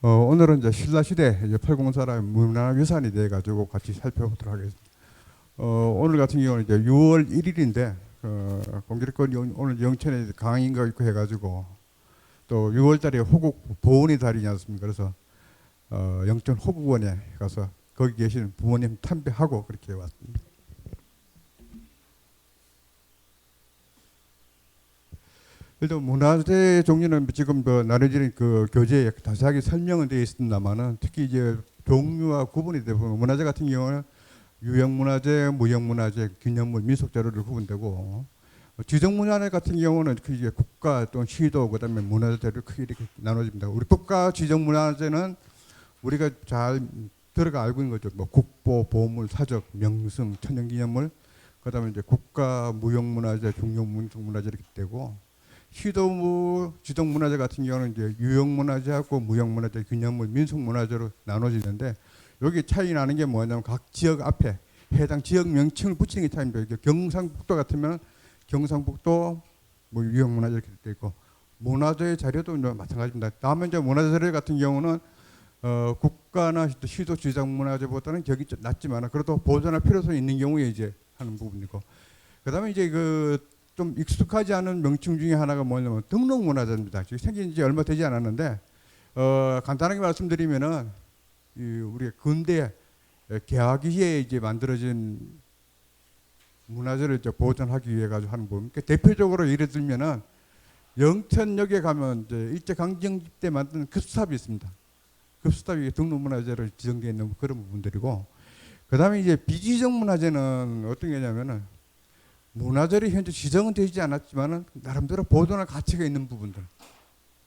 오늘은 이제 신라시대 이제 팔공사라의 문화유산에 대해 가지고 같이 살펴보도록 하겠습니다. 오늘 같은 경우는 이제 6월 1일인데 공교롭게 오늘 영천에 강인가 있고 해가지고 또 6월달에 호국 보훈의 달이지 않습니까? 그래서 영천 호국원에 가서 거기 계시는 부모님 참배하고 그렇게 왔습니다. 일단 문화재 종류는 지금 나눠지는 그 교재에 자세하게 설명은 되어 있습니다만은 특히 이제 종류와 구분이 되고 문화재 같은 경우는 유형문화재, 무형문화재, 기념물, 민속자료로 구분되고 지정문화재 같은 경우는 그 이제 국가 또는 시도 그다음에 문화재로 크게 이렇게 나눠집니다. 우리 국가 지정문화재는 우리가 잘 들어가 알고 있는 거죠. 뭐 국보, 보물, 사적, 명승, 천연기념물, 그다음에 이제 국가 무형문화재, 중요 민속문화재 이렇게 되고. 시도 지정문화재 같은 경우는 이제 유형문화재하고 무형문화재, 기념물, 민속문화재로 나눠지는데 여기 차이 나는 게 뭐냐면 각 지역 앞에 해당 지역 명칭을 붙이는 게 차이입니다. 경상북도 같으면 경상북도 뭐 유형문화재 이렇게 돼 있고 문화재 자료도 마찬가지입니다. 다음에 이제 문화재 자료 같은 경우는 국가나 시도 지정문화재보다는 격이 좀 낮지만 그래도 보존할 필요성이 있는 경우에 이제 하는 부분이고 그다음에 이제 좀 익숙하지 않은 명칭 중에 하나가 뭐냐면 등록문화재입니다. 지금 생긴 지 얼마 되지 않았는데 간단하게 말씀드리면은 우리 근대 개화기에 이제 만들어진 문화재를 이제 보존하기 위해 가지고 하는 부분. 그러니까 대표적으로 예를 들면은 영천역에 가면 이제 일제강점기 때 만든 급수탑이 있습니다. 급수탑이 등록문화재로 지정되어 있는 그런 부분들이고 그다음에 이제 비지정 문화재는 어떤 게냐면은 문화재로 현재 지정은 되지 않았지만은 나름대로 보존할 가치가 있는 부분들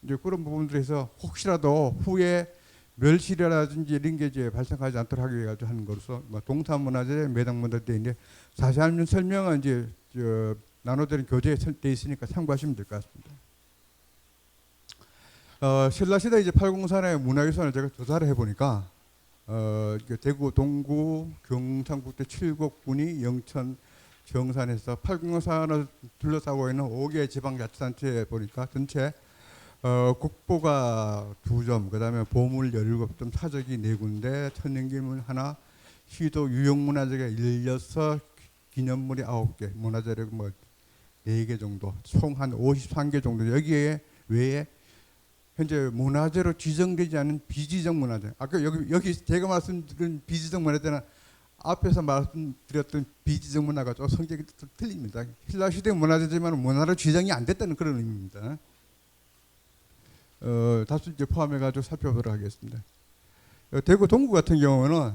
이제 그런 부분들에서 혹시라도 후에 멸실이라든지 이런 게 이제 발생하지 않도록 하기 위해 하는 것으로 뭐 동탄문화재, 매당문화재인데 자세한 설명은 이제 나눠드린 교재에 되어 있으니까 참고하시면 될 것 같습니다. 신라시대 이제 팔공산의 문화유산을 제가 조사를 해보니까 대구, 동구, 경상북도 칠곡군이 영천 정산에서 팔공산을 둘러싸고 있는 5개 지방자치단체에 보니까 전체 국보가 2점, 그 다음에 보물 17점, 사적이 4군데, 천연기물 하나, 시도 유형문화재가 16, 기념물이 9개, 문화재력 뭐 4개 정도, 총 한 53개 정도. 여기에 외에 현재 문화재로 지정되지 않은 비지정 문화재. 아까 여기 제가 말씀드린 비지정 문화재는 앞에서 말씀드렸던 비지정 문화가 좀 성격이 좀 틀립니다. 신라시대 문화재지만 문화로 지정이 안 됐다는 그런 의미입니다. 다수 이제 포함해가지고 살펴보도록 하겠습니다. 대구 동구 같은 경우는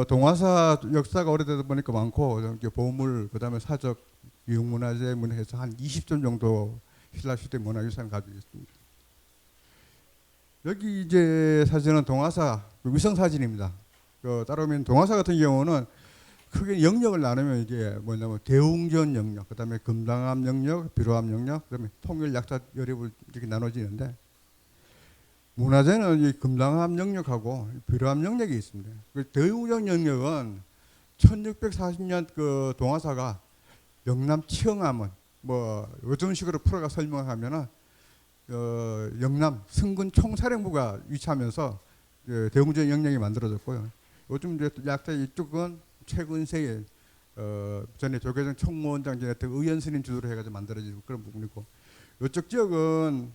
동화사 역사가 오래되다 보니까 많고 보물, 그다음에 사적, 유형문화재 문화에서 한 20점 정도 신라시대 문화유산을 가지고 있습니다. 여기 이제 사진은 동화사 위성 사진입니다. 따르면 동화사 같은 경우는 크게 영역을 나누면 이게 뭐냐면 대웅전 영역, 그다음에 금당암 영역, 비로암 영역, 그다음에 통일 약사 여립을 이렇게 나눠지는데 문화재는 이 금당암 영역하고 비로암 영역이 있습니다. 그 대웅전 영역은 1640년 그 동화사가 영남 치흥암은 뭐 요즘 식으로 풀어가 설명하면은 영남 승군 총사령부가 위치하면서 대웅전 영역이 만들어졌고요. 요즘 이제 약사 이쪽은 최근 새에 전에 조계종 총무원장 지냈던 의원스님 주도로 해가지고 만들어진 그런 부분이고 이쪽 지역은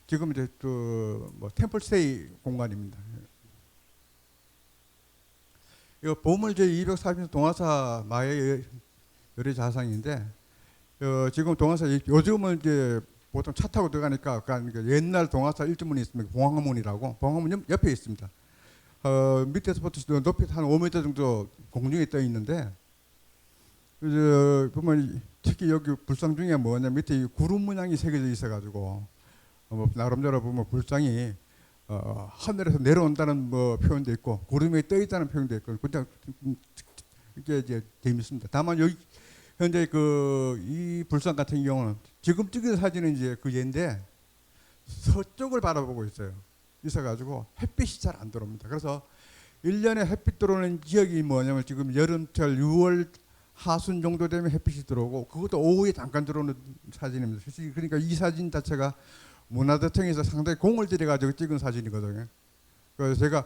지금 이제 뭐 템플스테이 공간입니다. 이거 보물 제240 동화사 마의 열애 자상인데 지금 동화사 요즘은 이제 보통 차 타고 들어가니까 그러니까 옛날 동화사 일주문이 있습니다. 봉화문이라고 봉화문 옆에 있습니다. 밑에서부터 높이 한 5m 정도 공중에 떠 있는데 보면 특히 여기 불상 중에 뭐냐 밑에 구름 문양이 새겨져 있어가지고 나름대로 보면 불상이 하늘에서 내려온다는 뭐 표현도 있고 구름에 떠 있다는 표현도 있고 그냥 이게 이제 재밌습니다. 다만 여기 현재 이 불상 같은 경우는 지금 찍은 사진은 이제 그 예인데 서쪽을 바라보고 있어가지고 햇빛이 잘 안 들어옵니다. 그래서 1년에 햇빛 들어오는 지역이 뭐냐면 지금 여름철 6월 하순 정도 되면 햇빛이 들어오고 그것도 오후에 잠깐 들어오는 사진입니다. 그러니까 이 사진 자체가 문화대청에서 상당히 공을 들여가지고 찍은 사진이거든요. 그래서 제가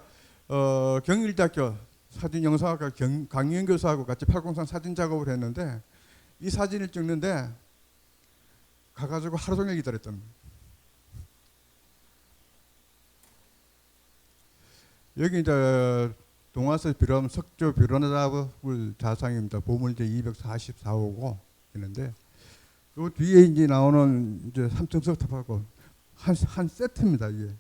경일대학교 사진 영상학과 강의연 교수하고 같이 803 사진 작업을 했는데 이 사진을 찍는데 가가지고 하루 종일 기다렸답니다. 여기 이제 동화서 비람 석조 비론화답을 자상입니다. 보물제 244호고 있는데 그 뒤에 이제 나오는 이제 삼층 석탑하고 한 세트입니다. 이게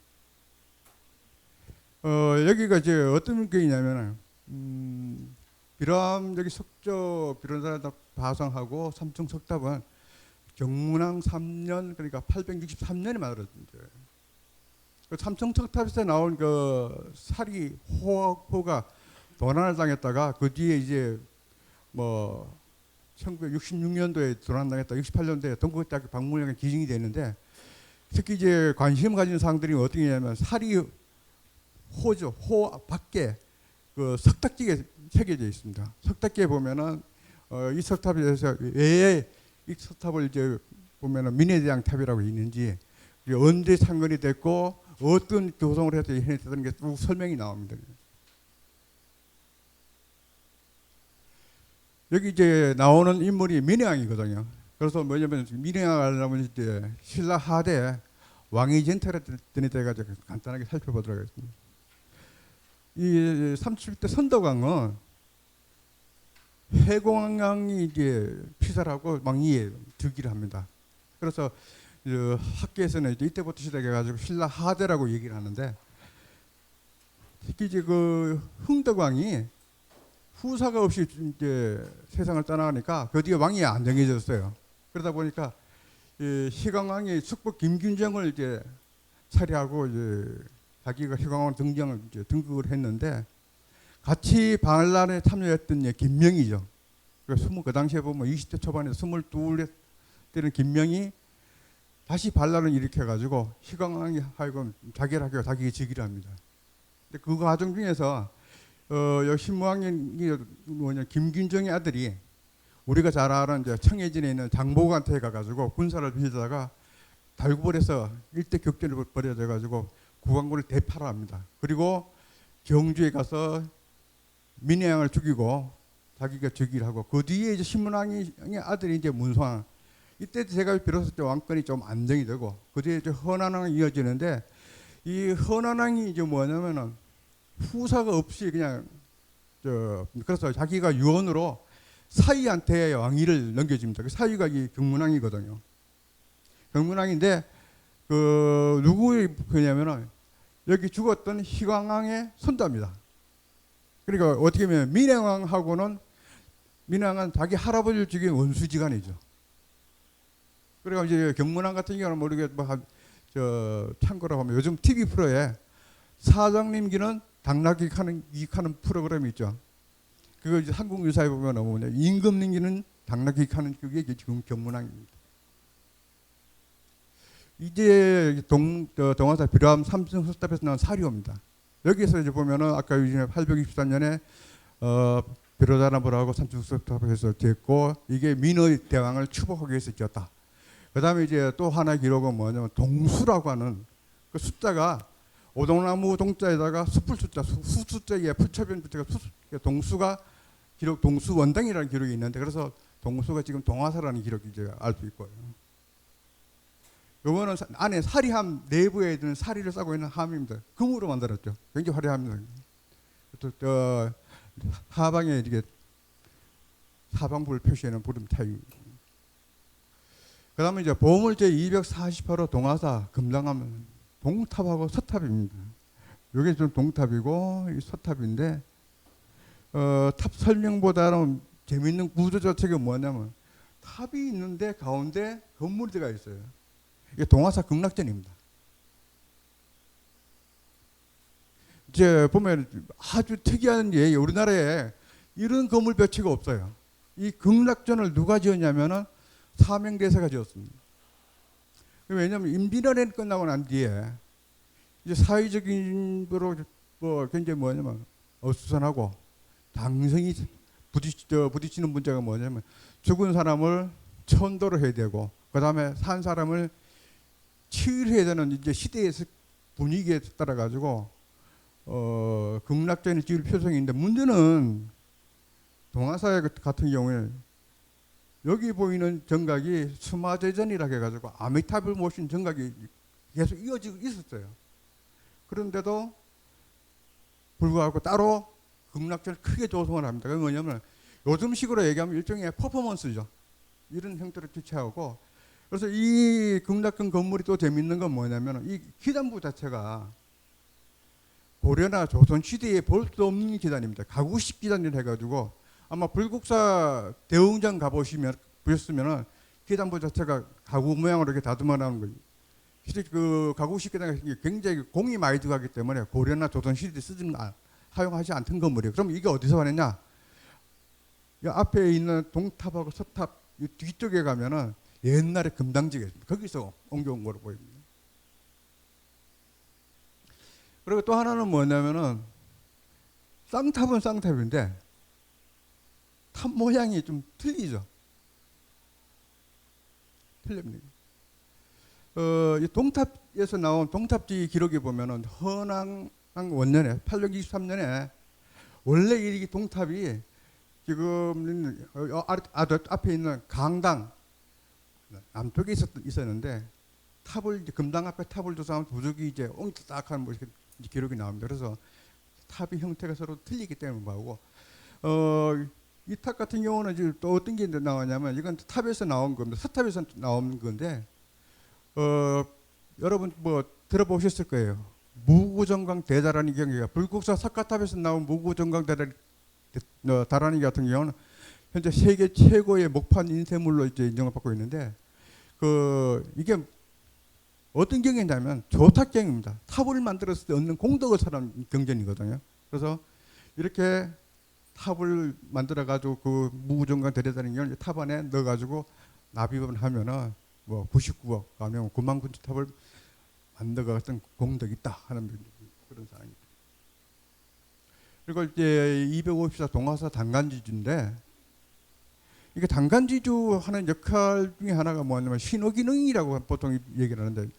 여기가 이제 어떤 게있냐면은 비람 여기 석조 비론화답 바상하고 삼층 석탑은 경문왕 3년 그러니까 863년에 만들어졌죠. 그 삼청석탑에서 나온 그 사리 호가 도난을 당했다가 그 뒤에 이제 뭐 1966년도에 도난당했다 68년도에 동국대학교 박물관에 기증이 됐는데 특히 이제 관심 가진 사람들이 어떻게냐면 사리 호죠. 호 밖에 그 석탑기에 새겨져 있습니다. 석탑기에 보면은 이 석탑에 대해서 왜 이 석탑을 이제 보면은 민해대왕 탑이라고 있는지 언제 창건이 됐고 어떤 조성을 해서 해냈다는 게 쭉 설명이 나옵니다. 여기 이제 나오는 인물이 민해왕이거든요. 그래서 뭐냐면 민해왕 하려면 이제 신라 하대 왕이 전태했더니 돼가지고 간단하게 살펴보도록 하겠습니다. 이 37대 선덕왕은 해공왕이 이제 피살하고 왕위에 즉위를 합니다. 그래서 학계에서는 이때부터 시작해가지고 신라 하대라고 얘기를 하는데 특히 이제 그 흥덕왕이 후사가 없이 이제 세상을 떠나가니까 그 뒤에 왕이 안 정해졌어요. 그러다 보니까 희광왕이 숙부 김균정을 이제 차리하고 이제 자기가 희광왕 등장을 이제 등극을 했는데 같이 반란에 참여했던 김명이죠. 그 당시에 보면 20대 초반에 22에 때는 김명이 다시 반란을 일으켜가지고 희광왕이 하여금 자기를 하고 자기 즉위를 합니다. 근데 그 과정 중에서 신무왕이 뭐냐 김균정의 아들이 우리가 잘 아는 이제 청해진에 있는 장보고한테 가가지고 군사를 빌다가 달구벌에서 일대 격전을 벌여져가지고 구강군을 대파를 합니다. 그리고 경주에 가서 민해왕을 죽이고 자기가 즉위를 하고 그 뒤에 이제 신문왕의 아들이 이제 문소왕. 이때 제가 비로소 왕권이 좀 안정이 되고 그 뒤에 이제 헌안왕이 이어지는데 이 헌안왕이 이제 뭐냐면은 후사가 없이 그냥 그래서 자기가 유언으로 사위한테 왕위를 넘겨줍니다. 그 사위가 이 경문왕이거든요. 경문왕인데 그 누구의 그냐면은 여기 죽었던 희광왕의 손자입니다. 그러니까 어떻게 보면 민해왕하고는 민해왕은 자기 할아버지를 죽인 원수지간이죠. 그리고 이제 경문왕 같은 경우는 모르게 참고로 하면 요즘 TV 프로에 사장님기는 당나귀하는 프로그램이 있죠. 그거 이제 한국 유사에 보면 뭐냐 임금님기는 당나귀하는 그게 지금 경문왕입니다. 이제 동화사 비람 삼층 석탑에서 나온 사료입니다. 여기서 이제 보면은 아까 824년에 비로자나무를 하고 삼층 석탑에서 됐고 이게 민의 대왕을 추복하기 위해서 지었다. 그 다음에 이제 또 하나의 기록은 뭐냐면 동수라고 하는 그 숫자가 오동나무 동자에다가 숲을 숫자, 수숫자에 풀처변 숫자가 동수가 기록 동수 원당이라는 기록이 있는데 그래서 동수가 지금 동화사라는 기록이 이제 알 수 있고요. 요거는 안에 사리함 내부에 있는 사리를 싸고 있는 함입니다. 금으로 만들었죠. 굉장히 화려합니다. 또 하방에 이게 사방불 표시에는 부름 타입. 그 다음에 이제 보물제 248호 동화사 금당함 동탑하고 서탑입니다. 이게 좀 동탑이고 이 서탑인데 탑 설명보다는 재밌는 구조 자체가 뭐냐면 탑이 있는데 가운데 건물이 들어가 있어요. 이게 동화사 극락전입니다. 이제 보면 아주 특이한 게 우리나라에 이런 건물 벼치가 없어요. 이 극락전을 누가 지었냐면은 사명대사가 지었습니다. 왜냐하면 임진왜란이 끝나고 난 뒤에 이제 사회적인 거로 뭐 굉장히 뭐냐면 어수선하고 당성이 부딪히는 문제가 뭐냐면 죽은 사람을 천도를 해야 되고 그 다음에 산 사람을 치유해야 되는 이제 시대의 분위기에 따라 가지고 극락전을 지을 표성이 있는데 문제는 동화사회 같은 경우에 여기 보이는 정각이 수마제전이라고 해가지고 아미타불 모신 정각이 계속 이어지고 있었어요. 그런데도 불구하고 따로 극락전을 크게 조성을 합니다. 그게 뭐냐면 요즘식으로 얘기하면 일종의 퍼포먼스죠. 이런 형태로 주최하고 그래서 이 극락전 건물이 또 재밌는 건 뭐냐면 이 기단부 자체가 고려나 조선 시대에 볼 수 없는 기단입니다. 가구식 기단이라 해가지고 아마 불국사 대웅전 보셨으면은 기단부 자체가 가구 모양으로 이렇게 다듬어 나오는 거예요. 실제 그 가구식 기단이 굉장히 공이 많이 들어가기 때문에 고려나 조선 시대에 사용하지 않던 건물이에요. 그럼 이게 어디서 왔느냐? 이 앞에 있는 동탑하고 서탑 이 뒤쪽에 가면은 옛날에 금당지가 있습니다. 거기서 옮겨온 거로 보입니다. 그리고 또 하나는 뭐냐면은 쌍탑은 쌍탑인데 탑 모양이 좀 틀리죠. 틀립니다. 이 동탑에서 나온 동탑지 기록에 보면은 헌왕 원년에 823년에 원래 이 동탑이 지금 앞에 있는 강당 남쪽에 있었는데 탑을 금당 앞에 탑을 조사하면 부족이 이제 옹기딱한 뭐 기록이 나옵니다. 그래서 탑의 형태가 서로 틀리기 때문에 뭐하고 이 탑 같은 경우는 이제 또 어떤 게 나오냐면 이건 탑에서 나온 겁니다. 서탑에서 나온 건데 여러분 뭐 들어보셨을 거예요. 무구정강 대다라니 경기가 불국사 석가탑에서 나온 무구정강 다라니 같은 경우는 현재 세계 최고의 목판 인쇄물로 이제 인정을 받고 있는데 이게 어떤 경기냐면 조탁경입니다. 탑을 만들었을 때 얻는 공덕을 사는 경전이거든요. 그래서 이렇게 탑을 만들어 가지고 그 무구정강 대다라니 경을 탑 안에 넣어 가지고 납입을 하면은 뭐 99억 아니면 9만 군주 탑을 만들어 갔던 공덕이 있다 하는 그런 상황입니다. 그리고 이제 254 동화사 단간지주인데 이게 단간지주 하는 역할 중에 하나가 뭐냐면 신호기능이라고 보통 얘기를 하는데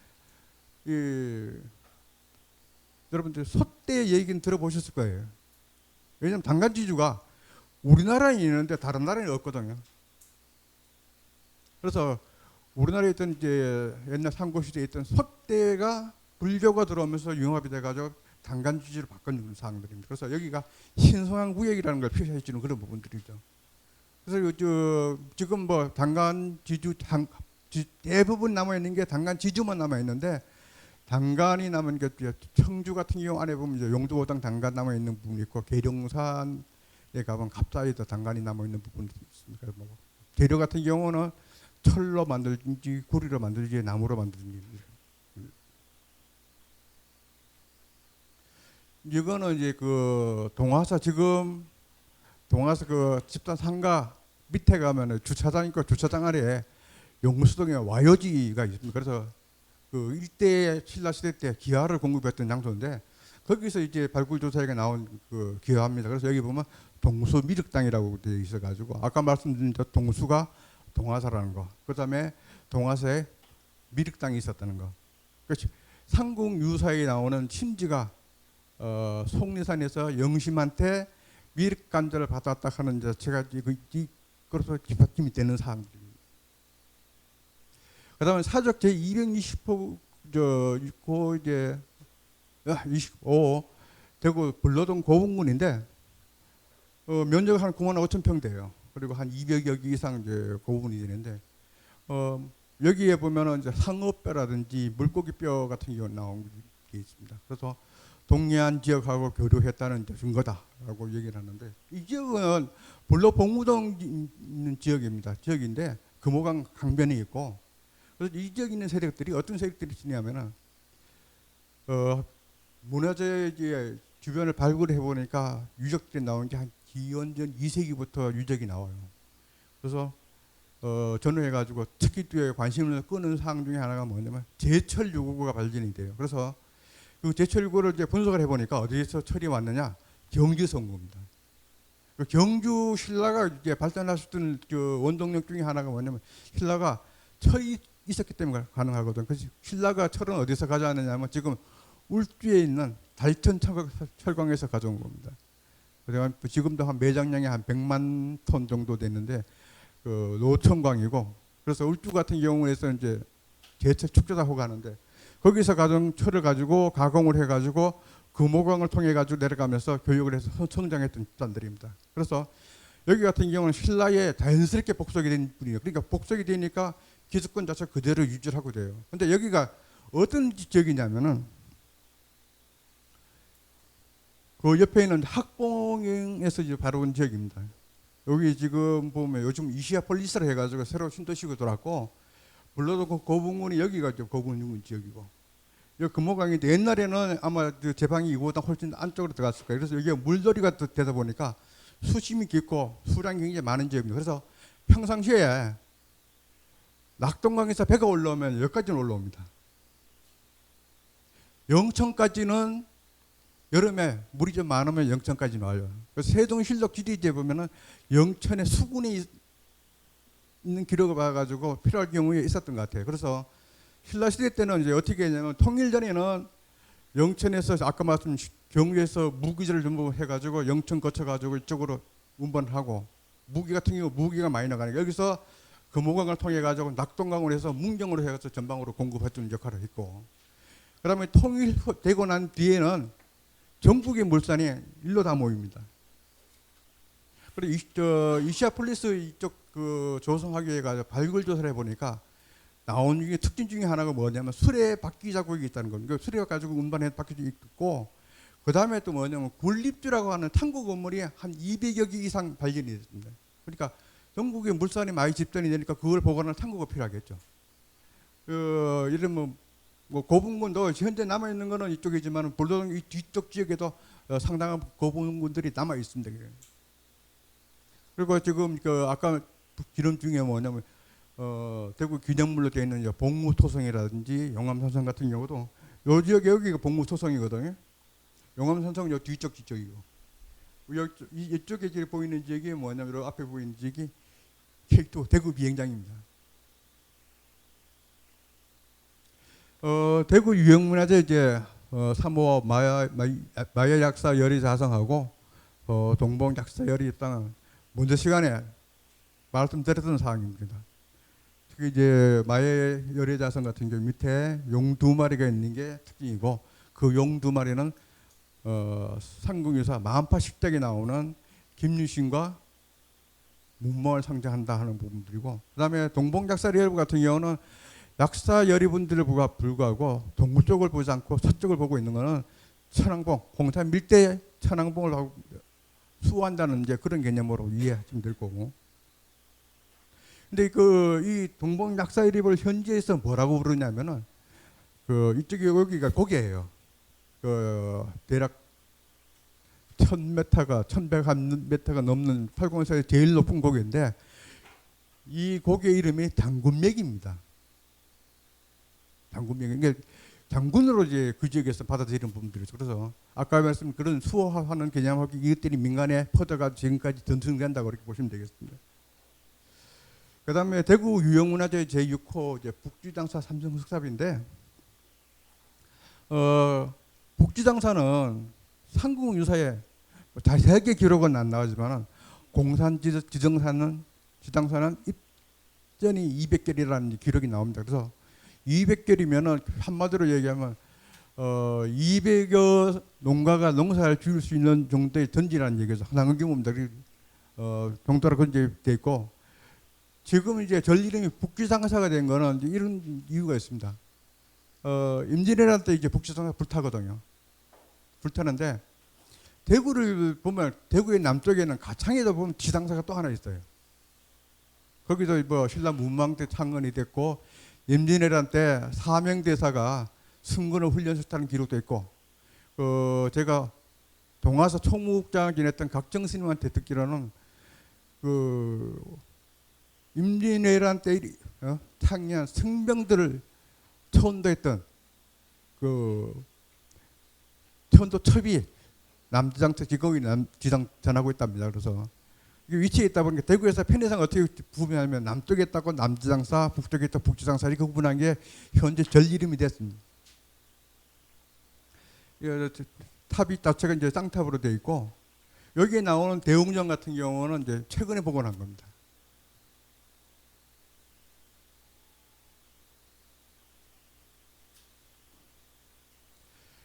여러분들 소떼 얘기는 들어보셨을 거예요. 왜냐하면 단간지주가 우리나라에 있는데 다른 나라에 없거든요. 그래서 우리나라에 있던 이제 옛날 삼국시대에 있던 소떼가 불교가 들어오면서 융합이 돼가지고 단간지주로 바꾼 사항들입니다. 그래서 여기가 신성한 구역이라는 걸 표시해 주는 그런 부분들이죠. 그래서 지금 뭐 단간지주 대부분 남아 있는 게 단간지주만 남아 있는데 단간이 남은 게 청주 같은 경우 안에 보면 이제 용두오당 단간 남아 있는 부분이 있고 계룡산에 가면 갑사에도 단간이 남아 있는 부분이 있습니다. 뭐 계룡 같은 경우는 철로 만들든지 구리로 만들든지 나무로 만들든지. 이거는 이제 그 동화사 지금 동화사 그 집단 상가 밑에 가면은 주차장 있고 주차장 아래에 용수동에 와요지가 있습니다. 그래서 그 일대 신라 시대 때 기와를 공급했던 장소인데 거기서 이제 발굴 조사에 나온 그 기와입니다. 그래서 여기 보면 동수 미륵당이라고 되어 있어가지고 아까 말씀드린 동수가 동화사라는 거, 그다음에 동화사에 미륵당이 있었다는 거. 그렇지. 삼국 유사에 나오는 심지가 속리산에서 영심한테 미륵간절을 받았다 하는 자체가 그래서 기받침이 되는 사항들입니다. 그다음에 사적 제 220호 이제 25 대구 불로동 고분군인데 면적 한 9만 5천 평 돼요. 그리고 한 200여 개 이상 이제 고분이 되는데 여기에 보면은 이제 상어뼈라든지 물고기뼈 같은 경우 나온 게 있습니다. 그래서 동해안 지역하고 교류했다는 증거다라고 얘기를 하는데 이 지역은 불로 봉우동 있는 지역입니다. 지역인데 금호강 강변에 있고 그래서 이 지역에 있는 세력들이 어떤 세력들이 있냐면은 문화재 주변을 발굴해 보니까 유적들이 나온 게 한 기원전 2세기부터 유적이 나와요. 그래서 전후해가지고 특히 관심을 끄는 사항 중에 하나가 뭐냐면 제철 유구가 발견이 돼요. 그래서 그 제철 유구를 이제 분석을 해보니까 어디에서 철이 왔느냐? 경주에서 온 겁니다. 그 경주 신라가 이제 발전했었던 그 원동력 중에 하나가 뭐냐면 신라가 철이 있었기 때문에 가능하거든. 그래서 신라가 철은 어디서 가져왔느냐면 지금 울주에 있는 달천 철광에서 가져온 겁니다. 그래서 지금도 한 매장량이 한 100만 톤 정도 됐는데 그 노천광이고, 그래서 울주 같은 경우에서 이제 제철 축제다고 하는데 거기서 가져온 철을 가지고 가공을 해가지고 금호광을 통해 가지고 내려가면서 교육을 해서 성장했던 집단들입니다. 그래서 여기 같은 경우는 신라에 자연스럽게 복속이 된 분이에요. 그러니까 복속이 되니까 기득권 자체 그대로 유지를 하고 돼요. 근데 여기가 어떤 지역이냐면은 그 옆에 있는 학봉에서 이제 바로 온 지역입니다. 여기 지금 보면 요즘 이시아폴리스를 해가지고 새로 신도시가 들어왔고, 물론 그 고분군이 여기가 고분군 지역이고, 여기 금호강인데 옛날에는 아마 그 제방이 이거보다 훨씬 안쪽으로 들어갔을 거예요. 그래서 여기가 물놀이가 되다 보니까 수심이 깊고 수량이 굉장히 많은 지역입니다. 그래서 평상시에 낙동강에서 배가 올라오면 여기까지는 올라옵니다. 영천까지는 여름에 물이 좀 많으면 영천까지 와요. 세종실록 지리지에 보면은 영천에 수군이 있는 기록을 봐가지고 필요할 경우에 있었던 것 같아요. 그래서 신라 시대 때는 이제 어떻게 했냐면 통일 전에는 영천에서 아까 말씀 경주에서 무기를 전부 해가지고 영천 거쳐가지고 이쪽으로 운반하고, 무기 같은 경우 무기가 많이 나가니까 여기서 금호강을 통해 가지고 낙동강으로 해서 문경으로 해서 전방으로 공급해주는 역할을 했고, 그다음에 통일되고 난 뒤에는 전국의 물산이 일로 다 모입니다. 그리고 이시아폴리스 이쪽 그 조성하기에 가서 발굴 조사를 해보니까 나온 중에 특징 중에 하나가 뭐냐면 수레 바퀴 자국이 있다는 겁니다. 수레 가지고 운반해 바퀴도 있고, 그 다음에 또 뭐냐면 굴립주라고 하는 탕구 건물이 한 200여 개 이상 발견이 됐습니다. 그러니까 전국에 물산이 많이 집전이 되니까 그걸 보관할 탕구가 필요하겠죠. 이런 뭐 고분군도 현재 남아 있는 거는 이쪽이지만 볼도동 이 뒤쪽 지역에도 상당한 고분군들이 남아 있습니다. 그리고 지금 그 아까 기름 중에 뭐냐면 대구 기념물로 되어 있는 복무토성이라든지 용암산성 같은 경우도 요 지역에 여기가 복무토성이거든요. 용암산성은 요 뒤쪽 지역이고, 이쪽에 지금 보이는 지역이 뭐냐면 요 앞에 보이는 지역이 K2 대구 비행장입니다. 대구 유형문화재 이제 3호 마야 약사 열이 자성하고 동봉 약사 열이 입당한 먼저 시간에 말씀드렸던 사항입니다. 특히 이제 마야 열의 자성 같은 경우 밑에 용 2마리가 있는 게 특징이고, 그 용 2마리는 상궁유사 만파 식작에 나오는 김유신과 문몽을 상징한다 하는 부분들이고, 그 다음에 동봉 약사 열 같은 경우는 약사 열이분들을 불구하고 동굴 쪽을 보지 않고 서쪽을 보고 있는 것은 천왕봉, 공산 밀대 천왕봉을 하고 수호한다는 이제 그런 개념으로 이해하시면 될 거고. 근데 이 동봉 약사 열입을 현지에서 뭐라고 부르냐면은 이쪽이 여기가 고개예요. 대략 1000m가 1100m가 넘는 팔공에서 제일 높은 고개인데 이 고개 이름이 장군맥입니다. 장군맥. 그러니까 장군으로 이제 그 지역에서 받아들이는 부분들이죠. 그래서 아까 말씀 그런 수호하는 개념하고 이것들이 민간에 퍼져가 지금까지 전승된다고 그렇게 보시면 되겠습니다. 그다음에 대구 유형문화재 제6호 이제 북지장사 삼성석삽인데 북지장사는 상궁유사에 자세하게 기록은 안 나오지만 공산지정사는 지장사는 입전이 200개라는 기록이 나옵니다. 그래서 200개이면은 한마디로 얘기하면 200여 농가가 농사를 지을 수 있는 정도의 던지라는 얘기죠. 하나의 경우입니다. 정도로 그렇게 돼 있고, 지금 이제 절 이름이 북지장사가 된 거는 이제 이런 이유가 있습니다. 임진왜란 때 이제 북지장사 불타거든요. 불타는데 대구를 보면 대구의 남쪽에는 가창에도 보면 지장사가 또 하나 있어요. 거기도 뭐 신라 문망 때 창건이 됐고, 임진왜란 때 사명대사가 승군을 훈련시켰다는 기록도 있고, 제가 동아서 총무국장을 지냈던 각정스님한테 듣기로는 임진왜란 때 창년 승병들을 천도했던 천도 첩이 남지장터 기거기 지장 전하고 있답니다. 그래서 이게 위치에 있다 보니까 대구에서 편의상 어떻게 구분하냐면 남쪽에 있다고 남지장사, 북쪽에 있다 북지장사 이렇게 구분한 게 현재 절 이름이 됐습니다. 탑이 자체가 이제 쌍탑으로 되어 있고 여기에 나오는 대웅전 같은 경우는 이제 최근에 복원한 겁니다.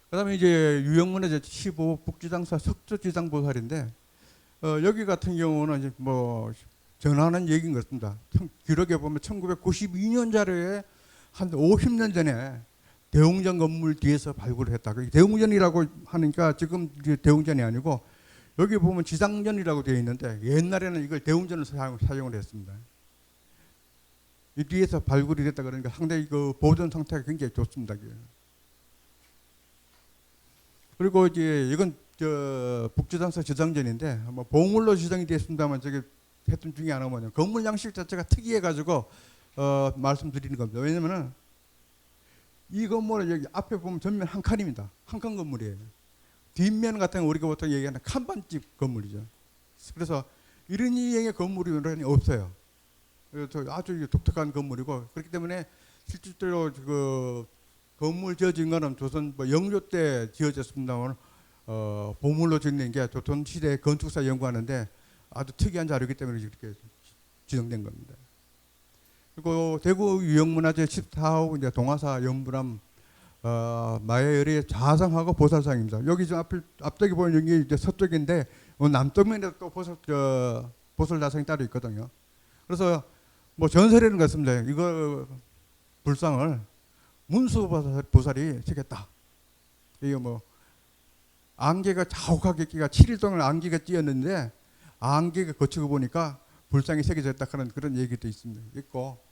그다음에 이제 유형문화재 15 북지장사 석조지장보살인데 여기 같은 경우는 이제 뭐 전하는 얘기인 것 같습니다. 기록에 보면 1992년 자료에 한 50년 전에 대웅전 건물 뒤에서 발굴을 했다. 대웅전이라고 하니까 지금 대웅전이 아니고 여기 보면 지상전이라고 되어 있는데 옛날에는 이걸 대웅전을 사용을 했습니다. 이 뒤에서 발굴이 됐다 그러니까 상당히 그 보존 상태가 굉장히 좋습니다. 그리고 이제 이건 저 북지장사 지상전인데 뭐 보물로 지정이 됐습니다만 저게 했던 중에 하나가 뭐냐 건물 양식 자체가 특이해 가지고 말씀드리는 겁니다. 왜냐면은 이 건물은 여기 앞에 보면 전면 한 칸입니다. 한 칸 건물이에요. 뒷면 같은 거 우리가 보통 얘기하는 칸반집 건물이죠. 그래서 이런 유형의 건물이 없어요. 그래서 아주 독특한 건물이고 그렇기 때문에 실질적으로 그 건물 지어진 거는 조선 뭐 영조 때 지어졌습니다만 보물로 짓는 게 조선 시대 건축사 연구하는데 아주 특이한 자료이기 때문에 이렇게 지정된 겁니다. 그리고 대구 유형문화재 14호 이제 동화사 연불암 마야열의 좌상하고 보살상입니다. 여기 좀 앞쪽에 보면 여기 이제 서쪽인데 남쪽면에 또 보살 좌상이 따로 있거든요. 그래서 뭐 전설에는 그렇습니다. 이거 불상을 문수보살이 새겼다. 이게 뭐 안개가 자욱하게 끼가 7일 동안 안개가 찌었는데 안개가 거치고 보니까 불상이 새겨졌다 하는 그런 얘기도 있고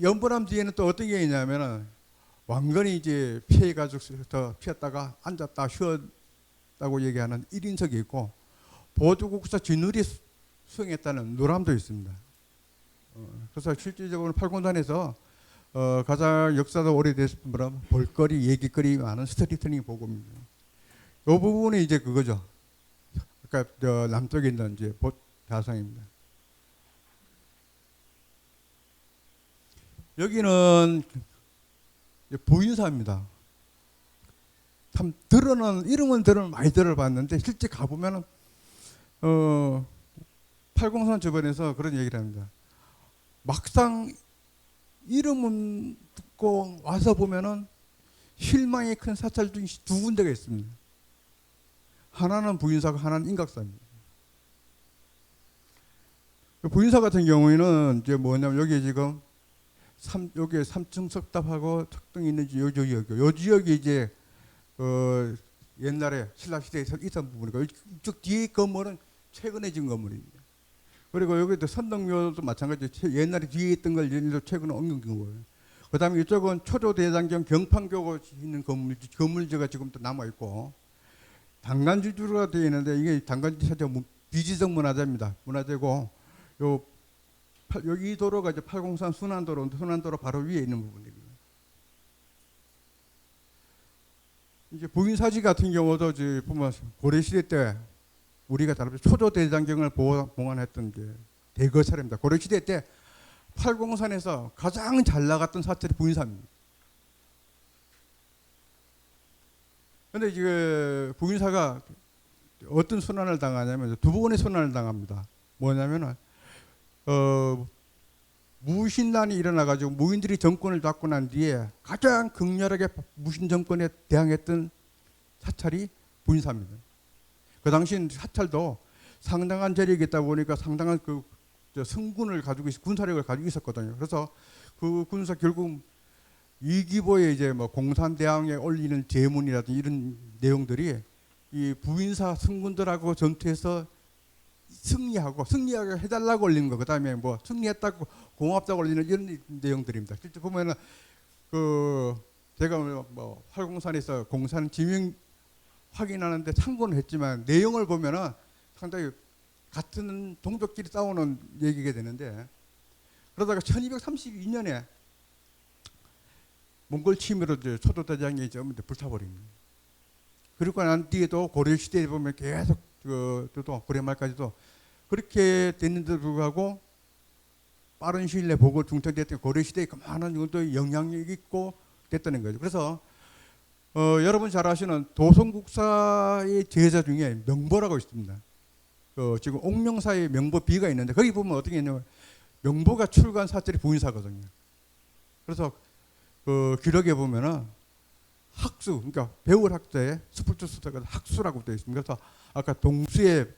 연불암 뒤에는 또 어떤 게 있냐면은 왕건이 이제 피해가지고 피었다가 앉았다 쉬었다고 얘기하는 1인석이 있고 보조국사 진울이 수행했다는 노람도 있습니다. 그래서 실질적으로 팔공산에서 가장 역사도 오래됐을 뿐만 볼거리, 얘기거리 많은 스토리텔링 보고입니다. 이 부분이 이제 그거죠. 그러니까 남쪽에 있는 이제 자상입니다. 여기는 부인사입니다. 참 이름은 많이 들어봤는데 실제 가보면은 팔공산 주변에서 그런 얘기를 합니다. 막상 이름은 듣고 와서 보면은 실망이 큰 사찰 중에 두 군데가 있습니다. 하나는 부인사고 하나는 인각사입니다. 부인사 같은 경우에는 이제 뭐냐면 여기 지금 여기에 3층 석탑하고 특등이 있는지 요 지역이 이제 옛날에 신라 시대에 있었던 부분이고 이쪽 뒤에 건물은 최근에 지은 건물입니다. 그리고 여기도 선덕묘도 마찬가지 옛날에 뒤에 있던 걸 최근에 옮긴 거예요. 그다음에 이쪽은 초조대장경 경판교가 있는 건물지가 지금 또 남아 있고 단간지주가 되어 있는데 이게 단간지 사실 비지정 문화재입니다. 문화재고 여기 도로가 이제 팔공산 순환도로 바로 위에 있는 부분입니다. 이제 부인사지 같은 경우도 이제 보면 고려시대 때 우리가 초조대장경을 봉안했던 게 대거사입니다. 고려시대 때 팔공산에서 가장 잘 나갔던 사찰이 부인사입니다. 그런데 이게 부인사가 어떤 순환을 당하냐면 두 번의 순환을 당합니다. 뭐냐면은 무신난이 일어나가지고 무인들이 정권을 잡고 난 뒤에 가장 극렬하게 무신 정권에 대항했던 사찰이 부인사입니다. 그 당시 사찰도 상당한 재력이 있다 보니까 상당한 성군을 가지고 군사력을 가지고 있었거든요. 그래서 그 군사 결국 이기보에 이제 뭐 공산대왕에 올리는 제문이라든지 이런 내용들이 이 부인사 성군들하고 전투해서 승리하게 해달라고 올리는 거. 그다음에 뭐 승리했다고 고맙다고 올리는 이런 내용들입니다. 실제 보면은 제가 뭐 활공산에서 공산 지명 확인하는데 참고는 했지만 내용을 보면은 상당히 같은 동족끼리 싸우는 얘기가 되는데 그러다가 1232년에 몽골 침입으로 초조대장이 불타버립니다. 그리고 난 뒤에도 고려시대에 보면 계속 또 고려 말까지도 그렇게 됐는데도 불구하고 빠른 시일 내에 보고 중탕됐던 고려시대에 그만한 정도 영향력이 있고 됐다는 거죠. 그래서 여러분 잘 아시는 도성국사의 제자 중에 명보라고 있습니다. 지금 옥명사의 명보 비가 있는데 거기 보면 어떻게 했냐면 명보가 출간 사찰이 부인사거든요. 그래서 그 기록에 보면은 학수, 그러니까 배울 학자의 스풀투스가 학수라고 되어 있습니다. 그래서 아까 동수의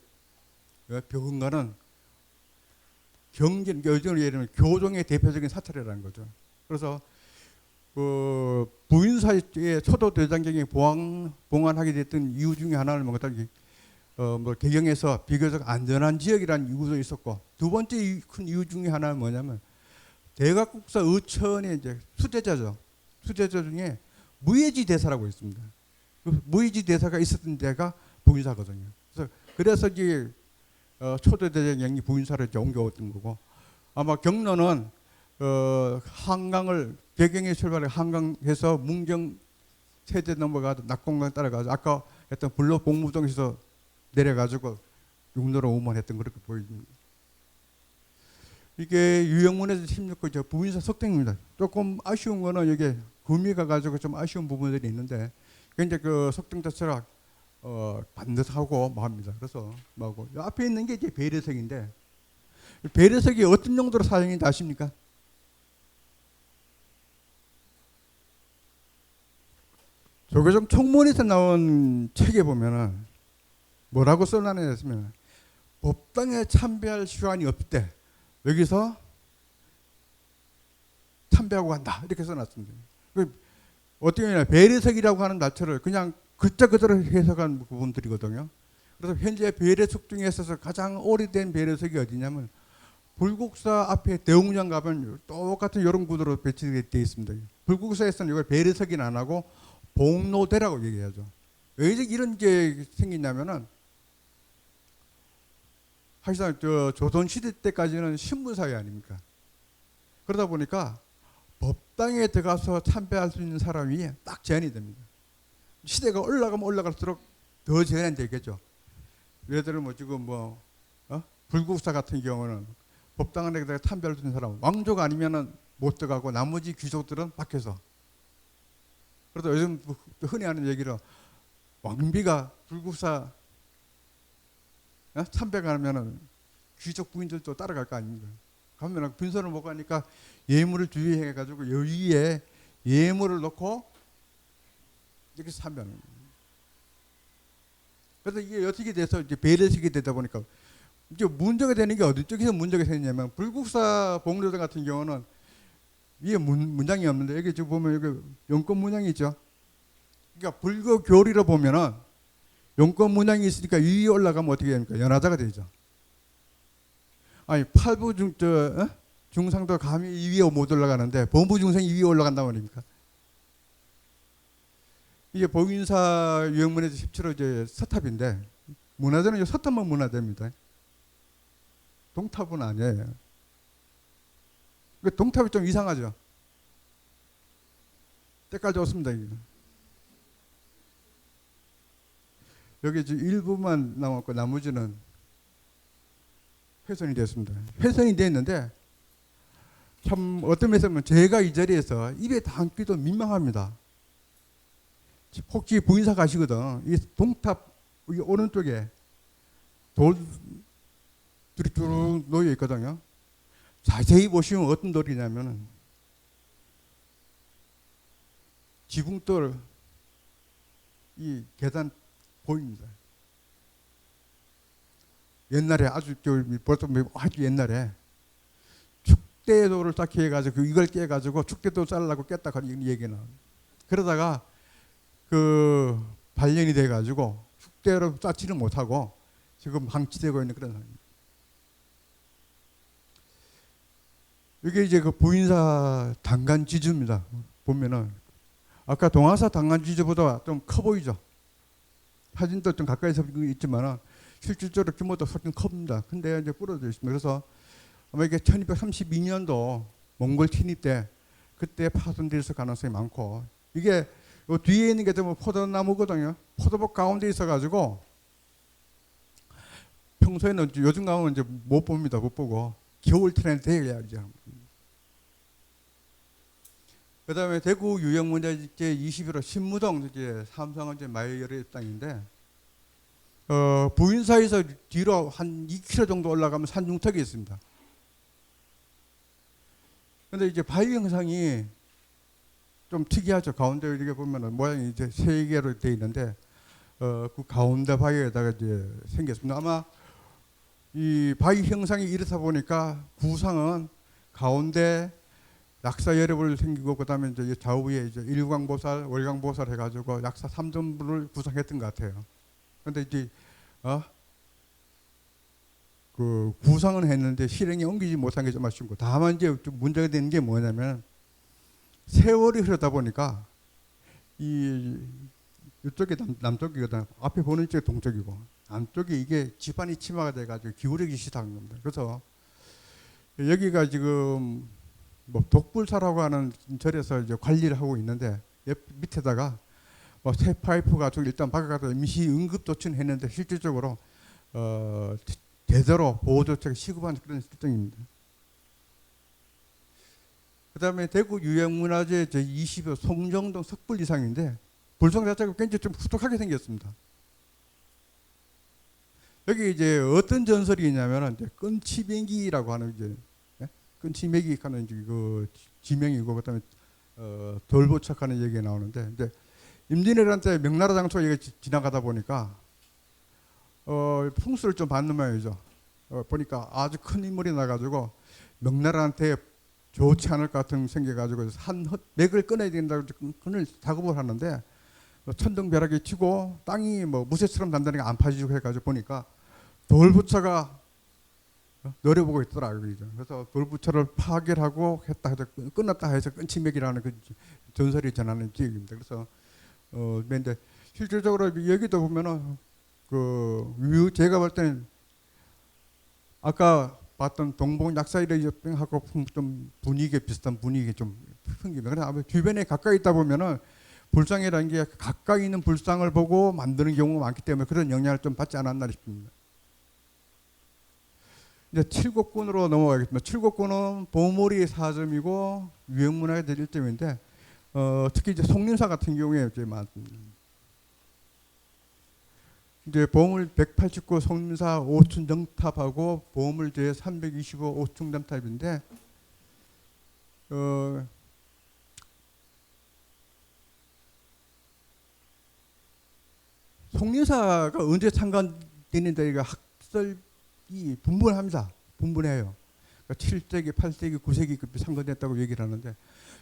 벽은가는 경전, 요즘으로 예를 들면 교종의 대표적인 사찰이라는 거죠. 그래서 그 부인사의 초도 대장경에 봉안하게 됐던 이유 중에 하나는 뭔가 뭐 개경에서 비교적 안전한 지역이라는 이유도 있었고, 두 번째 큰 이유 중에 하나는 뭐냐면 대각국사 의천의 이제 수제자죠. 수제자 중에 무예지 대사라고 있습니다. 그 무예지 대사가 있었던 데가 부인사거든요. 그래서 이제 초대 대장경이 부인사를 이제 옮겨왔던 거고, 아마 경로는 한강을 개경에 출발해 한강에서 문경 세대 넘어가서 낙공강 따라가서 아까 했던 불로 복무동에서 내려가지고 육로로 오만 했던 그렇게 보입니다. 이게 유형문에서 16호 부인사 석등입니다. 조금 아쉬운 거는 이게 구미가 가지고 좀 아쉬운 부분들이 있는데 이제 그 석등 자체가 반듯하고 뭐합니다. 그래서 뭐고 앞에 있는 게 이제 배려석인데 배려석이 어떤 용도로 사용인지 아십니까? 조계종 총문에서 나온 책에 보면은 뭐라고 써놨냐 했으면 법당에 참배할 시간이 없대. 여기서 참배하고 간다. 이렇게 써놨습니다. 어떻게 보면 배려석이라고 하는 자체를 그냥 글자 그대로 해석한 부분들이거든요. 그래서 현재 배려석 중에 있어서 가장 오래된 배려석이 어디냐면 불국사 앞에 대웅장 가면 똑같은 이런 구도로 배치되어 있습니다. 불국사에서는 이걸 배려석이 안 하고 봉로대라고 얘기하죠. 왜 이런 게 생기냐면은 사실상 조선시대 때까지는 신분사회 아닙니까? 그러다 보니까 법당에 들어가서 참배할 수 있는 사람이 딱 제한이 됩니다. 시대가 올라가면 올라갈수록 더 제한이 되겠죠. 예를 들어 뭐 지금 불국사 같은 경우는 법당 안에 참배할 수 있는 사람 왕족 아니면은 못 들어가고 나머지 귀족들은 밖에서. 그래서 요즘 흔히 하는 얘기로 왕비가 불국사 참배 가면은 귀족 부인들도 따라갈 거 아닙니까? 가면 빈선을 못 가니까 예물을 주의해 가지고 여기에 예물을 넣고 이렇게 참배하는 거예요. 그래서 이게 어떻게 돼서 이제 배려식이 되다 보니까 이제 문제가 되는 게 어디 쪽에서 문제가 생기냐면 불국사 봉로대 같은 경우는 위에 문장이 없는데 여기 지금 보면 여기 용건 문장이 있죠. 그러니까 불교 교리로 보면은 용건 문장이 있으니까 위에 올라가면 어떻게 됩니까? 연하자가 되죠. 아니 팔부 중상도 감히 이 위에 못 올라가는데 범부 중생이 위에 올라간단 말입니까? 이게 보인사 유형문에서 17호 이제 서탑인데 문화재는 이 서탑만 문화재입니다. 동탑은 아니에요. 동탑이 좀 이상하죠. 때깔 좋습니다. 이게. 여기 지금 일부만 남았고 나머지는 훼손이 됐습니다. 훼손이 됐는데 참 어떤 면에서 보면 제가 이 자리에서 입에 담기도 민망합니다. 혹시 부인사 가시거든. 이 동탑 여기 오른쪽에 돌들이 쭉 놓여 있거든요. 자세히 보시면 어떤 돌이냐면은 지붕돌 이 계단 보입니다. 옛날에 아주 벌써 아주 옛날에 축대도를 딱 해가지고 이걸 깨가지고 축대도 잘라고 깼다 그런 얘기는 그러다가 그 발령이 돼가지고 축대로 쌓지는 못하고 지금 방치되고 있는 그런 상황입니다. 이게 이제 그 부인사 단간지주입니다. 보면은 아까 동화사 단간지주보다 좀 커 보이죠. 사진도 좀 가까이서 있지만은 실질적으로 규모도 훨씬 큽니다. 근데 이제 부러져 있습니다. 그래서 아마 이게 1232년도 몽골 침입 때 그때 파손됐을 가능성이 많고 이게 요 뒤에 있는 게 좀 포도나무거든요. 포도밭 가운데 있어가지고 평소에는 요즘 가면 이제 못 봅니다. 못 보고 겨울 트렌드 돼야죠. 그다음에 대구 유형문화재 21호 신무동 이제 삼성은 이제 마이열의 땅인데 부인사에서 뒤로 한 2km 정도 올라가면 산중턱이 있습니다. 근데 이제 바위 형상이 좀 특이하죠. 가운데 이렇게 보면은 모양이 이제 세 개로 되어 있는데 그 가운데 바위에다가 이제 생겼습니다. 아마 이 바위 형상이 이렇다 보니까 구상은 가운데 약사 여러분을 생기고 그다음에 이제 좌우에 이제 일광보살, 월광보살 해가지고 약사 3전부를 구성했던 것 같아요. 근데 이제 그 구상은 했는데 실행에 옮기지 못한 게 좀 아쉽고 다만 이제 좀 문제가 되는 게 뭐냐면 세월이 흐르다 보니까 이쪽이 남쪽이거든. 앞에 보는 쪽이 동쪽이고 안쪽이 이게 지반이 침하가 돼가지고 기울어지기 시작한 겁니다. 그래서 여기가 지금 뭐 독불사라고 하는 절에서 이제 관리를 하고 있는데 옆 밑에다가 뭐 새 파이프 가지고 일단 박아가지고 임시 응급 조치는 했는데 실질적으로 제대로 보호 조치가 시급한 그런 실정입니다. 그다음에 대구 유형문화재 제20호 송정동 석불 이상인데 불성 자체가 굉장히 좀 후덕하게 생겼습니다. 여기 이제 어떤 전설이 있냐면은 이제 끈치매기라고 하는 이제 끈치매기 하는 이제 그 지명이고 그다음에 돌보착하는 얘기가 나오는데 이제 임진왜란때 명나라 장소 얘기 지나가다 보니까 풍수를 좀 받는 모양이죠. 보니까 아주 큰 인물이 나가지고 명나라한테 좋지 않을 것 같은 생겨가지고 산 맥을 끊어야 된다고 끊을 작업을 하는데 천둥벼락이 치고 땅이 뭐 무쇠처럼 단단하게 안 파지고 해가지고 보니까 돌부처가 노려보고 있더라고요. 그래서 돌부처를 파괴하고 했다 해서 끝났다 해서 끈치맥이라는 그 전설이 전하는 지역입니다. 그래서 근데 실질적으로 여기도 보면은 제가 볼 때는 아까 봤던 동봉 약사일하고 좀 분위기 비슷한 분위기 좀 풍깁니다. 그래서 아마 주변에 가까이 있다 보면은 불상이라는 게 가까이 있는 불상을 보고 만드는 경우가 많기 때문에 그런 영향을 좀 받지 않았나 싶습니다. 이제 칠곡군으로 넘어가겠습니다. 칠곡군은 보물이 4점이고 유형문화재 1점인데 특히 이제 송림사 같은 경우에 이제 많습니다. 이제 보물 189 송림사 5층 정탑하고 보물 제 325 5층 정탑인데 송림사가 언제 창간되는데 이거 학설이 분분합니다. 분분해요. 그러니까 7세기, 8세기, 9세기 급이 창건됐다고 얘기를 하는데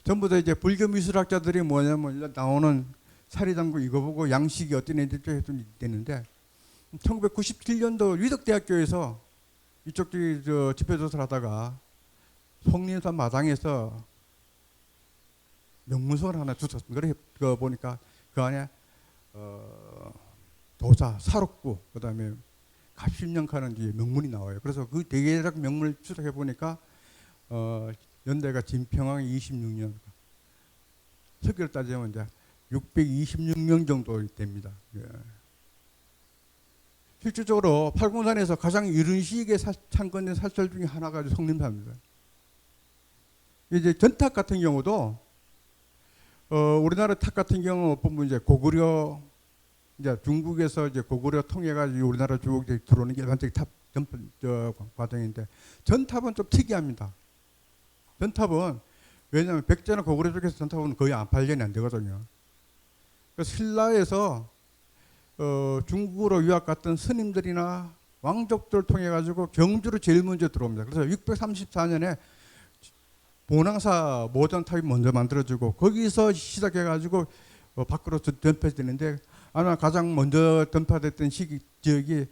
전부 다 이제 불교 미술학자들이 뭐냐면 나오는 사리장구 이거 보고 양식이 어떤 애들도 되는데 1997년도 위덕대학교에서 이쪽들이 집회조사를 하다가 송림산 마당에서 명문서를 하나 주셨습니다. 그래 보니까 그 안에 도자, 사록부, 그 다음에 갑십년가는 명문이 나와요. 그래서 그 대개적 명문을 추적해 보니까 연대가 진평왕 26년, 석기를 따지면 이제 626명 정도 됩니다. 예. 실질적으로 팔공산에서 가장 이른 시기에 창건된 사찰 중에 하나가 송림사입니다. 이제 전탑 같은 경우도 우리나라 탑 같은 경우 보면 이제 고구려 이제 중국에서 이제 고구려 통해가지고 우리나라 중국에 들어오는 게 일반적인 탑 과정인데 전탑은 좀 특이합니다. 전탑은 왜냐하면 백제나 고구려 쪽에서 전탑은 거의 안 발견이 안 되거든요. 그래서 신라에서 중국으로 유학 갔던 스님들이나 왕족들 통해 가지고 경주로 제일 먼저 들어옵니다. 그래서 634년에 본항사 모전탑이 먼저 만들어지고 거기서 시작해 가지고 밖으로 전파되는데 아마 가장 먼저 전파됐던 지역이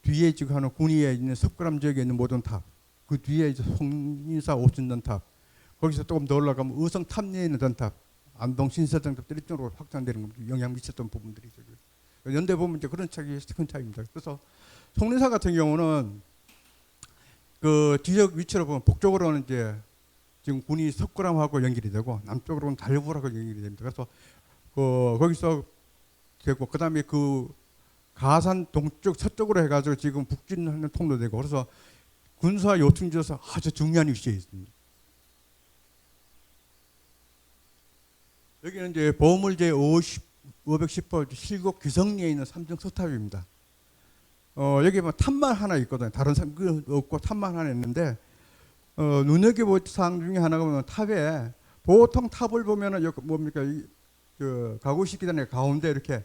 뒤에 지금 하는 군위에 있는 석굴암 지역에 있는 모전탑, 그 뒤에 이제 송림사 오천전탑, 거기서 조금 더 올라가면 의성 탑내에 있는 전탑, 안동 신사전탑 이쪽으로 확장되는 영향 미쳤던 부분들이죠. 연대 보면 이제 그런 차이 큰 차이입니다. 그래서 송림사 같은 경우는 그 지역 위치로 보면 북쪽으로는 이제 지금 군이 석굴암하고 연결이 되고 남쪽으로는 달구하고 연결이 됩니다. 그래서 거기서 되고 그다음에 그 가산 동쪽 서쪽으로 해가지고 지금 북진하는 통로 되고 그래서 군사 요충지로서 아주 중요한 위치에 있습니다. 여기는 이제 보물제 510호 실곡 기성리에 있는 삼중 석탑입니다. 여기 뭐 탑만 하나 있거든요. 다른 산 없고 탑만 하나 있는데 눈여겨볼 사항 중에 하나가 뭐냐면 탑에 보통 탑을 보면은 여기 뭡니까 그 가구식기단의 가운데 이렇게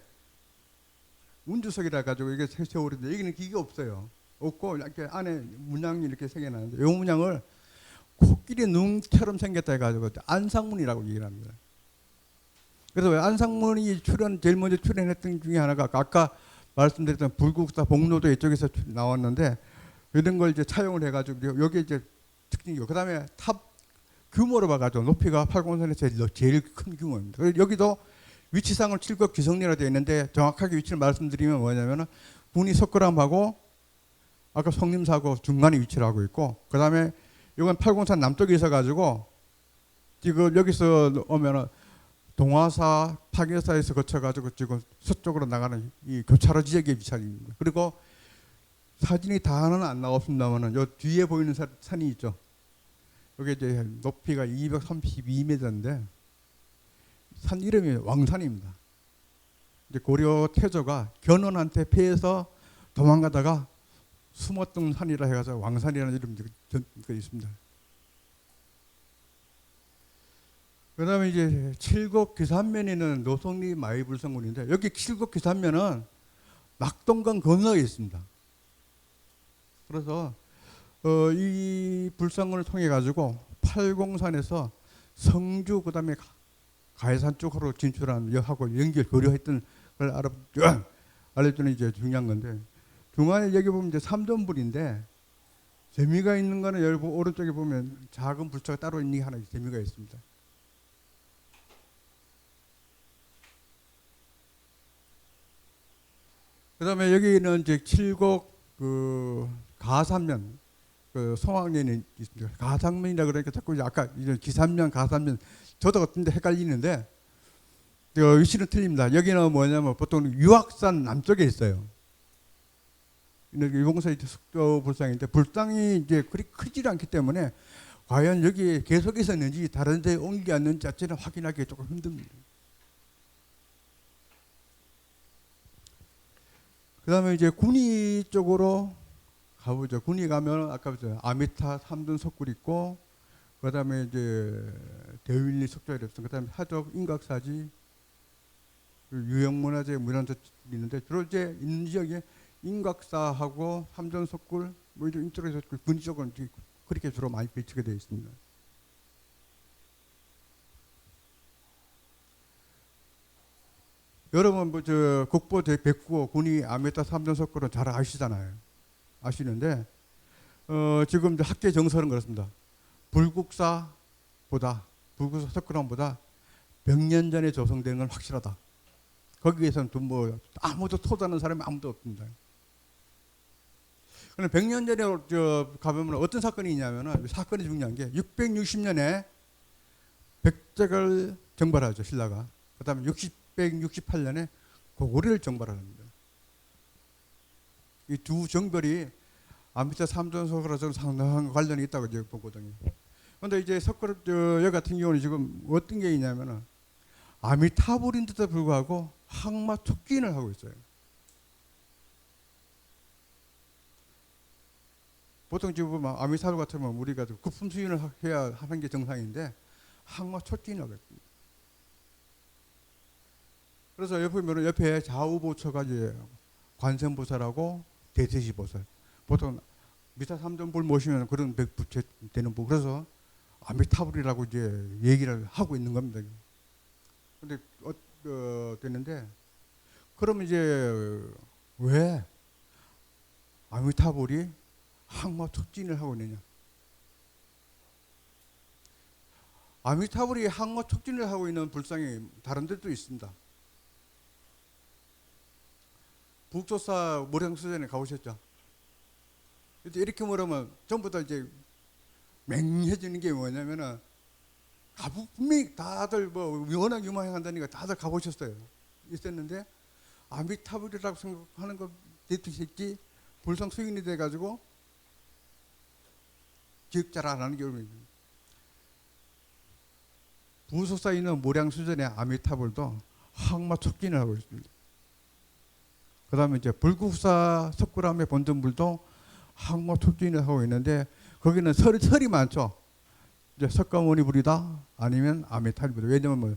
운주석이라 가지고 이게 세월인데 여기는 이게 없어요. 없고 이렇게 안에 문양이 이렇게 생겨나는데 이 문양을 코끼리 눈처럼 생겼다 해가지고 안상문이라고 얘기를 합니다. 그래서 왜 안상문이 제일 먼저 출연했던 중에 하나가 아까 말씀드렸던 불국사 복로도 이쪽에서 나왔는데 이런 걸 이제 차용을 해가지고 여기 이제 특징이고 그 다음에 탑 규모로 봐가지고 높이가 팔공산에서 제일 큰 규모입니다. 여기도 위치상을 칠곡 기성리라 되어 있는데 정확하게 위치를 말씀드리면 뭐냐면은 군이 석굴암하고 아까 성림사하고 중간에 위치를 하고 있고 그 다음에 이건 팔공산 남쪽에 있어가지고 지금 여기서 오면은 동화사, 파계사에서 거쳐가지고 지금 서쪽으로 나가는 이 교차로 지역에 위치합니다. 그리고 사진이 다는 안 나왔습니다만은 요 뒤에 보이는 산이 있죠. 여기 이제 높이가 232m인데 산 이름이 왕산입니다. 이제 고려 태조가 견훤한테 패해서 도망가다가 숨었던 산이라 해가지고 왕산이라는 이름이 있습니다. 그 다음에 이제 칠곡 기산면에 있는 노성리 마의불성군인데 여기 칠곡 기산면은 낙동강 건너에 있습니다. 그래서 이 불성군을 통해 가지고 팔공산에서 성주 그 다음에 가해산 쪽으로 진출한 여하고 거류했던 걸 알려주는 이제 중요한 건데 중간에 여기 보면 이제 삼전불인데 재미가 있는 거는 여기 오른쪽에 보면 작은 불초가 따로 있는 게 하나 재미가 있습니다. 그다음에 여기는 이제 칠곡 그 가산면 그 성황리에 있습니다. 가산면이라 그러니까 자꾸 아까 기산면 가산면 저도 같은데 헷갈리는데 위치는 틀립니다. 여기는 뭐냐면 보통 유악산 남쪽에 있어요. 유봉사 숙도 불상인데 불상이 이제 그리 크지 않기 때문에 과연 여기 계속 있었는지 다른 데 옮겼는지 자체는 확인하기 조금 힘듭니다. 그 다음에 이제 군위 쪽으로 가보죠. 군위 가면 아까 아미타 삼둔 석굴 있고, 그 다음에 이제 대윌리 석조에 랩선, 그 다음에 하적 인각사지, 유형문화재 문화재 있는데 주로 이제 있는 지역에 인각사하고 삼둔 석굴 뭐 이쪽에서 군위 쪽은 그렇게 주로 많이 배치가 되어 있습니다. 여러분 뭐 저 국보 제109호 군위 아메타 삼전 석굴은 잘 아시잖아요. 아시는데 지금 학계 정설은 그렇습니다. 불국사 석굴암보다 100년 전에 조성된 건 확실하다. 거기에서는 또 뭐 아무도 토다는 사람이 아무도 없습니다. 그런데 100년 전에 가보면 어떤 사건이 있냐면은 사건이 중요한 게 660년에 백제를 정벌하죠 신라가. 그다음에 668년에 고구려를 정벌합니다. 이 두 정벌이 아미타 삼전석으로 좀 상당한 관련이 있다고 이제 보거든요. 그런데 이제 석굴 여 같은 경우는 지금 어떤 게 있냐면은 아미타불인데도 불구하고 항마 촉진을 하고 있어요. 보통 지금 보면 아미타불 같으면 우리가 구품 수윤을 해야 하는 게 정상인데 항마 촉진을 하고 있습니다. 그래서 옆에 보면 옆에 좌우보처가 이제 관세음보살하고 대세시보살. 보통 미타 삼전불 모시면 그런 부채 되는 부. 그래서 아미타불이라고 이제 얘기를 하고 있는 겁니다. 근데 됐는데 그럼 이제 왜 아미타불이 항마 촉진을 하고 있느냐? 아미타불이 항마 촉진을 하고 있는 불상이 다른 데도 있습니다. 북조사 모량수전에 가보셨죠? 이렇게 물으면 전부 다 이제 맹해지는 게 뭐냐면은 분명히 다들 뭐 워낙 유명한다니까 다들 가보셨어요. 있었는데 아미타불이라고 생각하는 거 됐지 불성 수인이 돼가지고 기억자라는 경우는 부속사에 있는 모량수전의 아미타불도 항마 촉진을 하고 있습니다. 그 다음에 이제 불국사 석굴암의 본전불도 항마 촉진을 하고 있는데 거기는 설이 많죠. 이제 석가모니 불이다 아니면 아미타불이다. 왜냐면 뭐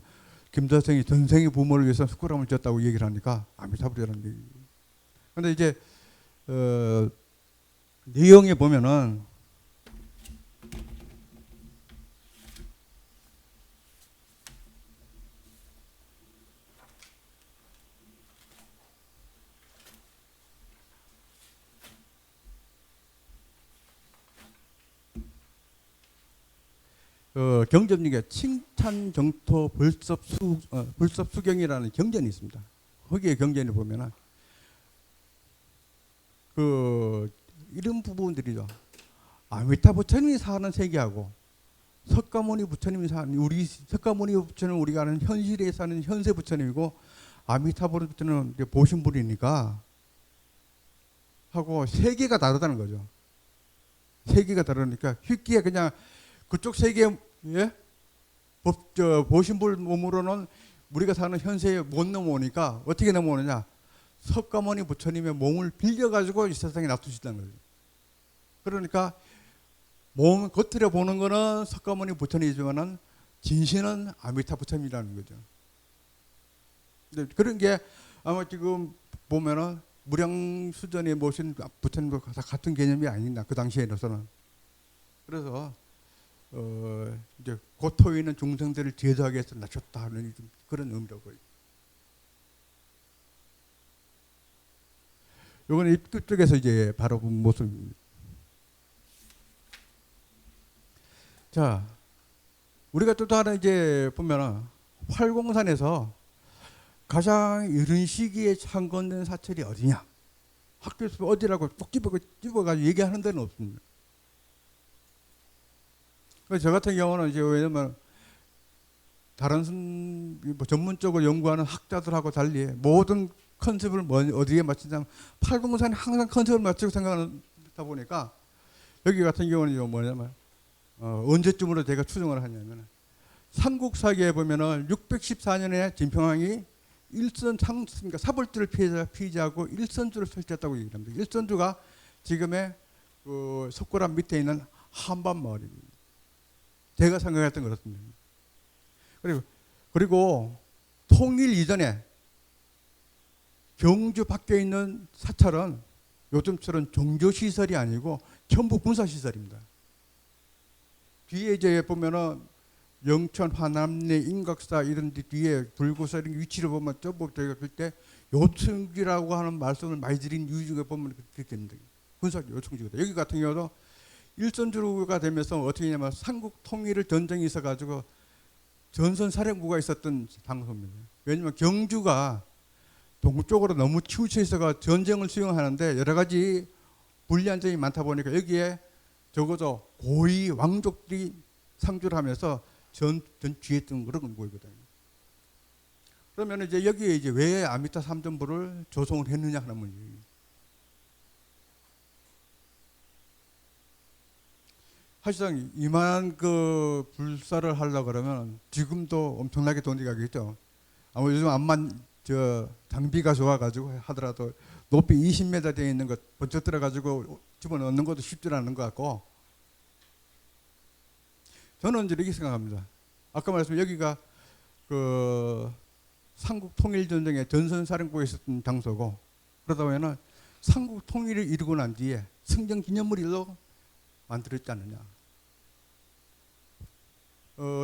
김대성이 전생의 부모를 위해서 석굴암을 지었다고 얘기를 하니까 아미타불이라는 얘기. 근데 이제 내용에 보면은 경전중에 칭찬정토 불섭수경이라는 경전이 있습니다. 거기에 경전을 보면은 이런 부분들이죠. 아미타 부처님이 사는 세계하고 석가모니 부처님이 사는 우리 석가모니 부처는 우리가 아는 현실에 사는 현세 부처님이고 아미타 부처는 보신불이니까 하고 세계가 다르다는 거죠. 세계가 다르니까 쉽게 그냥 그쪽 세계에 보신불 몸으로는 우리가 사는 현세에 못 넘어오니까 어떻게 넘어오느냐? 석가모니 부처님의 몸을 빌려가지고 이 세상에 놔두시다는 거죠. 그러니까 몸 겉으로 보는 거는 석가모니 부처님이지만은 진신은 아미타 부처님이라는 거죠. 그런 게 아마 지금 보면은 무량수전에 모신 부처님과 같은 개념이 아니나 그 당시에서는. 그래서 이제 고토에 있는 중생들을 제도하기 위해서 낮췄다 하는 그런 의미라고. 요거는 입구 쪽에서 이제 바로 본 모습입니다. 자, 우리가 또 다른 이제 보면은 활공산에서 가장 이른 시기에 창건된 사찰이 어디냐? 학교에서 어디라고 꼭 집어가지고 얘기하는 데는 없습니다. 저 같은 경우는 이제 왜냐면 다른 전문적으로 연구하는 학자들하고 달리 모든 컨셉을 어디에 맞추냐면 팔공산이 항상 컨셉을 맞추고 생각하다 보니까 여기 같은 경우는 뭐냐면 언제쯤으로 제가 추정을 하냐면 삼국사기에 보면은 614년에 진평왕이 그러니까 사벌주를 피제하고 일선주를 설치했다고 얘기합니다. 일선주가 지금의 석굴암 밑에 있는 한밤마을입니다. 제가 생각했던 그렇습니다. 그리고 통일 이전에 경주 밖에 있는 사찰은 요즘처럼 종교시설이 아니고 전부 군사시설입니다. 뒤에 이제 보면은 영천, 화남리, 인각사 이런 데 뒤에 불구사 이런 위치를 보면 저희가 그때 요청지라고 하는 말씀을 많이 드린 이유 중에 보면 그렇게 됩니다. 군사 요청지거든. 여기 같은 경우도 일선주가 되면서 어떻게 하냐면 삼국 통일을 전쟁이 있어가지고 전선사령부가 있었던 장소입니다. 왜냐하면 경주가 동쪽으로 너무 치우쳐 있어가 전쟁을 수행하는데 여러 가지 불리한 점이 많다 보니까 여기에 적어도 고위 왕족들이 상주를 하면서 전쥐했던 그런 거거든요. 그러면 이제 여기에 이제 왜 아미타 삼전부를 조성을 했느냐 하는 문제예요. 사실상 이만한 불사를 하려고 그러면 지금도 엄청나게 돈이 가겠죠. 아마 요즘 암만 장비가 좋아가지고 하더라도 높이 20m 되어 있는 것 번쩍 들어가지고 집어넣는 것도 쉽지 않은 것 같고, 저는 이제 이렇게 생각합니다. 아까 말씀 여기가 삼국 통일 전쟁에 전선사령부에 있었던 장소고, 그러다 보면은 삼국 통일을 이루고 난 뒤에 승전 기념물로 만들었지 않느냐.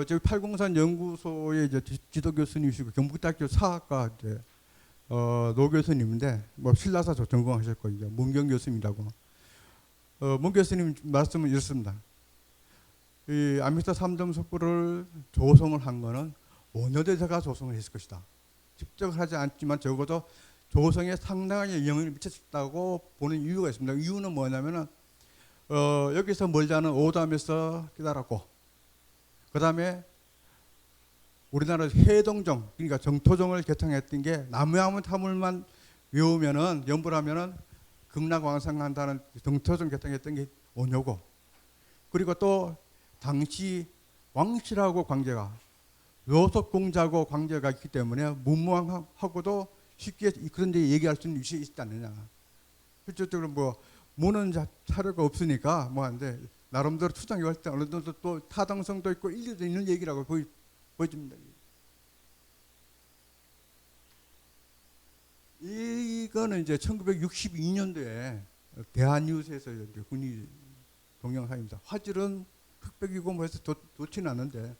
저기 팔공산 연구소의 이제 지도 교수님이시고 경북대학교 사학과 이제 노 교수님인데 뭐 신라사 전공하셨고 이제 문경 교수님이라고. 문 교수님 말씀은 이렇습니다. 이 아미타 삼점 석굴을 조성을 한 거는 원효대사가 조성을 했을 것이다. 직접 하지 않지만 적어도 조성에 상당한 영향을 미쳤다고 보는 이유가 있습니다. 이유는 뭐냐면은 여기서 멀지 않은 오담에서 깨달았고, 그 다음에 우리나라 해동정, 그러니까 정토정을 개창했던 게 나무아문 타물만 외우면은 연불하면은 극락왕성한다는 정토성 개통했던 게 오뇨고, 그리고 또 당시 왕실하고 관계가 요속공자하고 관계가 있기 때문에 문무왕하고도 쉽게 그런 데 얘기할 수 있는 위치에 있지 않느냐. 실질적으로 뭐 무는 자료가 없으니까 뭐 한데 나름대로 추정이 할 때 어느 정도 또 타당성도 있고 일리도 있는 얘기라고 보여집니다. 이거는 이제 1962년도에 대한뉴스에서 이제 군이 동영상입니다. 화질은 흑백이고 뭐 해서 좋지는 않은데.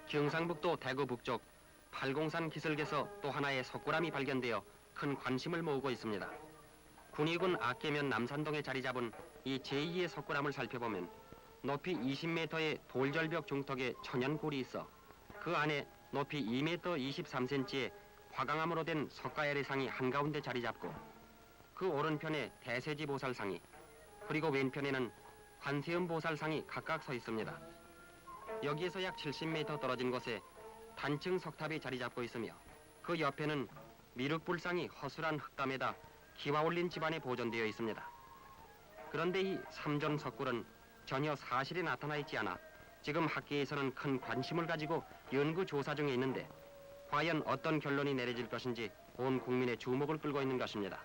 경상북도 대구 북쪽 팔공산 기슭에서 또 하나의 석굴암이 발견되어 큰 관심을 모으고 있습니다. 군위군 악계면 남산동에 자리 잡은 이 제2의 석굴암을 살펴보면 높이 20m의 돌절벽 중턱에 천연골이 있어 그 안에 높이 2m 23cm의 화강암으로 된 석가야리상이 한가운데 자리 잡고 그 오른편에 대세지 보살상이, 그리고 왼편에는 관세음 보살상이 각각 서 있습니다. 여기에서 약 70m 떨어진 곳에 단층 석탑이 자리 잡고 있으며 그 옆에는 미륵불상이 허술한 흙담에다 기와 올린 집안에 보존되어 있습니다. 그런데 이 삼존 석굴은 전혀 사실에 나타나 있지 않아 지금 학계에서는 큰 관심을 가지고 연구 조사 중에 있는데 과연 어떤 결론이 내려질 것인지 온 국민의 주목을 끌고 있는 것입니다.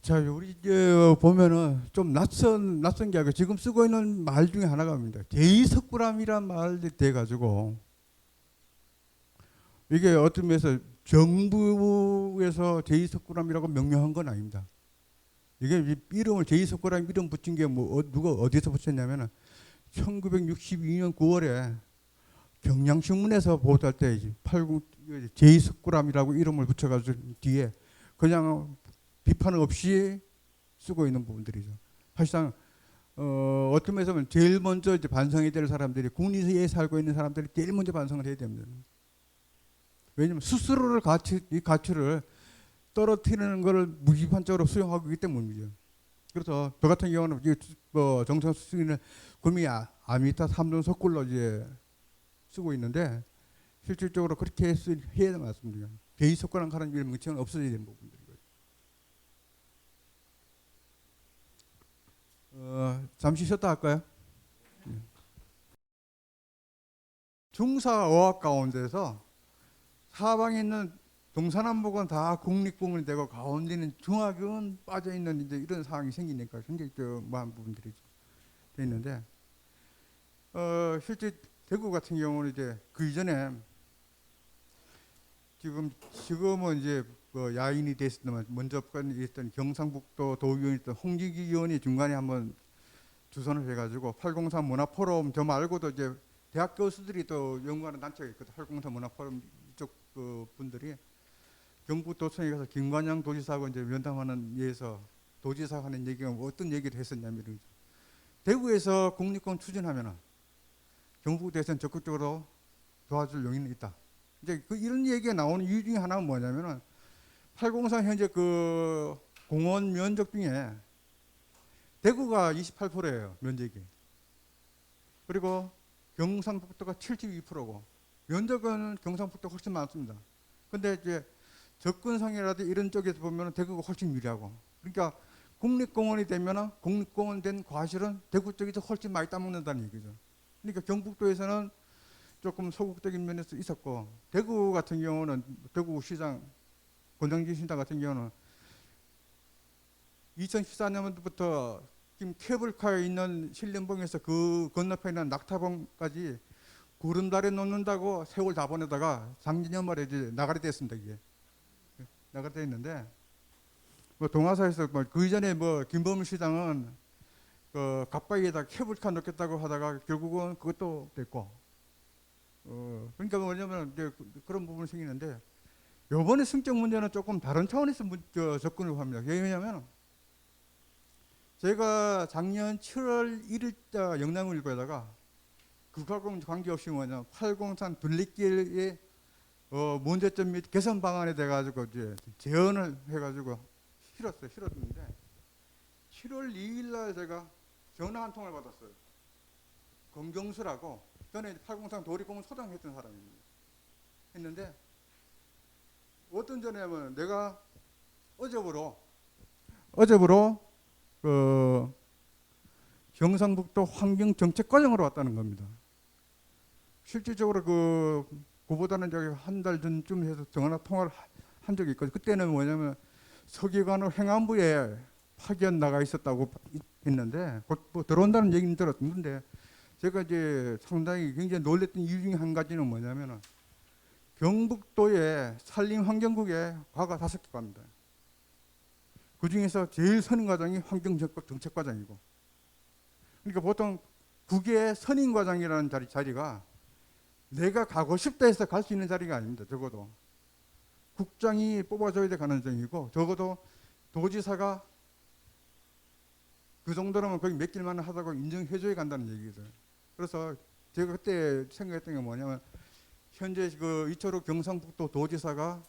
자, 우리 보면은 좀 낯선 게 아니고 지금 쓰고 있는 말 중에 하나가 제2석굴암이란 말이 돼가지고 이게 어떤 면에서 정부에서 제2석굴암이라고 명명한 건 아닙니다. 이게 이름을 제2석굴암 이름 붙인 게 뭐 누가 어디서 붙였냐면은 1962년 9월에 경향신문에서 보도할 때 제2석굴암이라고 이름을 붙여가지고 뒤에 그냥 비판 없이 쓰고 있는 부분들이죠. 사실상 어떤 면에서 보면 제일 먼저 이제 반성해야 될 사람들이 국리에 살고 있는 사람들이 제일 먼저 반성을 해야 됩니다. 왜냐하면 스스로를 이 가치를 떨어뜨리는 것을 무기판적으로 수용하고 있기 때문이죠. 그래서 저 같은 경우는 정성수 스님은 구미 아미타 삼존 석굴로 이제 쓰고 있는데 실질적으로 그렇게 해야 맞습니다. 제2석굴암 하는 일 명칭은 없어져야 되는 부분들이고요. 잠시 쉬었다 할까요? 중사어학 가운데서 사방에 있는 동서남북은 다 국립공원이 되고 가운데는 중화경은 빠져 있는 이제 이런 상황이 생기니까 굉장히 많은 부분들이 돼 있는데 실제 대구 같은 경우는 이제 그 이전에 지금은 이제 야인이 됐었지만 먼저 있던 경상북도 도의원이 있던 홍지기 의원이 중간에 한번 주선을 해가지고 803 문화포럼 저 말고도 이제 대학 교수들이 또 연구하는 단체가 있거든. 803 문화포럼 이쪽 분들이 경북도청에 가서 김관영 도지사하고 이제 면담하는 예에서 도지사가 하는 얘기가 어떤 얘기를 했었냐면 대구에서 국립공원 추진하면은 경북도에서는 적극적으로 도와줄 용의는 있다. 이제 이런 얘기가 나오는 이유 중에 하나가 뭐냐면은 803 현재 그 공원 면적 중에 대구가 28%예요, 면적이. 그리고 경상북도가 72%고 면적은 경상북도가 훨씬 많습니다. 근데 이제 접근성이라든지 이런 쪽에서 보면 대구가 훨씬 유리하고, 그러니까 국립공원이 되면 국립공원 된 과실은 대구 쪽에서 훨씬 많이 따먹는다는 얘기죠. 그러니까 경북도에서는 조금 소극적인 면에서 있었고, 대구 같은 경우는 대구시장 권정진 시장 같은 경우는 2014년부터 지금 케이블카에 있는 신림봉에서 그 건너편에 있는 낙타봉까지 구름다리 놓는다고 세월 다 보내다가 작년 연말에 이제 나가리 됐습니다. 이게 나가리 돼 있는데 동아사에서 그 이전에 김범일 시장은 그 갑바위에다 케이블카 넣겠다고 하다가 결국은 그것도 됐고, 그러니까 뭐냐면 이제 그런 부분이 생기는데 이번에 승적 문제는 조금 다른 차원에서 접근을 합니다. 왜냐하면 제가 작년 7월 1일자 영남일보에다가 그거하고는 관계없이 803 둘레길의 문제점 및 개선 방안에 대해 가지고 이제 제언을 해가지고 실었는데 7월 2일 날 제가 전화 한 통을 받았어요. 검경수라고, 전에 팔공산 도립공원 소장 했던 사람입니다. 했는데 어떤 전화냐면 내가 어저부로 그 경상북도 환경정책과장으로 왔다는 겁니다. 실질적으로 그보다는 저기 한 달 전쯤 해서 전화 통화를 한 적이 있거든요. 그때는 뭐냐면 서기관으로 행안부에 파견 나가 있었다고 했는데 곧 뭐 들어온다는 얘기는 들었는데 제가 이제 상당히 굉장히 놀랬던 이유 중에 한 가지는 뭐냐면은 경북도의 산림환경국에 과가 5개 갑니다. 그 중에서 제일 선임과장이 환경정책과장이고, 그러니까 보통 국의 선임과장이라는 자리가 내가 가고 싶다 해서 갈 수 있는 자리가 아닙니다. 적어도 국장이 뽑아줘야 될 가능성이고, 적어도 도지사가 그 정도라면 거기 맡길만 하다고 인정해줘야 간다는 얘기죠. 그래서 제가 그때 생각했던 게 뭐냐면 현재 그 이철우 경상북도 도지사가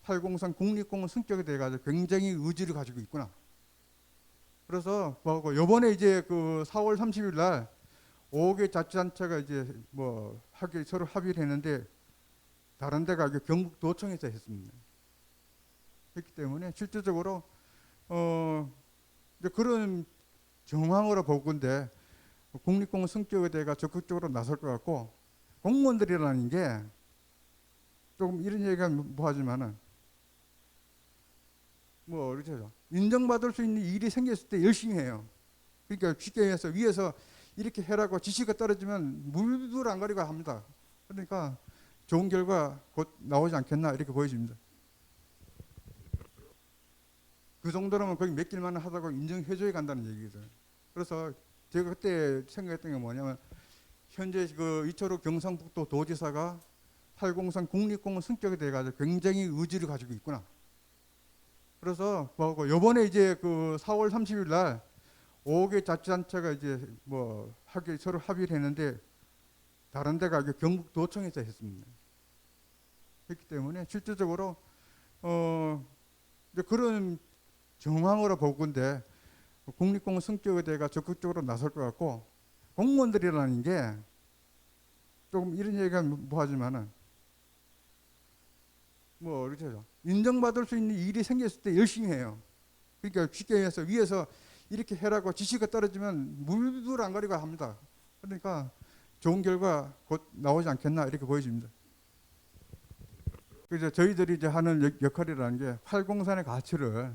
803 국립공원 승격에 대해 가지고 굉장히 의지를 가지고 있구나. 그래서 뭐 요번에 이제 그 4월 30일 날 5개 자치단체가 이제 뭐 서로 합의를 했는데 다른 데가 경북도청에서 했습니다. 했기 때문에 실질적으로 이제 그런 정황으로 보건데 국립공원 승격에 대해서 적극적으로 나설 것 같고, 공무원들이라는 게 조금 이런 얘기가 뭐 하지만은 뭐 그렇죠. 인정받을 수 있는 일이 생겼을 때 열심히 해요. 그러니까 쉽게 해서 위에서 이렇게 해라고 지시가 떨어지면 물불 안 가리고 합니다. 그러니까 좋은 결과 곧 나오지 않겠나 이렇게 보여집니다. 그 정도라면 거기 맡길만 하다고 인정해줘야 간다는 얘기죠. 그래서 제가 그때 생각했던 게 뭐냐면 현재 그 이철우 경상북도 도지사가 803 국립공원 승격에 대해 가지고 굉장히 의지를 가지고 있구나. 그래서 뭐 요번에 이제 그 4월 30일 날 5개 자치단체가 이제 뭐 서로 합의를 했는데 다른 데가 경북도청에서 했습니다. 했기 때문에 실질적으로 이제 그런 정황으로 보건데 국립공원 승격에 대해 적극적으로 나설 것 같고, 공무원들이라는 게 조금 이런 얘기가 뭐 하지만은 뭐 그렇죠. 인정받을 수 있는 일이 생겼을 때 열심히 해요. 그러니까 쉽게 해서 위에서 이렇게 해라고 지시가 떨어지면 물불 안 가리고 합니다. 그러니까 좋은 결과 곧 나오지 않겠나 이렇게 보여집니다. 그래서 저희들이 이제 하는 역할이라는 게 팔공산의 가치를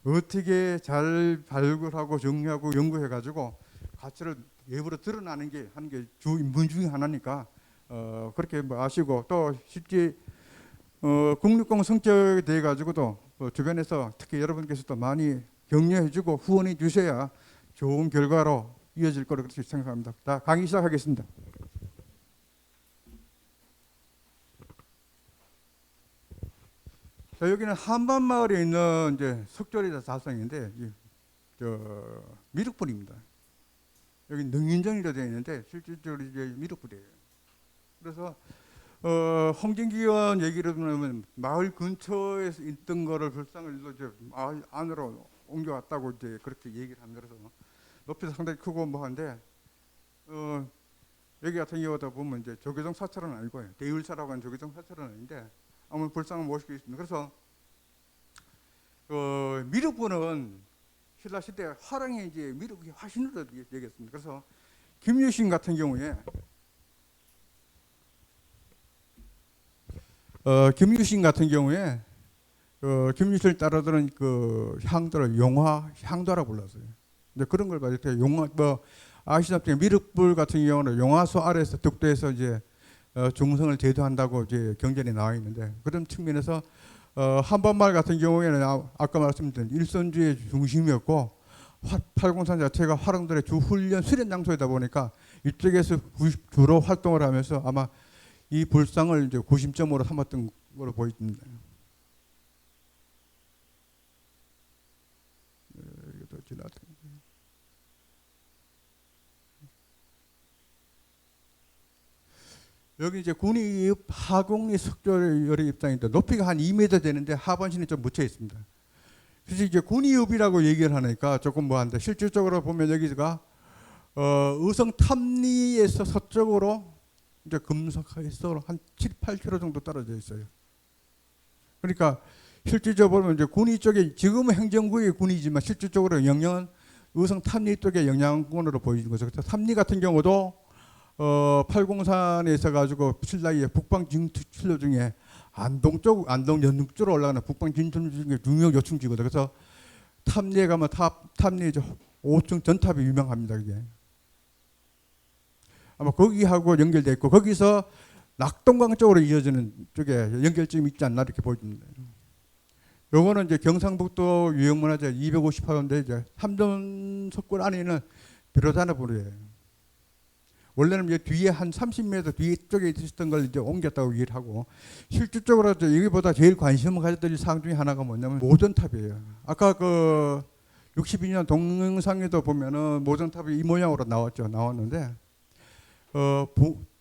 어떻게 잘 발굴하고 정리하고 연구해가지고 가치를 외부로 드러나는 게 하는 게 주 임무 중에 하나니까 그렇게 뭐 아시고, 또 실제 국립공원 성격에 대해 가지고도 주변에서 특히 여러분께서도 많이 격려해주고 후원해 주셔야 좋은 결과로 이어질 거라고 그렇게 생각합니다. 자, 강의 시작하겠습니다. 자, 여기는 한반마을에 있는 이제 석조리자 달성인데 미륵불입니다. 여기 능인정이라 되어 있는데 실질적으로 이제 미륵불이에요. 그래서 홍진기 의원 얘기를 들으면 마을 근처에 있던 거를 불상을 이제 마을 안으로 옮겨왔다고 이제 그렇게 얘기를 합니다. 그래서 높이도 상당히 크고 뭐 한데 여기 같은 경우도 보면 이제 조계종 사찰은 아니고 대율사라고 하는 조계종 사찰은 아닌데 아무튼 불상을 모시고 있습니다. 그래서 미륵부는 신라 시대 화랑의 이제 미륵의 화신으로 얘기했습니다. 그래서 김유신 같은 경우에 김유신을 따르던 그 향도를 용화 향도라고 불렀어요. 근데 그런 걸 봤을 때 용화 뭐 아시다시피 미륵불 같은 경우는 용화소 아래에서 득도해서 이제 중성을 제도한다고 이제 경전에 나와 있는데, 그런 측면에서 한반마을 같은 경우에는 아까 말씀드린 일선주의 중심이었고 팔공산 자체가 화랑들의 주 훈련 수련 장소이다 보니까 이쪽에서 주로 활동을 하면서 아마 이 불상을 이제 구심점으로 삼았던 걸로 보입니다. 여기 이제 군위 하곡리 석조열의 입장인데 높이가 한 2m 되는데 하반신이 좀 묻혀 있습니다. 그래서 이제 군의읍이라고 얘기를 하니까 조금 뭐한데 실질적으로 보면 여기가 의성 탐리에서 서쪽으로 이제 금속에서 한 7, 8km 정도 떨어져 있어요. 그러니까 실질적으로 보면 이제 군위 쪽에 지금은 행정구의 군이지만 실질적으로 영영은 의성 탐리 쪽의 영향권으로 보이는 거죠. 그래서 탐리 같은 경우도 803에 있어가지고 신라의 북방 진출로 중에 안동 연릉 쪽으로 올라가는 북방 진출 중에 중요 요충지거든. 그래서 탐리에 가면 탐리 5층 전탑이 유명합니다. 그게 아마 거기하고 연결돼 있고 거기서 낙동강 쪽으로 이어지는 쪽에 연결점이 있지 않나 이렇게 보입니다. 요거는 이제 경상북도 유형문화재 258호인데 이제 삼전 석굴 안에는 벼르다나불이에요. 원래는 이제 뒤에 한 30m 뒤쪽에 있었던 걸 이제 옮겼다고 얘기를 하고 실질적으로 여기보다 제일 관심을 가졌던 사항 중에 하나가 뭐냐면 모전탑이에요. 아까 그 62년 동영상에도 보면은 모전탑이 이 모양으로 나왔는데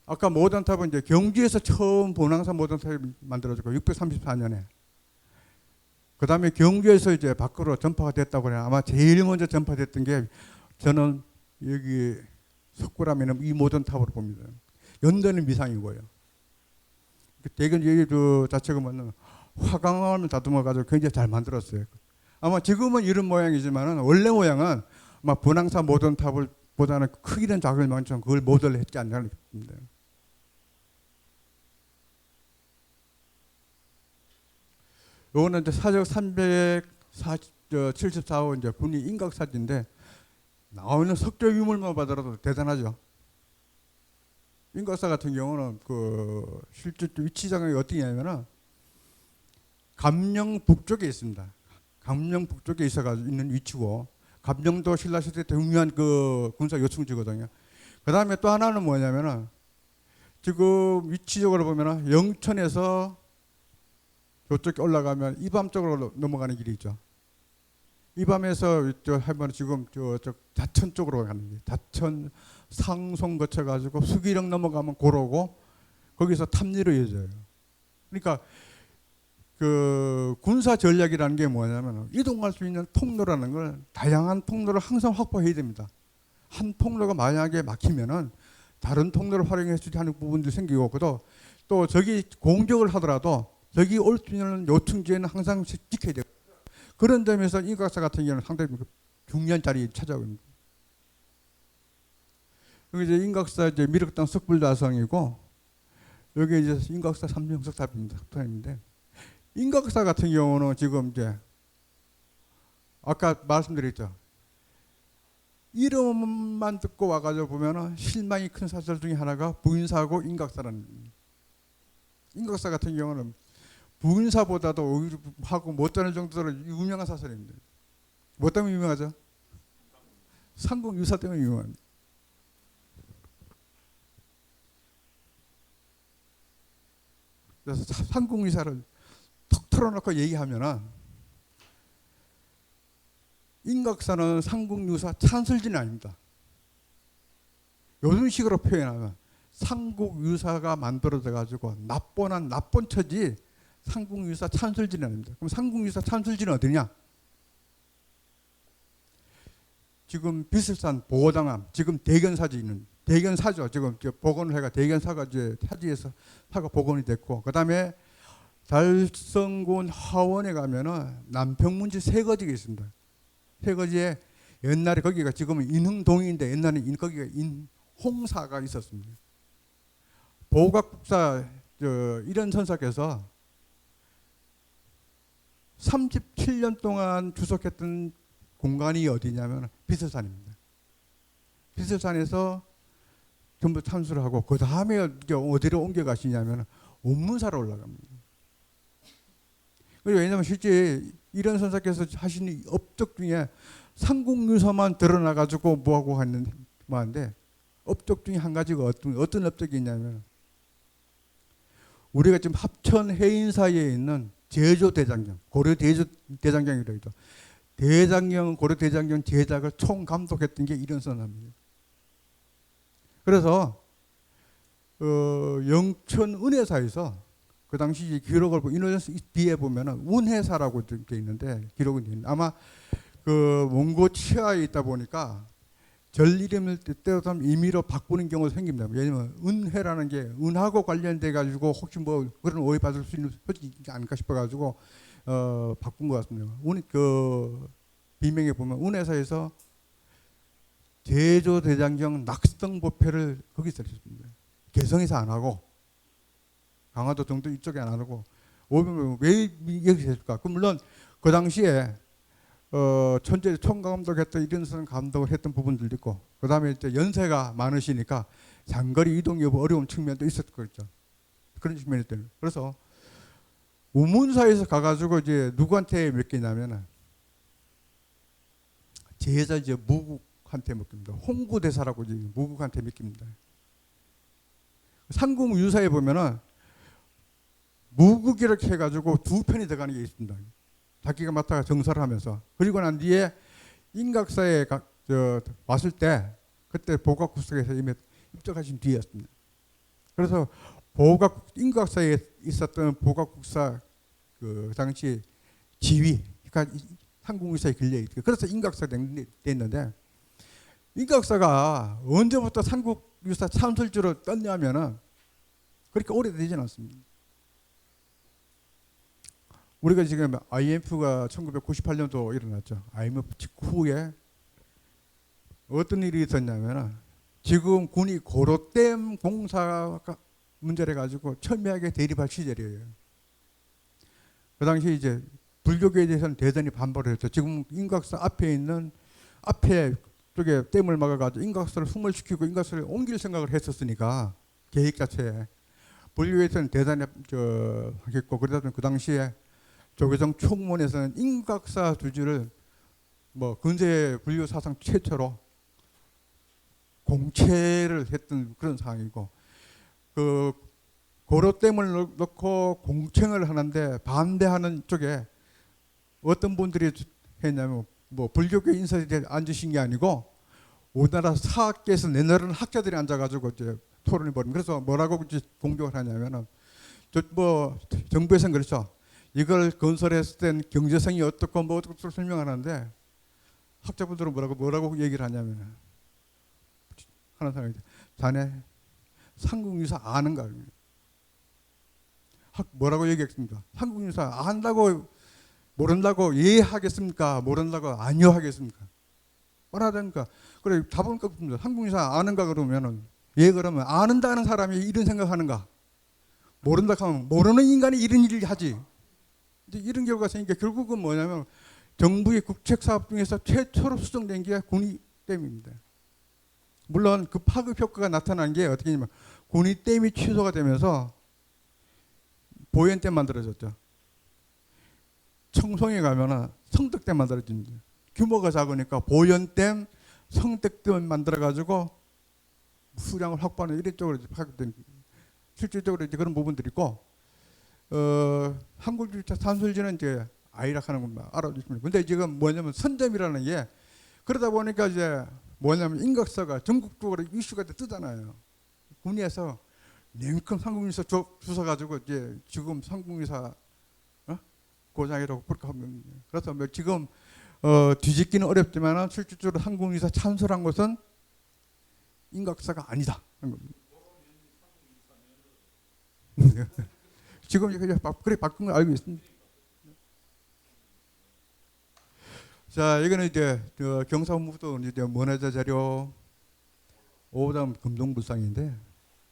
아까 모전탑은 이제 경주에서 처음 본항사 모전탑이 만들어졌고 634년에 그 다음에 경주에서 이제 밖으로 전파가 됐다고 해요. 아마 제일 먼저 전파됐던 게 저는 여기 석굴암에는 이 모전탑으로 봅니다. 연대는 미상이고요. 대개 여기 그 자체가 뭐냐면 화강암을 다듬어 가지고 굉장히 잘 만들었어요. 아마 지금은 이런 모양이지만은 원래 모양은 아마 분항사 모전탑을 보다는 크기는 작을 만큼 그걸 모델을 했지 않나 싶습니다. 요거는 이제 사적 374호 이제 군이 인각사진인데 나오는 석조 유물만 봐더라도 대단하죠. 인각사 같은 경우는 그 실제 위치장이 어디냐면은 감령 북쪽에 있습니다. 감령 북쪽에 있어가지고 있는 위치고 감령도 신라시대 중요한 그 군사 요충지거든요. 그 다음에 또 하나는 뭐냐면은 지금 위치적으로 보면은 영천에서 이쪽에 올라가면 이밤 쪽으로 넘어가는 길이 있죠. 이밤에서 하면 지금 저쪽 자천 쪽으로 가는 길. 자천 상송 거쳐가지고 수기령 넘어가면 고로고 거기서 탐리로 이어져요. 그러니까 그 군사 전략이라는 게 뭐냐면 이동할 수 있는 통로라는 걸 다양한 통로를 항상 확보해야 됩니다. 한 통로가 만약에 막히면은 다른 통로를 활용해 주지 하는 부분도 생기고 또 저기 공격을 하더라도 저기 올 수 있는 요충지에는 항상 지켜야 돼요. 그런 점에서 인각사 같은 경우는 상당히 중요한 자리에 찾아옵니다. 여기 이제 인각사 이제 미륵당 석불다성이고 여기 이제 인각사 삼명석탑입니다. 석탑인데 인각사 같은 경우는 지금 이제 아까 말씀드렸죠. 이름만 듣고 와가지고 보면은 실망이 큰 사설 중에 하나가 부인사하고 인각사라는 겁니다. 인각사 같은 경우는 부인사보다도 하고 못다는 정도로 유명한 사설입니다. 뭐 때문에 유명하죠? 삼국유사 때문에 유명합니다. 그래서 삼국유사를 턱 털어놓고 얘기하면은 인각사는 삼국유사 찬설지는 아닙니다. 요런 식으로 표현하면 삼국유사가 만들어져 가지고 나쁜 처지 삼국유사 찬술지는 아닙니다. 그럼 삼국유사 찬술지는 어디냐? 지금 비설산 보호당함, 지금 대견사지 있는 대견사죠. 지금 복원을 해가 대견사가 이제 타지에서 사가 복원이 됐고, 그 다음에 달성군 하원에 가면은 남평문지 세거지가 있습니다. 세거지에 옛날에 거기가 지금은 인흥동인데 옛날에 거기가 인홍사가 있었습니다. 보각국사 이런 선사께서 37년 동안 주석했던 공간이 어디냐면 비설산입니다. 비설산에서 전부 참수를 하고 그 다음에 어디로 옮겨가시냐면 온문사로 올라갑니다. 왜냐하면 실제 이런 선사께서 하시는 업적 중에 삼국유사만 드러나가지고 뭐하고 하는데 업적 중에 한 가지가 어떤 업적이 있냐면 우리가 지금 합천 해인사에 있는 제조대장경, 고려대장경이라고 했죠. 고려대장경 제작을 총감독했던 게 이런 선사입니다. 그래서 영천 은혜사에서 그 당시 기록을 인원 뒤에 보면은 운해사라고 되어 있는데 기록은 되어 있는데 아마 그 몽고 치하에 있다 보니까 절 이름을 때때로 임의로 바꾸는 경우가 생깁니다. 왜냐면 은회라는 게 은하고 관련돼 가지고 혹시 뭐 그런 오해 받을 수 있는 소식이 아닐까 싶어 가지고 바꾼 것 같습니다. 그 비명에 보면 운해사에서 제조대장경 낙성보패를 거기서 했습니다. 개성에서 안 하고 강화도 정도 이쪽에 안 하고 오면 왜 여기서 했을까? 그 물론 그 당시에 천재 총감독 했던 이른선 감독을 했던 부분들도 있고 그 다음에 이제 연세가 많으시니까 장거리 이동 여부 어려운 측면도 있었을 거죠. 그런 측면이 있대요. 그래서 우문사에서 가가지고 이제 누구한테 맡기냐면은 제자 이제 무국한테 맡깁니다. 홍구대사라고 이제 무국한테 맡깁니다. 상궁유사에 보면은 무국 이렇게 해가지고 두 편이 들어가는 게 있습니다. 자기가 맡아가 정사를 하면서 그리고 난 뒤에 인각사에 왔을 때 그때 보각국사에서 이미 입적하신 뒤였습니다. 그래서 인각사에 있었던 보각국사 그 당시 지휘, 그러니까 상궁유사에 걸려 있고 그래서 인각사가 됐는데 인각사가 언제부터 삼국유사 참설주로 떴냐면은 그렇게 오래되지는 않습니다. 우리가 지금 IMF가 1998년도 일어났죠. IMF 직후에 어떤 일이 있었냐면 지금 군이 고로댐 공사가 문제를 가지고 첨예하게 대립할 시절이에요. 그 당시 이제 불교계에 대해서는 대단히 반발을 했죠. 지금 인각사 앞에 있는 앞에 쪽에 댐을 막아가지고 인각사를 숨을시키고 인각사를 옮길 생각을 했었으니까 계획 자체에 불교에서는 대단히 하겠고 그러다 그 당시에 조계종 총문에서는 인각사 주지를 뭐 근세 불교 사상 최초로 공채를 했던 그런 상황이고 그 고로댐을 넣고 공청을 하는데 반대하는 쪽에 어떤 분들이 했냐면 뭐 불교계 인사들이 앉으신 게 아니고 우리나라 사학계에서 내놓은 학자들이 앉아가지고 이제 토론을 벌인. 그래서 뭐라고 이제 공격을 하냐면은 뭐 정부에서는 그렇죠. 이걸 건설했을 땐 경제성이 어떻고 뭐 어떻고 설명하는데 학자분들은 뭐라고 얘기를 하냐면 하는 사람이 자네 상궁유사 아는가? 뭐라고 얘기했습니까? 상궁유사 안다고 모른다고 예하겠습니까? 모른다고 아니요 하겠습니까? 뻔하다니까. 그래 답은 없습니다. 상궁유사 아는가 그러면은 예 그러면 아는다는 사람이 이런 생각하는가? 모른다 하면 모르는 인간이 이런 일을 하지. 이제 이런 경우가 생기니까 결국은 뭐냐면 정부의 국책사업 중에서 최초로 수정된 게 군위댐입니다. 물론 그 파급 효과가 나타난 게 어떻게 되냐면 군위댐이 취소가 되면서 보현댐 만들어졌죠. 청송에 가면은 성덕댐 만들어집니다. 규모가 작으니까 보현댐, 성덕댐 만들어가지고 수량을 확보하는 이런 쪽으로 파급된 실질적으로 이제 그런 부분들이 있고 한국주차 산술지는 이제 아이락하는 것만 알아주시면. 근데 지금 뭐냐면 선점이라는 게 그러다 보니까 이제 뭐냐면 인각사가 전국적으로 이슈가 뜨잖아요. 군위에서 냉큼 상궁유사 주워가지고 이제 지금 상궁유사 고장이라고 그렇게 하면 그래서 뭐 지금 뒤집기는 어렵지만 실질적으로 상궁유사 참설한 것은 인각사가 아니다. 지금 그래 바꾼 걸 알고 있습니다. 자, 이거는 이제 경상북도 이제 문화재 자료 5단 금동불상인데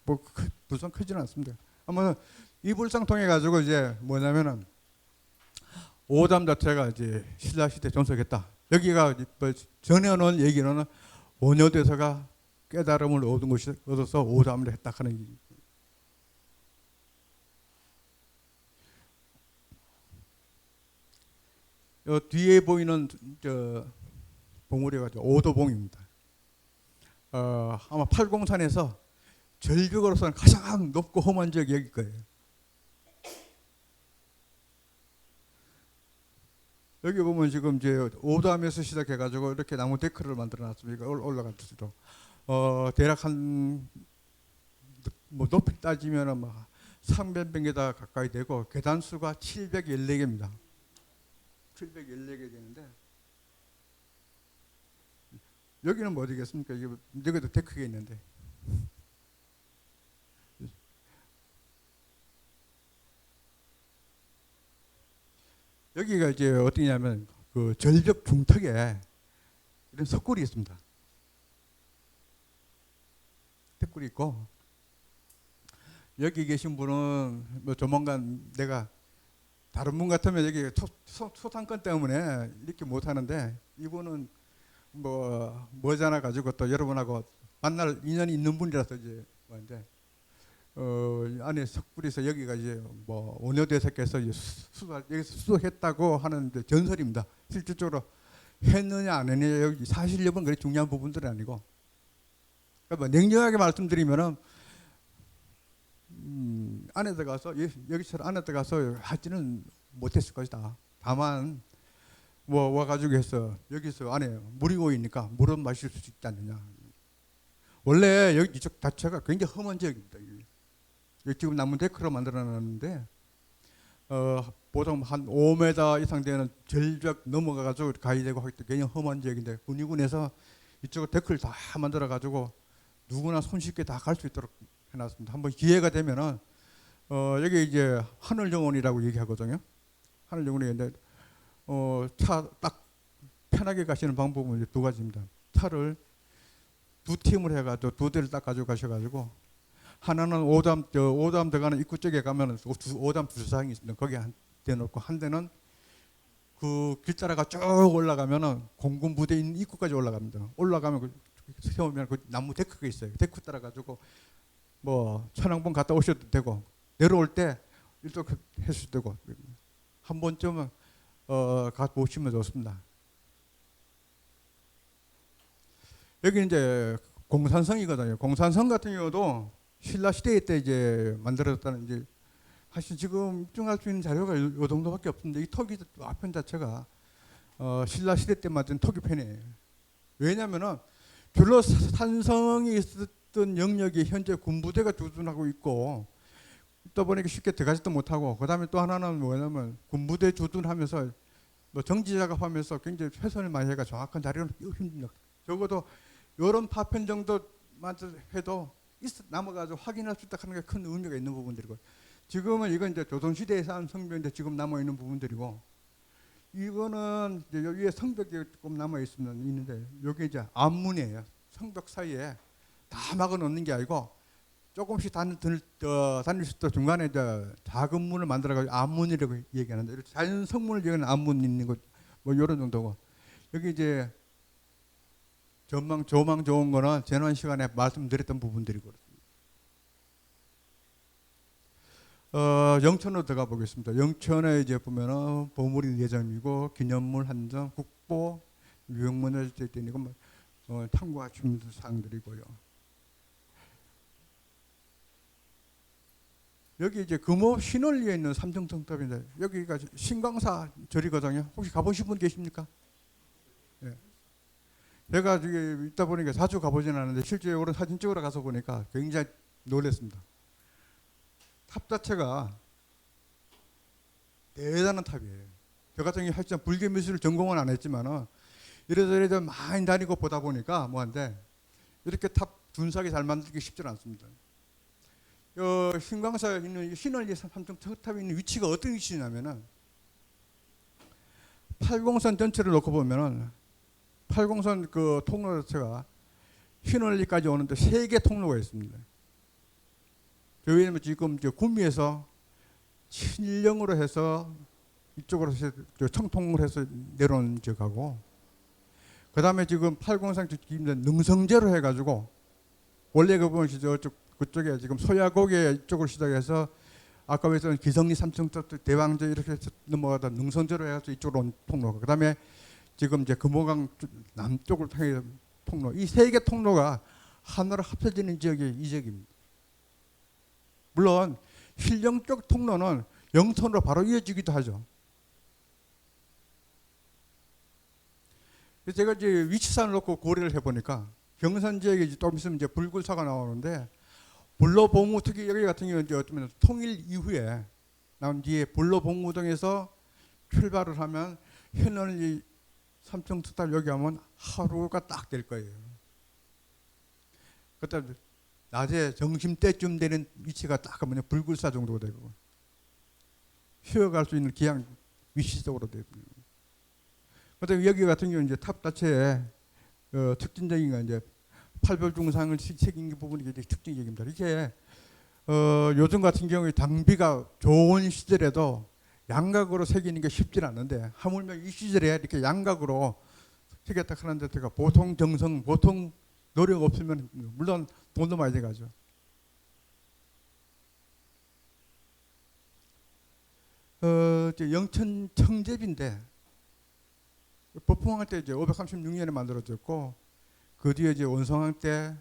뭐 불상 크지는 않습니다. 아마 이 불상 통해 가지고 이제 뭐냐면은 5담 자체가 이제 신라 시대 존속했다. 여기가 뭐 전해오는 얘기는 원효대사가 깨달음을 얻어서 5담을 했다 하는 얘기. 뒤에 보이는 봉우리가 오도봉입니다. 아마 팔공산에서 절벽으로서는 가장 높고 험한 지역이 여기 거예요. 여기 보면 지금 이제 오담에서 시작해가지고 이렇게 나무 데크를 만들어놨습니다. 올라갈 수도 대략 한 뭐 높이 따지면은 뭐 300명에다 가까이 되고 계단 수가 714개입니다. 714개 되는데 여기는 뭐 어디겠습니까? 여기도 데크가 있는데 여기가 이제 어디냐면 그 절벽 중턱에 이런 석굴이 있습니다. 석굴이 있고 여기 계신 분은 뭐 조만간 내가 다른 분 같으면 여기 소상권 때문에 이렇게 못 하는데 이분은 뭐 머지않아 가지고 또 여러분하고 만날 인연이 있는 분이라서 이제 왔는데 안에 석굴에서 여기가 이제 뭐 원효대사께서 여기서 수도했다고 하는 전설입니다. 실질적으로 했느냐 안 했느냐 여기 사실 여부는 그렇게 중요한 부분들은 아니고 그러니까 뭐 냉정하게 말씀드리면은 안에 들어가서 여기처럼 안에 들어가서 하지는 못했을 것이다. 다만 뭐 와가지고 해서 여기서 안에 물이 고이니까 물은 마실 수 있지 않느냐. 원래 여기 이쪽 자체가 굉장히 험한 지역입니다. 여기 지금 나무 데크로 만들어놨는데 보통 한 5m 이상 되는 절벽 넘어가가지고 가야 되고 하기 때문에 굉장히 험한 지역인데 군위군에서 이쪽으로 데크를 다 만들어가지고 누구나 손쉽게 다 갈 수 있도록 해놨습니다. 한번 기회가 되면은 여기 이제 하늘정원이라고 얘기하거든요. 하늘정원인데 차 딱 편하게 가시는 방법은 이제 두 가지입니다. 차를 두 팀을 해가지고 두 대를 딱 가지고 가셔가지고 하나는 오담 들어가는 입구 쪽에 가면은 오담 주차장이 있습니다. 거기 한 대 놓고 한 대는 그 길 따라가 쭉 올라가면은 공군 부대 있는 입구까지 올라갑니다. 올라가면 세우면 그 나무 데크가 있어요. 데크 따라가지고 뭐 천왕봉 갔다 오셔도 되고 내려올 때 이쪽 해수도 되고 한 번쯤은 가 보시면 좋습니다. 여기 이제 공산성이거든요. 공산성 같은 경우도 신라 시대 때 이제 만들어졌다는 이제 사실 지금 입증할 수 있는 자료가 요 정도밖에 없는데 이 토기 앞편 자체가 신라 시대 때 만든 토기편이에요. 왜냐하면은 줄로 산성이 있었던 영역이 현재 군부대가 주둔하고 있고 있다 보니까 쉽게 들어가지도 못하고 그다음에 또 하나는 뭐냐면 군부대 주둔하면서 뭐 정지 작업하면서 굉장히 최선을 많이 해가 정확한 자료는 힘듭니다. 적어도 이런 파편 정도만 해도 남아가지고 확인할 수 있다 하는 게 큰 의미가 있는 부분들이고 지금은 이건 이제 조선시대에서 한 성벽인데 지금 남아 있는 부분들이고 이거는 이제 여기에 성벽이 조금 남아 있는데 여기 이제 앞문이에요. 성벽 사이에 다 막아 놓는 게 아니고 조금씩 다닐 수 있도록 중간에 이제 작은 문을 만들어가지고 앞문이라고 얘기하는데 자연 성문을 얘기하는 앞문 있는 것 뭐 이런 정도고 여기 이제 조망 좋은 거는 지난 시간에 말씀드렸던 부분들이거든요. 영천으로 들어가 보겠습니다. 영천에 이제 보면은 보물이 4점이고 기념물 1점, 국보, 유형문을 제때니고 탐구하시는 사항들이고요. 여기 이제 금호 신월리에 있는 삼정성탑인데 여기가 신광사 절이거든요. 혹시 가보신 분 계십니까? 네. 제가 저기 있다 보니까 자주 가보지는 않는데 실제로 사진 찍으러 가서 보니까 굉장히 놀랐습니다. 탑 자체가 대단한 탑이에요. 저 같은 경우 하여튼 불교 미술을 전공은 안 했지만은 이래저래 많이 다니고 보다 보니까 뭐한데 이렇게 탑 준수하게 잘 만들기 쉽지 않습니다. 신광사에 있는 신월리 삼정탑이 있는 위치가 어떤 위치냐면은 팔공선 전체를 놓고 보면은 팔공선 그 통로 자체가 신월리까지 오는데 3개 통로가 있습니다. 왜냐면 지금 구미에서 신령으로 해서 이쪽으로 해서 청통을 해서 내려온 지역하고 그 다음에 지금 팔공산 능성제로 해가지고 원래 그 보면 그쪽에 지금 소야곡에 이쪽으로 시작해서 아까 말했던 기성리 삼청탑 대왕제 이렇게 해서 넘어가다 능성제로 해서 이쪽으로 온 통로 그 다음에 지금 이제 금호강 남쪽을 통해 통로 이 3개 통로가 하나로 합쳐지는 지역이 이 지역입니다. 물론 신령 쪽 통로는 영천으로 바로 이어지기도 하죠. 그래서 제가 이제 위치산을 놓고 고려를 해보니까 경산 지역에 조금 있으면 이제 불굴사가 나오는데 불로봉우 특히 여기 같은 경우는 이제 어쩌면 통일 이후에 나온 뒤에 불로봉우동에서 출발을 하면 현원이 삼청특탑 여기 하면 하루가 딱 될 거예요. 그때 낮에 점심 때쯤 되는 위치가 딱 하면 불굴사 정도 되고 쉬어갈 수 있는 기양 위치적으로 되고. 그다음 여기 같은 경우는 이제 탑 자체에 특징적인 건 이제 팔별중상을 새긴 부분이 굉장히 특징적입니다. 이게 요즘 같은 경우에 장비가 좋은 시절에도 양각으로 새기는 게 쉽지 않은데 하물며 이 시절에 이렇게 양각으로 새겼다 하는 데가 보통 정성, 보통 노력 없으면 물론 돈도 많이 들어가죠. 영천 청제비인데 법흥왕 때 이제 536년에 만들어졌고 그 뒤에 이제 원성왕 때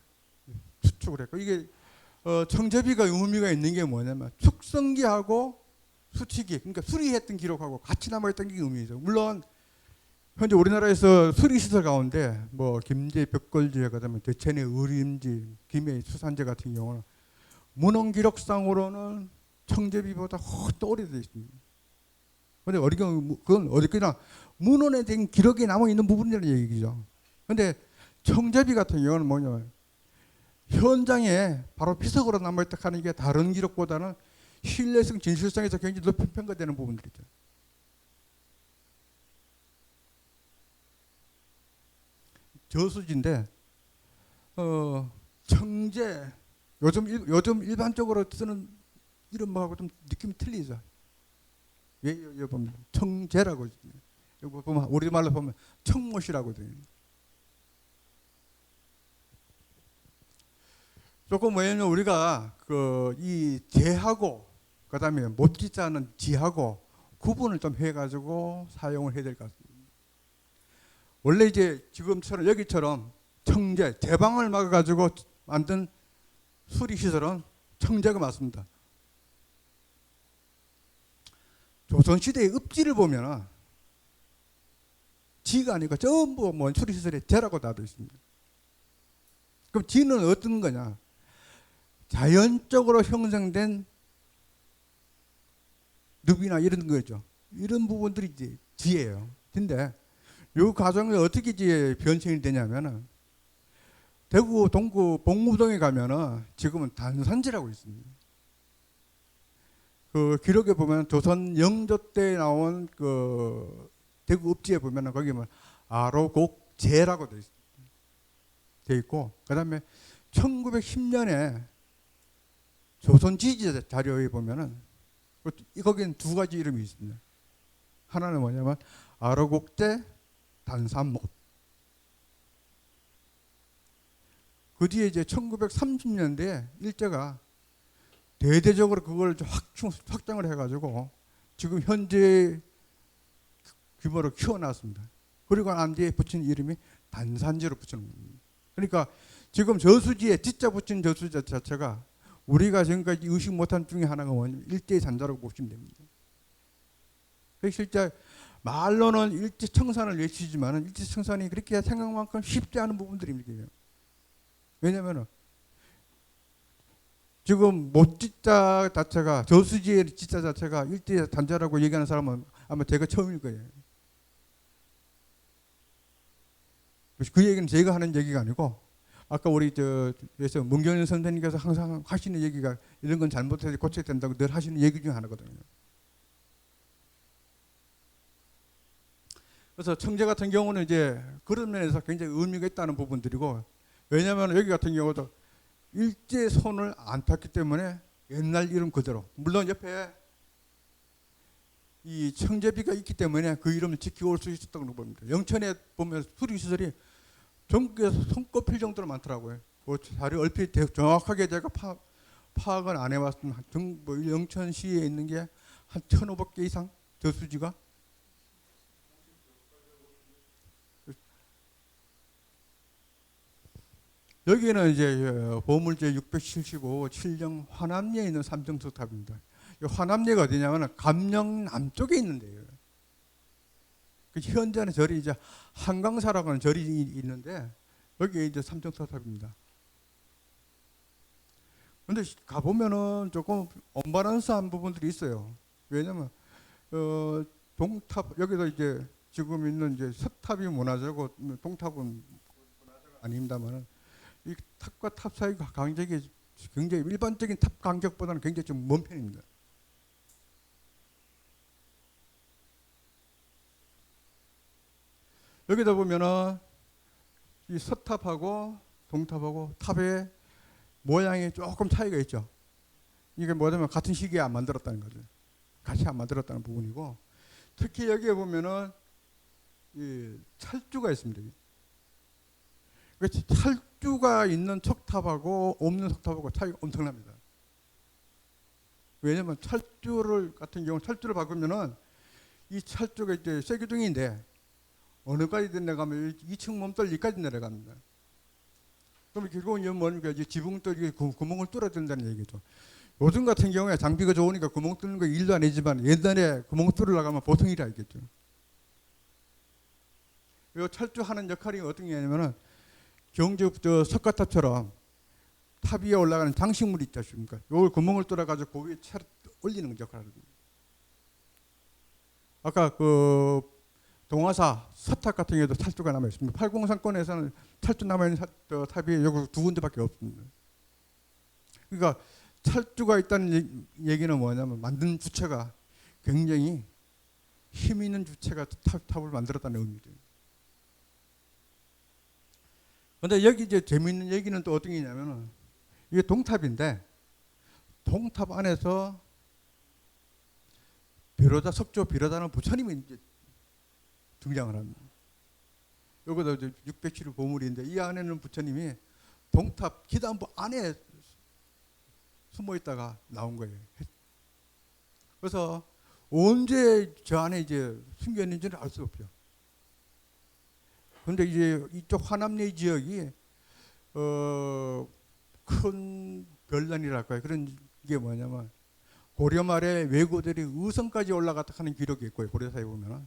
수축을 했고 이게 청제비가 의미가 있는 게 뭐냐면 축성기하고 수치기 그러니까 수리했던 기록하고 같이 남아있던 게 의미죠. 물론 현재 우리나라에서 수리시설 가운데 뭐 김제 벽걸제 그다음에 대천의 의림지 김해 수산제 같은 경우는 문헌 기록상으로는 청제비보다 훨씬 오래되어 있습니다. 근데 그건 어디까지나 문헌에 된 기록이 남아 있는 부분이라는 얘기죠. 근데 청제비 같은 경우는 뭐냐면 현장에 바로 비석으로 남아있다 하는 게 다른 기록보다는 신뢰성, 진실성에서 굉장히 높이 평가되는 부분들이죠. 저수지인데 청제 요즘 일반적으로 쓰는 이름하고 좀 느낌이 틀리죠. 여기 보면 청제라고 여기 보면 우리말로 보면 청못이라고 돼요. 조금 왜냐면 우리가 이 제하고 그다음에 못기자는 지하고 구분을 좀 해가지고 사용을 해야 될 것 같습니다. 원래 이제 지금처럼 여기처럼 청제 제방을 막아가지고 만든 수리시설은 청제가 맞습니다. 조선시대의 읍지를 보면 지가 아니고 전부 뭐 수리시설에 제라고 다 되어 있습니다. 그럼 지는 어떤 거냐? 자연적으로 형성된 늪이나 이런 거죠. 이런 부분들이 이제 지예요. 근데 이 과정이 어떻게 이제 변천이 되냐면은 대구 동구 봉무동에 가면은 지금은 단산지라고 있습니다. 그 기록에 보면 조선 영조 때 나온 그 대구 읍지에 보면은 거기 뭐 아로곡제라고 돼 있고 그다음에 1910년에 조선 지지 자료에 보면은 거기는 두 가지 이름이 있습니다. 하나는 뭐냐면 아로곡제 단산못. 그 뒤에 이제 1930년대에 일제가 대대적으로 그걸 확장을 해가지고 지금 현재 규모로 키워놨습니다. 그리고 난 뒤에 붙인 이름이 단산지로 붙이는 겁니다. 그러니까 지금 저수지에 지자 붙인 저수지 자체가 우리가 지금까지 의식 못한 중에 하나가 뭐냐면 일제의 잔자라고 보시면 됩니다. 실제 말로는 일제청산을 외치지만 일제청산이 그렇게 생각만큼 쉽지 않은 부분들입니다. 왜냐하면 지금 못지자 자체가 저수지의 지자 자체가 일제 잔자라고 얘기하는 사람은 아마 제가 처음일 거예요. 그 얘기는 제가 하는 얘기가 아니고 아까 우리 그래서 문경현 선생님께서 항상 하시는 얘기가 이런 건 잘못해서 고쳐야 된다고 늘 하시는 얘기 중에 하나거든요. 그래서 청제 같은 경우는 이제 그런 면에서 굉장히 의미가 있다는 부분들이고 왜냐하면 여기 같은 경우도 일제 손을 안 탔기 때문에 옛날 이름 그대로 물론 옆에 이 청제비가 있기 때문에 그 이름을 지켜올 수 있었던 걸 봅니다. 영천에 보면 수리시설이 전국에서 손꼽힐 정도로 많더라고요. 그 자료 얼핏 정확하게 제가 파악은 안 해봤으면 뭐 영천시에 있는 게 한 1,500개 이상 저수지가 여기는 이제 보물제 675 칠령 화남리에 있는 삼정석탑입니다. 화남리가 어디냐면 감령 남쪽에 있는데요. 그 현재는 절이 이제 한강사라고 하는 절이 있는데 여기 이제 삼정석탑입니다. 근데 가보면은 조금 언밸런스한 부분들이 있어요. 왜냐면 동탑 여기서 이제 지금 있는 이제 서탑이 문화재고 동탑은 아닙니다만은 이 탑과 탑 사이 간격이 굉장히 일반적인 탑 간격보다는 굉장히 좀 먼 편입니다. 여기다 보면은 이 서탑하고 동탑하고 탑의 모양이 조금 차이가 있죠. 이게 뭐냐면 같은 시기에 안 만들었다는 거죠. 같이 안 만들었다는 부분이고, 특히 여기에 보면은 이 찰주가 있습니다. 그렇지, 찰주가 있는 척탑하고 없는 척탑하고 차이가 엄청납니다. 왜냐면 찰주를 같은 경우 찰주를 바꾸면은 이 찰주가 이제 쇠기둥인데 어느까지 내려가면 2층 몸돌 2까지 내려갑니다. 그럼 결국은 이건 뭡니까? 이제 지붕 뚫기 구멍을 뚫어야 된다는 얘기죠. 요즘 같은 경우에 장비가 좋으니까 구멍 뚫는 거 일도 아니지만 옛날에 구멍 뚫으려고 하면 보통 일이 아니겠죠. 이 철조하는 역할이 어떤 게 아니면은 경주 저 석가탑처럼 탑 위에 올라가는 장식물이 있지 않습니까? 요걸 구멍을 뚫어가지고 그 위에 올리는 역할을 합니다. 아까 그 동화사 서탑 같은 경우도 철조가 남아 있습니다. 팔공산권에서는 철조 남아 있는 탑이 여기 두 군데밖에 없습니다. 그러니까 철조가 있다는 얘기는 뭐냐면 만든 주체가 굉장히 힘 있는 주체가 탑을 만들었다는 의미죠. 그런데 여기 이제 재미있는 얘기는 또 어떤 게 있냐면은 이게 동탑인데 동탑 안에서 비로자 석조 비로자는 부처님이 이제 등장을 합니다. 여기도 이제 607호 보물인데 이 안에는 부처님이 동탑 기단부 안에 숨어 있다가 나온 거예요. 그래서 언제 저 안에 이제 숨겨 있는지는 알 수 없죠. 그런데 이제 이쪽 화남리 지역이 큰 별난이랄까요. 그런 게 뭐냐면 고려 말에 왜구들이 의성까지 올라갔다 하는 기록이 있고요. 고려사에 보면은.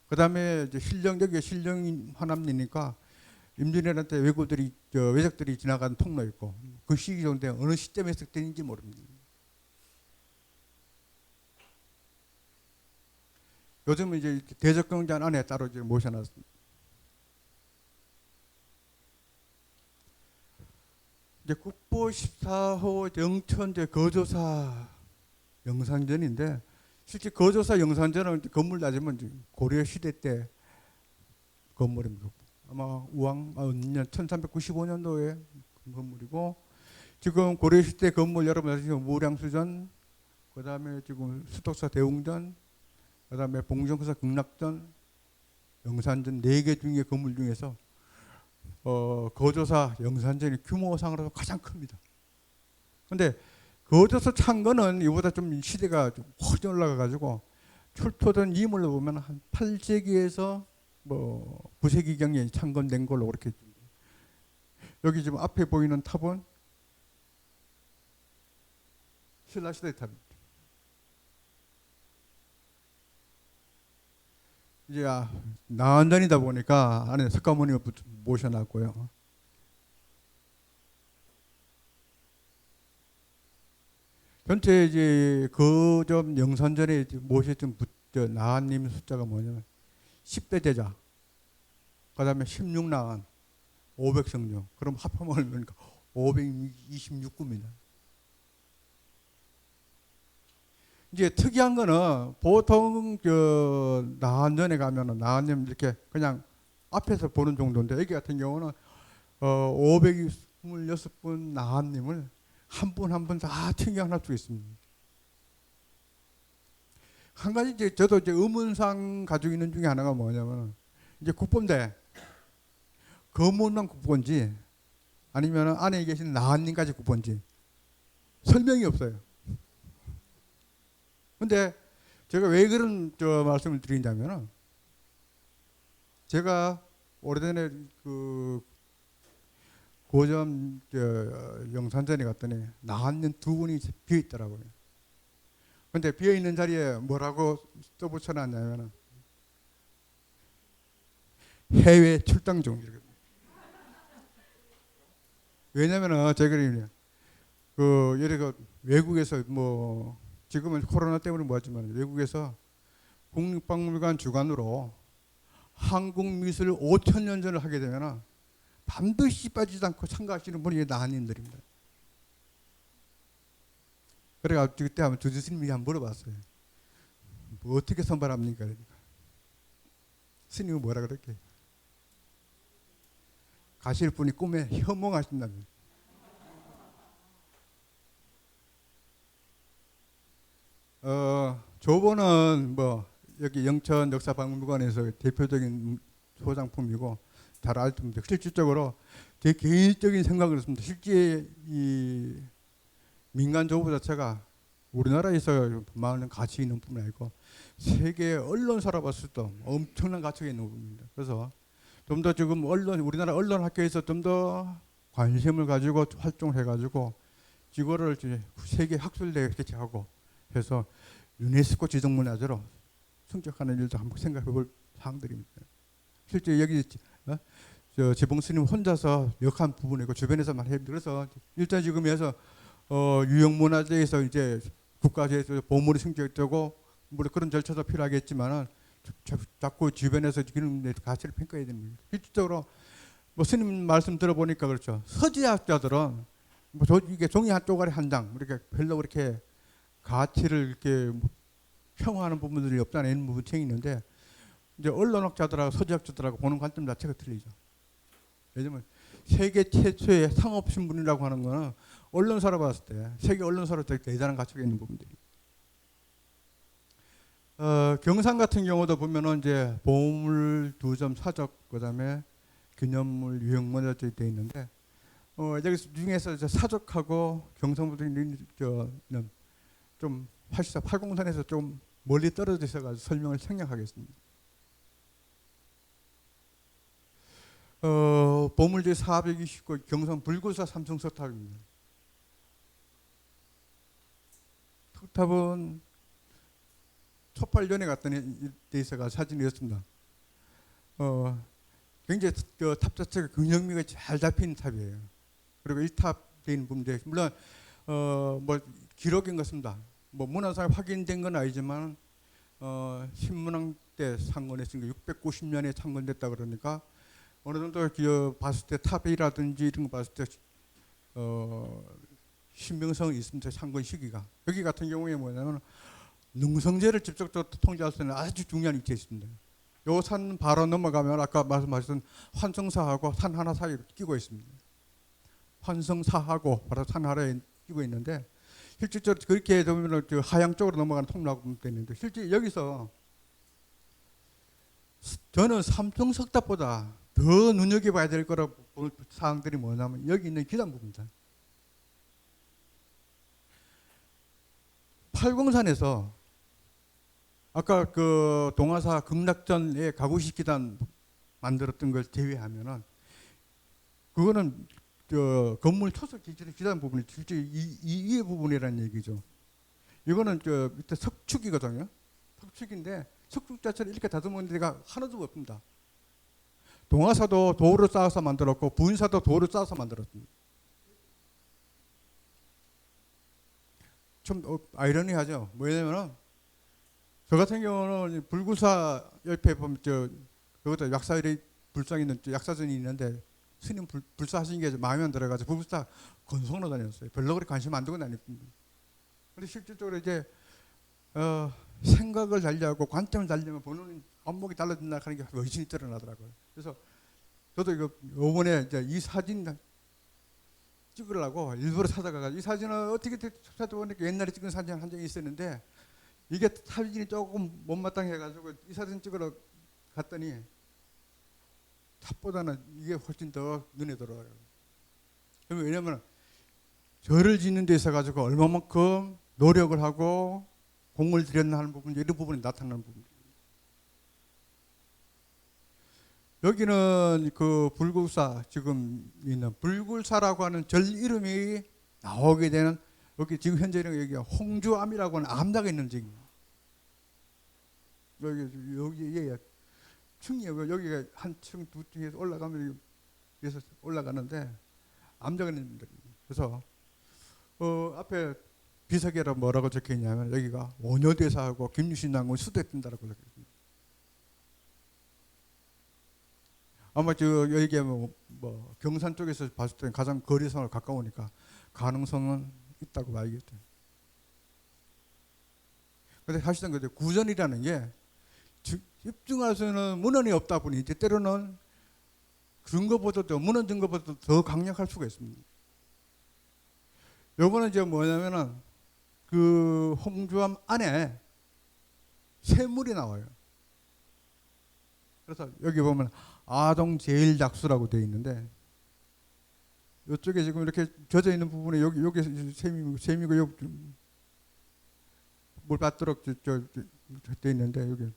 그 다음에 이제 신령역에 신령 화남리니까 임진왜란 왜구들이 왜적들이 지나간 통로 있고 그 시기 정도에 어느 시점에 해석되는지 모릅니다. 요즘은 이제 대적경전 안에 따로 이제 모셔놨습니다. 이제 국보 14호 영천제 거조사 영산전인데 실제 거조사 영산전은 건물 따지면 고려 시대 때 건물입니다. 아마 우왕 1395년도에 건물이고 지금 고려 시대 건물 여러분 아시죠? 무량수전, 그 다음에 지금 수덕사 대웅전, 그 다음에 봉정사 극락전, 영산전 4개 중에 건물 중에서 거조사 영산전이 규모상으로 가장 큽니다. 그런데 거조사 창건은 이보다 좀 시대가 좀 훨씬 올라가가지고 출토된 이물로 보면 한 8세기에서 뭐 9세기경에 창건된 걸로 그렇게. 여기 지금 앞에 보이는 탑은 신라시대 탑입니다. 이제 나안전이다 보니까 안에 석가모니를 모셔놨고요. 전체 이제 그점 영산전에 모셨던 나안님 숫자가 뭐냐면 10대 제자, 그 다음에 16나안, 500성령, 그럼 합하면 얼마니까 526구입니다. 이제 특이한 거는 보통 나안전에 가면은 나안님 이렇게 그냥 앞에서 보는 정도인데 여기 같은 경우는 526분 나안님을 한 분 한 분 다 챙겨할 수 있습니다. 한 가지 이제 저도 이제 의문상 가지고 있는 중에 하나가 뭐냐면 이제 국보인데 거문만 국보인지 아니면 안에 계신 나한님까지 국보인지 설명이 없어요. 근데 제가 왜 그런 말씀을 드리냐면은 제가 오래전에 그 고점 영산전에 갔더니 나한님 2분이 비어 있더라고요. 근데 비어 있는 자리에 뭐라고 써붙여놨냐면은 해외 출당 중. 왜냐면은 제가 그 예를 들어 외국에서 뭐 지금은 코로나 때문에 뭐하지만 외국에서 국립박물관 주관으로 한국미술 5천 년 전을 하게 되면 반드시 빠지지 않고 참가하시는 분이 나한인들입니다. 그래가 그때 한번 주지 스님이 한번 물어봤어요. 뭐 어떻게 선발합니까? 그러니까 스님이 뭐라 그랬게? 가실 분이 꿈에 현몽하신다면. 조보는 뭐 여기 영천 역사박물관에서 대표적인 소장품이고 잘 알 텐데 실질적으로 제 개인적인 생각을 했습니다. 실제 이 민간 조보 자체가 우리나라에서 많은 가치 있는 뿐만 아니고 세계 언론사로 봤을 때 엄청난 가치가 있는 부분입니다. 그래서 좀 더 지금 우리나라 언론 학교에서 좀 더 관심을 가지고 활동을 해가지고 이거를 이제 세계 학술대회 개최하고 해서 유네스코 지정문화재로 승격하는 일도 한번 생각해볼 사항들입니다. 실제 여기 저 지봉 스님 혼자서 역한 부분이고 주변에서만 해. 그래서 일단 지금에서 유형문화재에서 이제 국가재에서 보물이 승격되고 물론 그런 절차도 필요하겠지만은 자꾸 주변에서 이런 가치를 평가해야 됩니다. 실질적으로 뭐 스님 말씀 들어보니까 그렇죠. 서지학자들은 뭐 이게 종이 한 쪼가리 한 장 이렇게 별로 그렇게 가치를 이렇게 평하는 부분들이 없잖아요. 이런 부분이 있는데 이제 언론학자들하고 서지학자들하고 보는 관점 자체가 틀리죠. 왜냐면 세계 최초의 상업 신문이라고 하는 거는 언론사로 봤을 때 세계 언론사로 되게 대단한 가치가 있는 부분들이. 경상 같은 경우도 보면은 이제 보물 2점 사적 그다음에 기념물 유형문화재 돼 있는데 여기 중에서 이제 사적하고 경상분들이 좀 사실상 팔공산에서 좀 멀리 떨어져 있어가지고 설명을 생략하겠습니다. 보물제 429 경상 불굴사 삼성석탑입니다. 석탑은 촛발전에 갔더니 데 있어가 사진이었습니다. 굉장히 탑 자체가 균형미가 잘 잡힌 탑이에요. 그리고 1탑 돼 있는 부분인데 물론 뭐 기록인 것입니다. 뭐 문화상 확인된 건 아니지만 신문왕 때 창건했으니까 690년에 창건됐다 그러니까 어느 정도 봤을 때 탑이라든지 이런 거 봤을 때 신빙성이 있습니다. 창건 시기가. 여기 같은 경우에 뭐냐면 능성제를 직접적으로 통제할 수 있는 아주 중요한 위치에 있습니다. 요 산 바로 넘어가면 아까 말씀하셨던 환성사하고 산 하나 사이에 끼고 있습니다. 환성사하고 바로 산 하나에 끼고 있는데 실질적으로 그렇게 되면 그 하양 쪽으로 넘어가는 통로가 있는데 실제 여기서 저는 삼성석탑보다 더 눈여겨봐야 될 거라고 볼 사항들이 뭐냐면 여기 있는 기단부입니다. 팔공산에서 아까 그 동아사 극락전에 가구식 기단 만들었던 걸 제외하면은 그거는 저 건물 초석 기단 부분이 실제 이 부분이라는 얘기죠. 이거는 저 밑에 석축이거든요. 석축인데 석축 자체를 이렇게 다듬은 데가 하나도 없습니다. 동아사도 돌을 쌓아서 만들었고 부인사도 돌을 쌓아서 만들었습니다. 좀 아이러니하죠. 뭐냐면은 저 같은 경우는 불구사 옆에 보면 그것도 약사일이 불상 있는 약사전이 있는데 스님 불사하신 게 마음에 안 들어가지고 불구사 건성으로 다녔어요. 별로 그렇게 관심 안 두고 다녔습니다. 근데 실질적으로 이제 생각을 달리하고 관점을 달리면 보는 안목이 달라진다 하는 게 훨씬 드러나더라고요. 그래서 저도 이번에 이제 이 사진 찍으려고 일부러 찾아가가지고 이 사진을 어떻게 찾아보니까 옛날에 찍은 사진 한 장이 있었는데 이게 사진이 조금 못마땅해가지고 이 사진 찍으러 갔더니 탑보다는 이게 훨씬 더 눈에 들어와요. 왜냐면 절을 짓는 데 있어 가지고 얼마만큼 노력을 하고 공을 들였나 하는 부분, 이런 부분이 나타나는 부분입니다. 여기는 그 불굴사 지금 있는 불굴사라고 하는 절 이름이 나오게 되는 여기 지금 현재 여기가 홍주암이라고 하는 암자가 있는 지입니다. 여기 층이 여기가 한 층 두 층에서 올라가면 여기서 올라가는데 암자가 있는 데입니다. 그래서 앞에 비석에라 뭐라고 적혀 있냐면 여기가 원효대사하고 김유신 장군 수도했던다라고 적혀 있습니다. 아마 여기에 뭐 경산 쪽에서 봤을 때 가장 거리선을 가까우니까 가능성은 있다고 봐야겠죠. 근데 사실은 그 구전이라는 게 집중할 수 있는 문헌이 없다 보니 이제 때로는 증거보다도 문헌 증거보다도 더 강력할 수가 있습니다. 요거는 이제 뭐냐면은 그 홍주암 안에 샘물이 나와요. 그래서 여기 보면 아동 제일작수라고 되어 있는데 이쪽에 지금 이렇게 젖어 있는 부분에 여기 샘이고 여기 물 받도록 되어 있는데 여기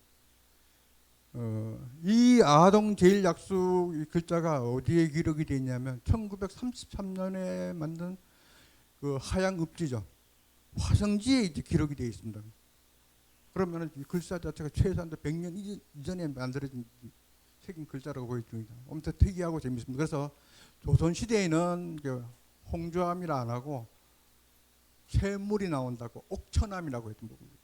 이 아동 제일약수 글자가 어디에 기록이 되어 있냐면 1933년에 만든 그 하양 읍지죠. 화성지에 이제 기록이 되어 있습니다. 그러면 이 글자 자체가 최소한 100년 이전에 만들어진 새긴 글자라고 보여집니다. 엄청 특이하고 재밌습니다. 그래서 조선시대에는 홍주암이라 안 하고 샘물이 나온다고 옥천암이라고 했던 부분입니다.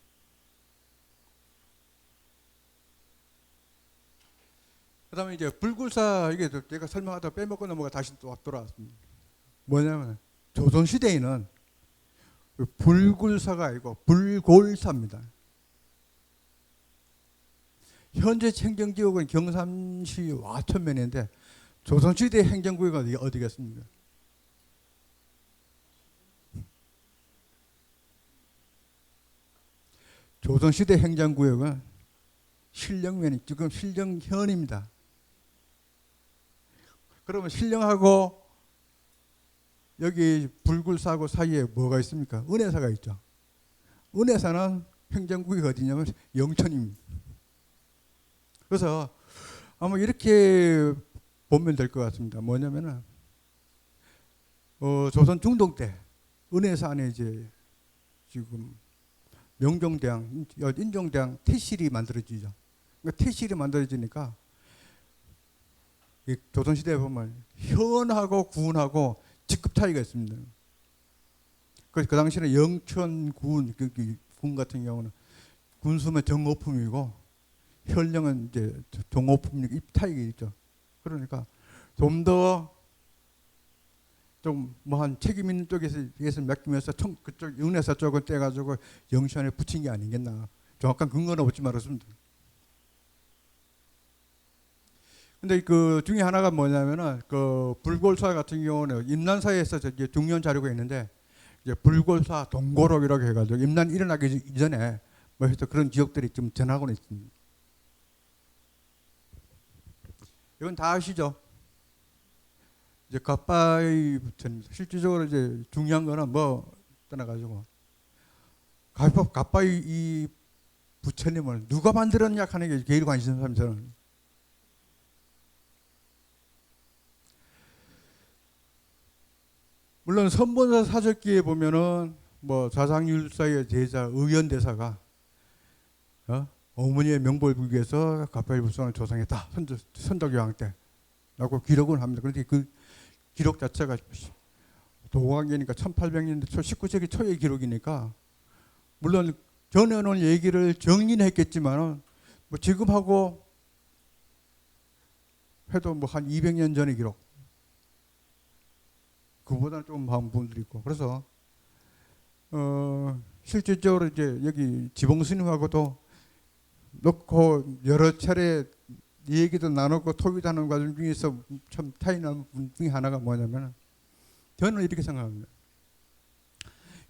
그 다음에 이제 불굴사, 이게 제가 설명하다 빼먹고 넘어가 다시 또 돌아왔습니다. 뭐냐면 조선시대에는 불굴사가 아니고 불골사입니다. 현재 행정지역은 경산시 와천면인데 조선시대 행정구역은 어디겠습니까? 조선시대 행정구역은 신령면이 지금 신령현입니다. 그러면 신령하고 여기 불굴사하고 사이에 뭐가 있습니까? 은혜사가 있죠. 은혜사는 행정구역이 어디냐면 영천입니다. 그래서 아마 이렇게 보면 될 것 같습니다. 뭐냐면은 조선 중동 때 은혜사 안에 이제 지금 명종대왕, 인종대왕 태실이 만들어지죠. 그러니까 태실이 만들어지니까 조선시대에 보면 현하고 군하고 직급 차이가 있습니다. 그래서 그 당시에는 영천군 군 같은 경우는 군수면 정오품이고 현령은 이제 종오품이고 입 차이가 있죠. 그러니까 좀 더 좀 뭐 한 책임 있는 쪽에서 맡기면서 그쪽 은혜사 쪽은 떼가지고 영천에 붙인 게 아니겠나. 정확한 근거는 없지만 그렇습니다. 근데 그 중에 하나가 뭐냐면은 그 불골사 같은 경우는 임난사에서 중요한 자료가 있는데 이제 불골사 동고록이라고 해가지고 임난 일어나기 이전에 뭐 해서 그런 지역들이 좀 전하고는 있습니다. 이건 다 아시죠? 이제 갓바위 부처입니다. 실질적으로 이제 중요한 거는 뭐 떠나가지고 갓바위 이 부처님을 누가 만들었냐 하는 게 제일 관심 사람 저는. 물론 선본사 사절기에 보면은 뭐 자상율사의 제자 의연대사가 어머니의 명복을 빌기 위해서 갓바위 불상을 조성했다. 선덕여왕 때라고 기록을 합니다. 그런데 그 기록 자체가 도광계니까 1800년대 초 19세기 초의 기록이니까 물론 전해놓은 얘기를 정리는 했겠지만 뭐 지금하고 해도 뭐 한 200년 전의 기록 그보다는 좀 많은 분들이 있고 그래서 실질적으로 이제 여기 지봉스님하고도 놓고 여러 차례 얘기도 나누고 토의하는 과정 중에서 참 타이난 분 중에 하나가 뭐냐면 저는 이렇게 생각합니다.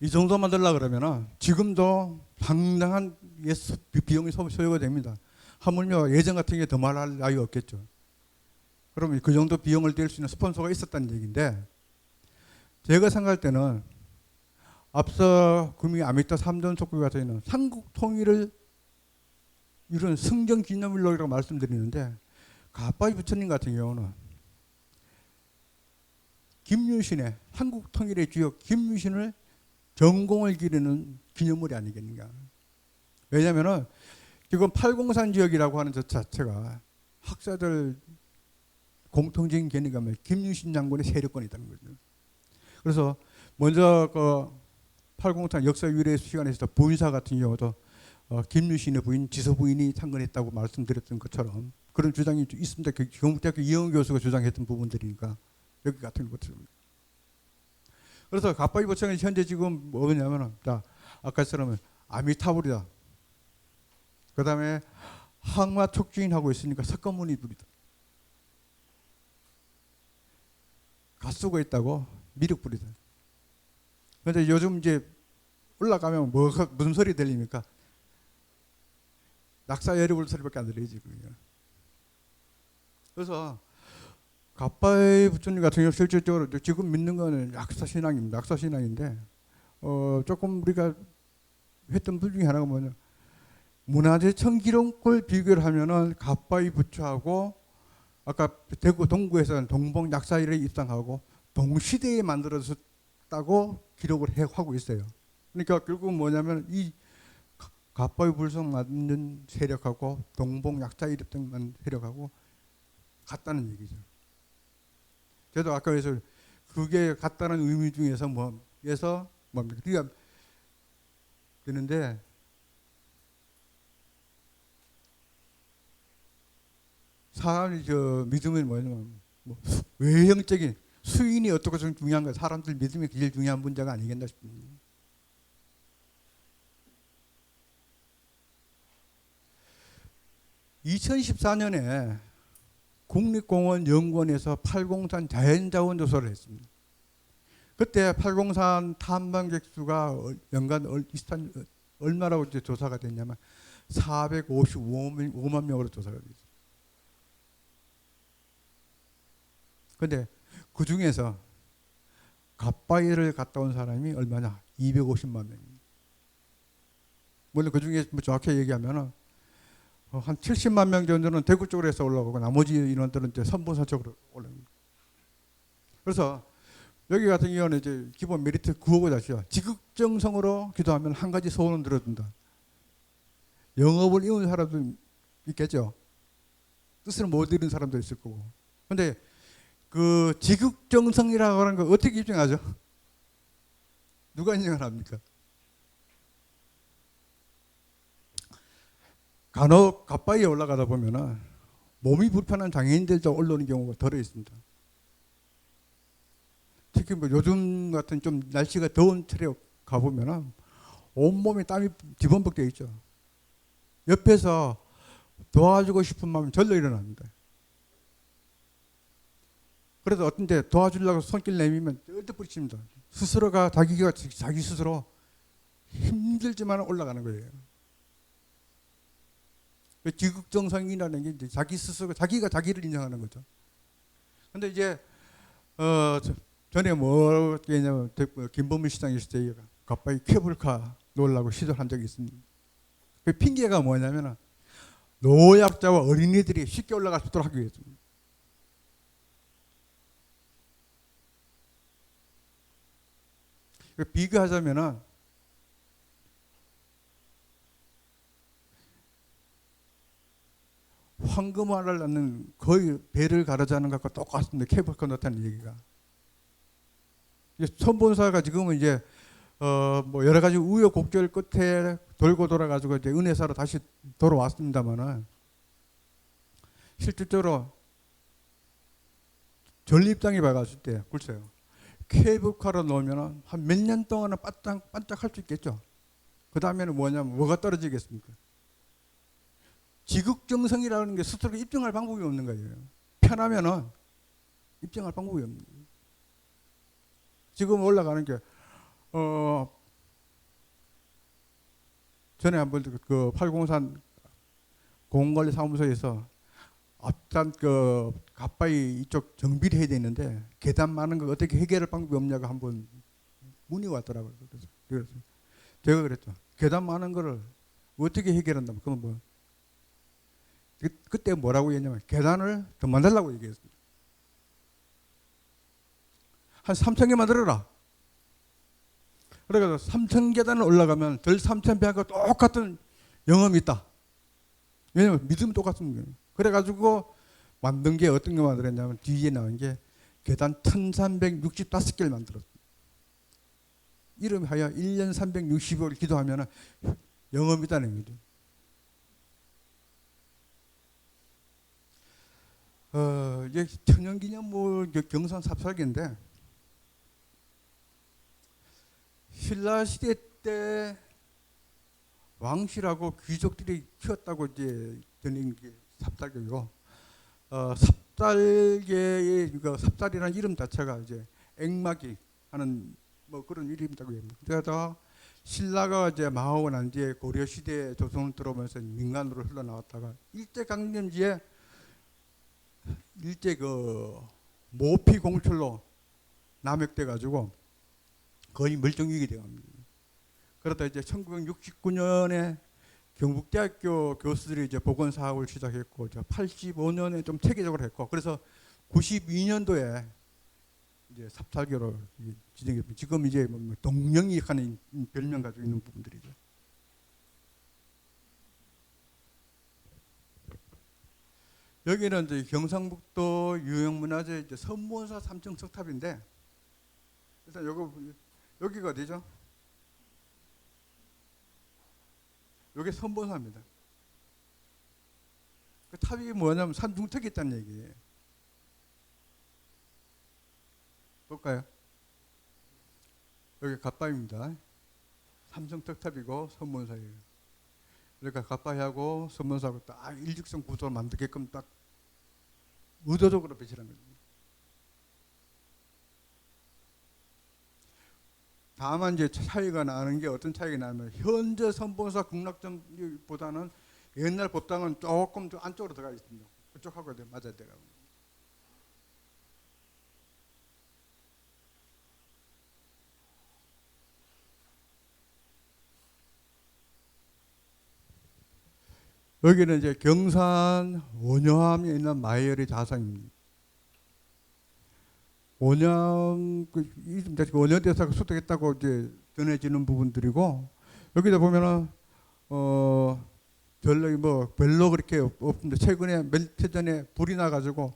이 정도 만들려고 그러면 지금도 상당한 비용이 소요가 됩니다. 하물며 예전 같은 게 더 말할 나위가 없겠죠. 그러면 그 정도 비용을 댈 수 있는 스폰서가 있었다는 얘기인데 제가 생각할 때는 앞서 금이 아미타 3전 속국 같은 경우는 삼국 통일을 이런 승전 기념일로라고 말씀드리는데 갓바위 부처님 같은 경우는 김유신의 한국 통일의 주역 김유신을 전공을 기리는 기념물이 아니겠는가. 왜냐하면은 지금 팔공산 지역이라고 하는 저 자체가 학자들 공통적인 개념이 김유신 장군의 세력권이 있다는 거죠. 그래서 먼저 그 803 역사 유래 시간에서 부인사 같은 경우도 김유신의 부인 지서 부인이 창건했다고 말씀드렸던 것처럼 그런 주장이 있습니다. 경북대학교 이영훈 교수가 주장했던 부분들이니까 여기 같은 것처럼. 그래서 갑바위 보청은 현재 지금 뭐냐면은 자 아까처럼 아미타불이다. 그 다음에 항마 촉주인하고 있으니까 석가모니 불이다. 가수가 있다고 미륵불이다. 그런데 요즘 이제 올라가면 무슨 소리 들립니까? 낙사 예리불 소리밖에 안 들리지. 그래서 갑바위 부처님 같은 경우 실질적으로 지금 믿는 거는 약사신앙입니다. 약사신앙인데 조금 우리가 했던 분 중에 하나가 뭐냐 문화재 청기록을 비교를 하면은 갑바위 부처하고 아까 대구 동구에서는 동봉 약사일에 입상하고 동시대에 만들어졌다고 기록을 하고 있어요. 그러니까 결국 뭐냐면 이 갑바위 불성 만든 세력하고 동봉 약사일 입상 세력하고 같다는 얘기죠. 저도 아까 그래서 그게 같다는 의미 중에서 뭐에서 뭡니까? 그러니까 되는데 사람이 저 믿음이 뭐냐면 외형적인 수인이 어떻고 좀 중요한 거야. 사람들 믿음이 제일 중요한 문제가 아니겠나 싶습니다. (2014년에) 국립공원 연구원에서 팔공산 자연자원 조사를 했습니다. 그때 팔공산 탐방객 수가 연간 얼마라고 이제 조사가 됐냐면 455만 명으로 조사가 됐어요. 근데 그 중에서 갑바위를 갔다 온 사람이 얼마냐? 250만 명입니다. 물론 그 중에 뭐 정확히 얘기하면은 한 70만 명 정도는 대구 쪽으로 해서 올라오고 나머지 인원들은 이제 선본사 쪽으로 올라옵니다. 그래서 여기 같은 경우는 이제 기본 메리트 9억 자시야. 지극정성으로 기도하면 한 가지 소원은 들어준다. 영업을 이룬 사람도 있겠죠. 뜻을 못 이룬 사람도 있을 거고. 근데 그 지극정성이라고 하는 거 어떻게 입증하죠? 누가 인정을 합니까? 간혹 갑바위에 올라가다 보면은 몸이 불편한 장애인들도 올라오는 경우가 덜어 있습니다. 특히 뭐 요즘 같은 좀 날씨가 더운 철에 가보면은 온몸에 땀이 뒤범벅되어 있죠. 옆에서 도와주고 싶은 마음이 절로 일어납니다. 그래서 어떤 데 도와주려고 손길 내밀면 떨떡부딪힙니다. 스스로가 자기 스스로 힘들지만 올라가는 거예요. 지극정성이라는 게 이제 자기 스스로 자기가 자기를 인정하는 거죠. 근데 이제 전에 뭐 했냐면 김범민 시장 있을 때 갑자기 케이블카 놓으려고 시도를 한 적이 있습니다. 그 핑계가 뭐냐면 노약자와 어린이들이 쉽게 올라갈 수 있도록 하기 위해서입니다. 비교하자면은 황금알을 낳는 거의 배를 가르자는 것과 똑같습니다. 케이블카 넣다는 얘기가. 선본사가 지금은 이제 뭐 여러 가지 우여곡절 끝에 돌고 돌아가지고 이제 은혜사로 다시 돌아왔습니다만은 실질적으로 전립장이 밝았을 때 글쎄요. 케이블카로 넣으면 한 몇 년 동안은 반짝반짝 할 수 있겠죠. 그 다음에는 뭐냐면 뭐가 떨어지겠습니까? 지극정성이라는 게 스스로 입증할 방법이 없는 거예요. 편하면은 입증할 방법이 없는 거예요. 지금 올라가는 게 전에 한번 그 803 공공관리사무소에서 앞단 그 가빠이 이쪽 정비를 해야 되는데 계단 많은 거 어떻게 해결할 방법이 없냐고 한번 문의 왔더라고요. 그래서 제가 그랬죠. 계단 많은 거를 어떻게 해결한다면 그러면 뭐 그때 뭐라고 했냐면 계단을 더 만들라고 얘기했습니다. 한 3,000개 만들어라. 그래서 3,000계단을 올라가면 덜 3,000배하고 똑같은 영험이 있다. 왜냐면 믿음이 똑같습니다. 그래가지고 만든 게 어떤 거 만들었냐면 뒤에 나온 게 계단 1,365개를 만들었습니다. 이름하여 1년 365일 기도하면 영업이다는 거죠. 이게 천연기념물 경산 삽살개인데 신라 시대 때 왕실하고 귀족들이 키웠다고 이제 전한 게 삽살개고, 삽살개의 그 삽살이라는 이름 자체가 이제 액막이 하는 뭐 그런 이름이라고 합니다. 그래서 신라가 이제 망하고 난 뒤에 고려 시대 조선을 들어오면서 민간으로 흘러나왔다가 일제강점기에 일제 그 모피 공출로 남획돼 가지고 거의 멸종위기 되어갑니다. 그러다 이제 1969년에 경북대학교 교수들이 이제 복원 사업을 시작했고, 85년에 좀 체계적으로 했고, 그래서 92년도에 이제 삽살개로 지정했고, 지금 이제 뭐 동령이 하는 별명 가지고 있는 부분들이죠. 여기는 이제 경상북도 유형문화재 이제 선본사 3층 석탑인데, 일단 여기가 어디죠? 여기 선본사입니다. 그 탑이 뭐냐면 산중턱이 있다는 얘기예요. 볼까요? 여기 갓바위입니다. 삼성턱탑이고 선본사예요. 그러니까 갓바위하고 선본사하고 딱 일직선 구조를 만들게끔 딱 의도적으로 배치한 거죠. 다만 이제 차이가 나는 게 어떤 차이가 나면, 현재 선본사 극락전보다는 옛날 법당은 조금 더 안쪽으로 들어가 있습니다. 그쪽하고 맞아야 돼요. 여기는 이제 경산 원효암에 있는 마이열의 자상입니다. 원효암 원효대사가 수도했다고 이제 전해지는 부분들이고, 여기다 보면은 별로 그렇게 없는데 최근에 며칠 전에 불이 나가지고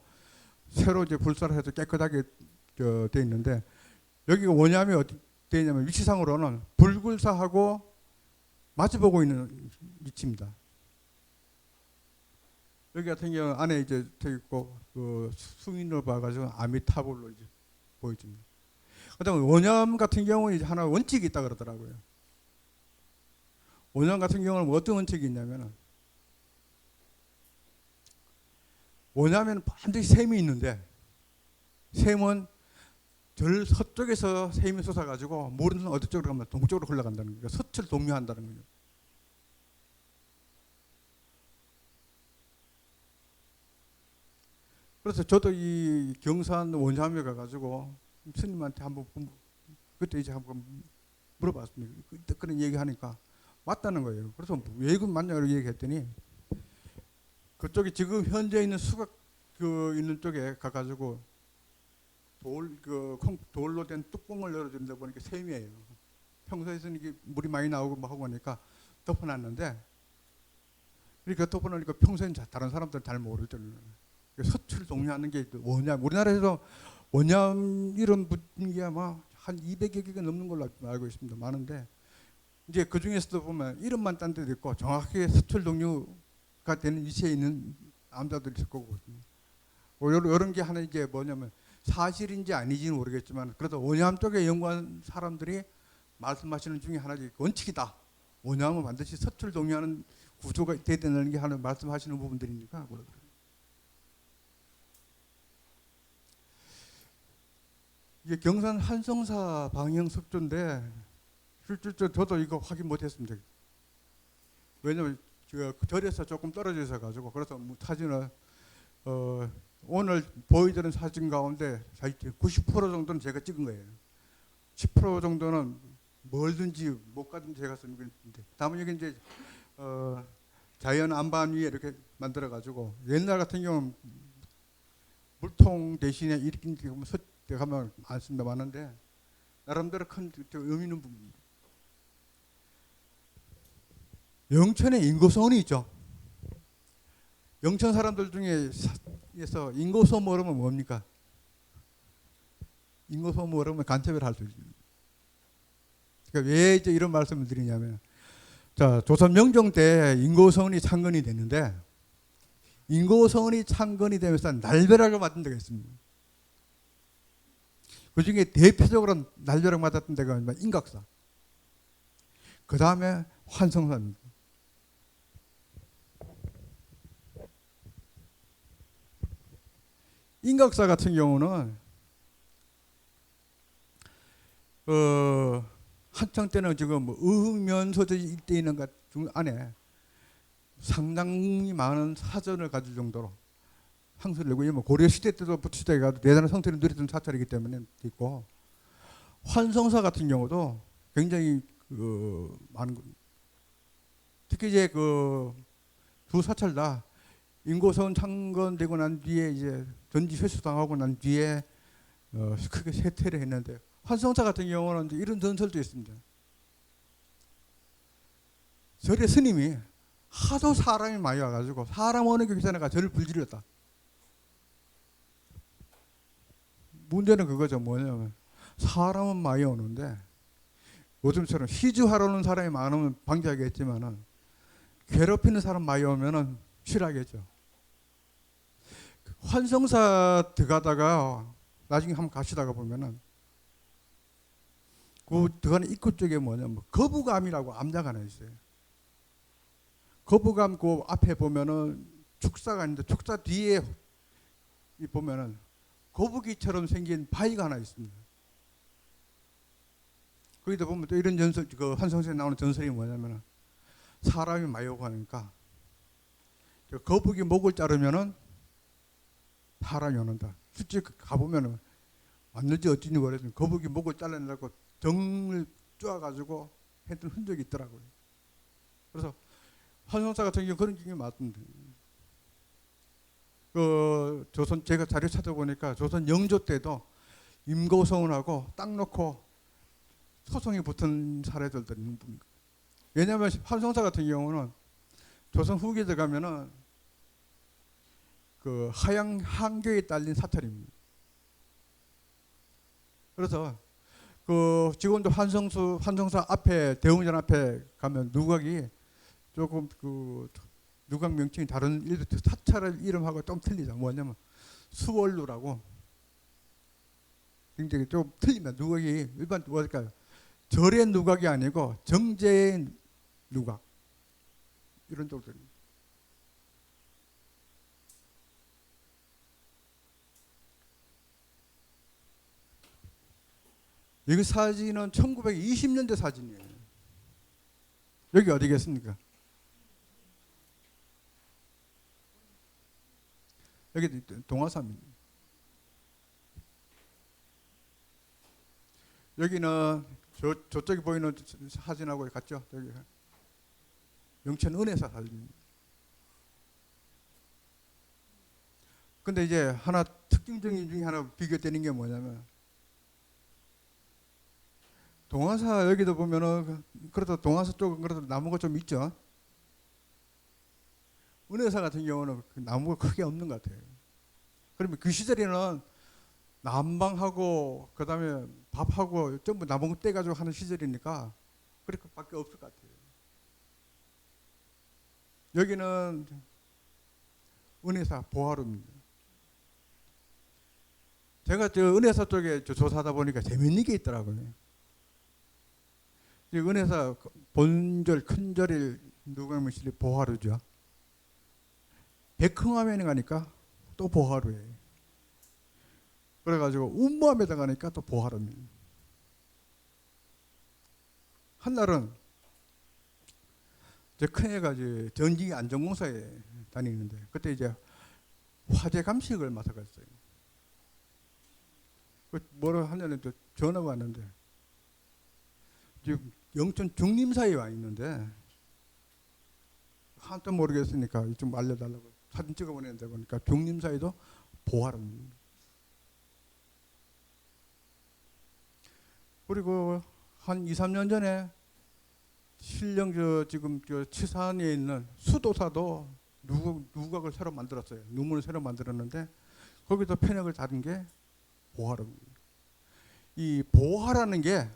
새로 이제 불사를 해서 깨끗하게 돼 있는데, 여기가 원효암이 어디 돼 있냐면 위치상으로는 불굴사하고 마주보고 있는 위치입니다. 여기 같은 경우 안에 이제 돼 있고, 그 승인을 봐가지고 아미타불로 이제 보여집니다. 그다음에 원염 같은 경우는 이제 하나 원칙이 있다 그러더라고요. 원염 같은 경우는 어떤 원칙이 있냐면은, 원염에는 반드시 샘이 있는데, 샘은 절 서쪽에서 샘이 솟아가지고 물은 어디 쪽으로 가면 동쪽으로 흘러간다는 거예요. 서철 동요한다는 거예요. 그래서 저도 이 경산 원삼에 가가지고 스님한테 한번 그때 이제 한번 물어봤습니다. 그때 그런 얘기하니까 맞다는 거예요. 그래서 왜 이거 맞냐고 얘기했더니, 그쪽에 지금 현재 있는 수각 그 있는 쪽에 가가지고 돌로 된 뚜껑을 열어준다 보니까 샘이에요. 평소에서는 이게 물이 많이 나오고 뭐 하고 하니까 덮어놨는데, 그러니까 덮어놓으니까 평소엔 다른 사람들은 잘 모를 줄은. 서출 동요하는 게 원얌, 우리나라에서 원얌 이런 분위기가 막 한 200여 개가 넘는 걸로 알고 있습니다. 많은데 이제 그 중에서도 보면 이름만 딴 데도 있고 정확하게 서출 동요가 되는 위치에 있는 남자들이 있을 거고, 이런 게 하나 이게 뭐냐면 사실인지 아닌지는 모르겠지만, 그래도 원얌 쪽에 연구한 사람들이 말씀하시는 중에 하나지 원칙이다. 원얌은 반드시 서출 동요하는 구조가 돼야 되는 게 하나 말씀하시는 부분들이니까 그러더라고요. 이게 경산 한성사 방영 석조인데, 실질적으로 저도 이거 확인 못했습니다. 왜냐면 절에서 조금 떨어져 있어 가지고, 그래서 사진을 오늘 보여드리는 사진 가운데 90% 정도는 제가 찍은 거예요. 10% 정도는 뭘든지 못 가든 제가 쓰는 건데, 다음은 여기 이제 자연 안반 위에 이렇게 만들어 가지고, 옛날 같은 경우는 물통 대신에 이렇게 가면 안 씁니다. 많은데 나름대로 큰 의미 있는 부분입니다. 영천에 인고소원이 있죠. 영천 사람들 중에서 인고소원 모르면 뭡니까? 인고소원 모르면 간첩을 할 수 있습니다. 그러니까 왜 이제 이런 말씀을 드리냐면, 자, 조선 명종 때 인고서원이 창건이 됐는데, 인고서원이 창건이 되면서 날벼락을 맞은 데가 있습니다. 그 중에 대표적으로 날벼락 맞았던 데가 인각사. 그 다음에 환성사입니다. 인각사 같은 경우는 한창 때는 지금 의흥면소제 일대 있는 것 안에 상당히 많은 사전을 가질 정도로 상수를 내고, 뭐 고려 시대 때도 시대가 대단한 성태를 누렸던 사찰이기 때문에 있고, 환성사 같은 경우도 굉장히 많은 겁니다. 특히 이제 두 사찰 다 인고서원 창건되고 난 뒤에 이제 전지 회수당하고 난 뒤에 크게 쇠퇴를 했는데, 환성사 같은 경우는 이제 이런 전설도 있습니다. 절에 스님이 하도 사람이 많이 와가지고 사람 오는 게 귀찮아가 절을 불지르었다. 문제는 그거죠. 뭐냐면 사람은 많이 오는데 요즘처럼 시주하러 오는 사람이 많으면 방지하겠지만은 괴롭히는 사람 많이 오면은 싫어하겠죠. 환성사 들어가다가 나중에 한번 가시다가 보면은 그 들어가는 입구 쪽에 뭐냐면 거부감이라고 암자가 하나 있어요. 거부감 그 앞에 보면은 축사가 있는데 축사 뒤에 보면은 거북이처럼 생긴 바위가 하나 있습니다. 거기다 보면 또 이런 전설, 그 환성사에 나오는 전설이 뭐냐면은 사람이 많이 오고 하니까 거북이 목을 자르면은 사람이 오는다. 실제 가보면은 왔는지 어쩐지 모르겠는데 거북이 목을 잘라내려고 등을 쪼아가지고 했던 흔적이 있더라고요. 그래서 환성사 같은 경우 그런 경우가 많습니다. 조선 제가 자료 찾아보니까 조선 영조 때도 임고서원하고 딱 놓고 소송이 붙은 사례들도 있는 겁니다. 왜냐하면 환성사 같은 경우는 조선 후기에 들어가면은 그 하양 한교에 딸린 사찰입니다. 그래서 지금도 환성사 앞에 대웅전 앞에 가면 누각이 조금 누각 명칭이 다른 사찰 이름하고 좀 틀리죠. 뭐냐면 수월루라고 굉장히 좀 틀립니다. 누각이 일반 뭐랄까요? 절의 누각이 아니고 정제의 누각 이런 쪽들. 여기 사진은 1920년대 사진이에요. 여기 어디겠습니까? 여기 동화사입니다. 여기는 저쪽에 보이는 사진하고 같죠? 여기 영천 은혜사 사진입니다. 근데 이제 하나 특징적인 중에 하나 비교되는 게 뭐냐면 동화사 여기도 보면은 그래도 동화사 쪽은 그래도 나무가 좀 있죠. 은혜사 같은 경우는 그 나무가 크게 없는 것 같아요. 그러면 그 시절에는 난방하고 그다음에 밥하고 전부 나무 떼가지고 하는 시절이니까 그렇게밖에 없을 것 같아요. 여기는 은혜사 보화루입니다. 제가 저 은혜사 쪽에 조사하다 보니까 재밌는 게 있더라고요. 은혜사 본절 큰절일 누가명실이 보화루죠. 백흥암에 가니까 또 보화루예요. 그래가지고 운무암에다 가니까 또 보화루입니다. 한날은 제 큰애가 이제 전기 안전공사에 다니는데 그때 이제 화재 감식을 맡아갔어요. 뭐라 하냐면 전화가 왔는데 지금 영천 중림사에 와 있는데 한참 모르겠으니까 좀 알려달라고 사진 찍어 보내는데 보니까 중림사에도 보화루입니다. 그리고 한 2, 3년 전에 신령 지금 치산에 있는 수도사도 누각을 새로 만들었어요. 누문을 새로 만들었는데 거기도 편역을 다른 게 보화루입니다. 이 보화라는 게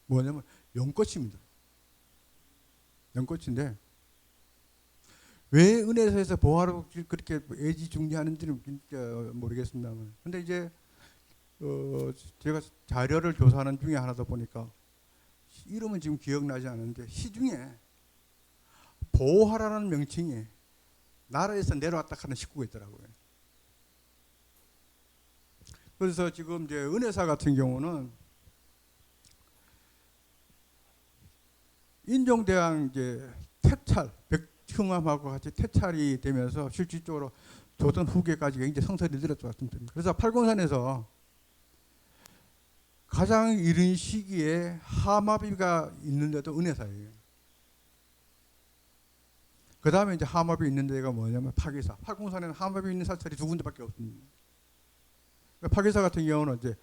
뭐냐면 연꽃입니다. 연꽃인데 왜 은혜사에서 보화로 그렇게 애지중지하는지는 진짜 모르겠습니다만, 근데 이제 제가 자료를 조사하는 중에 하나다 보니까 이름은 지금 기억나지 않는데 시중에 보화라는 명칭이 나라에서 내려왔다 하는 식구가 있더라고요. 그래서 지금 이제 은혜사 같은 경우는 인종대왕 이제 퇴찰, 백흥암하고 같이 퇴찰이 되면서 실질적으로 조선 후기까지 굉장히 성설이 늘었던 겁니다. 그래서 팔공산에서 가장 이른 시기에 하마비가 있는데도 은혜사예요. 그 다음에 이제 하마비 있는 데가 뭐냐면 파기사. 팔공산에는 하마비 있는 사찰이 두 군데밖에 없습니다. 그러니까 파기사 같은 경우는 이제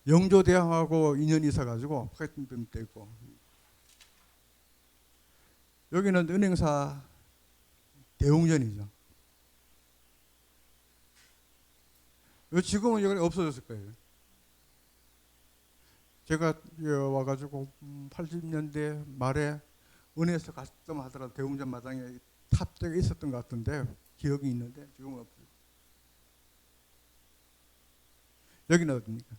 영조대왕하고 인연이 있어가지고 파기사 있고, 여기는 은행사 대웅전이죠. 지금은 여기 없어졌을 거예요. 제가 와가지고 80년대 말에 은혜에서 갔던 하더라도 대웅전 마당에 탑재가 있었던 것 같은데 기억이 있는데 지금은 없어요. 여기는 어디입니까?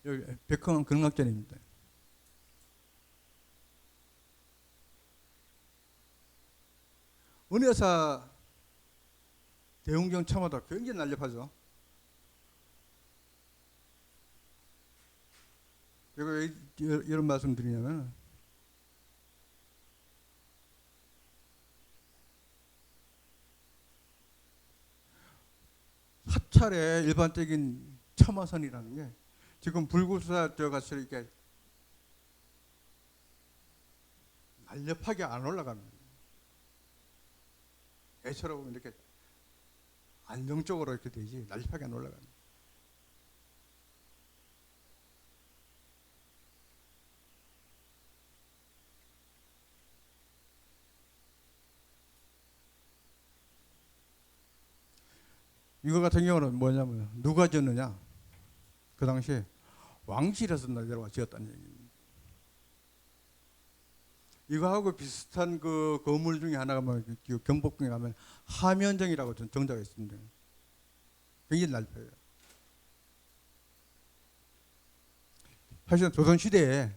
여기 백흥암 근각전입니다. 은혜사 대웅전 참마다 굉장히 날렵하죠. 제가 왜 이런 말씀 드리냐면, 사찰의 일반적인 참화선이라는 게 지금 불구사 같이 이렇게 날렵하게 안 올라갑니다. 애처럼 이렇게 안정적으로 이렇게 되지 날렵하게 안 올라갑니다. 이거 같은 경우는 뭐냐면 누가 지었느냐? 그 당시에 왕실에서 내려와 지었다는 얘기입니다. 이거하고 비슷한 그 건물 중에 하나가 뭐 경복궁에 가면 하면정이라고 정자가 있습니다. 굉장히 날렵해요. 사실은 조선시대에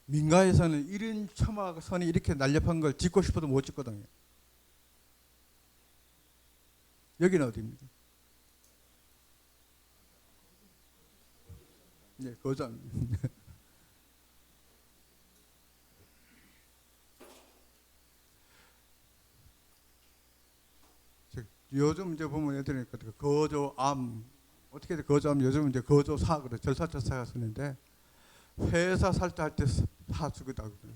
민가에서는 이런 첨화선이 이렇게 날렵한 걸 짓고 싶어도 못 짓거든요. 여기는 어디입니까? 네, 거장. 요즘 이제 보면 애들이 거조암, 어떻게 거조암, 요즘 이제 거조사 그래, 절사자사가 쓰는데 회사 살 때 할 때 사 쓰기도 하거든요.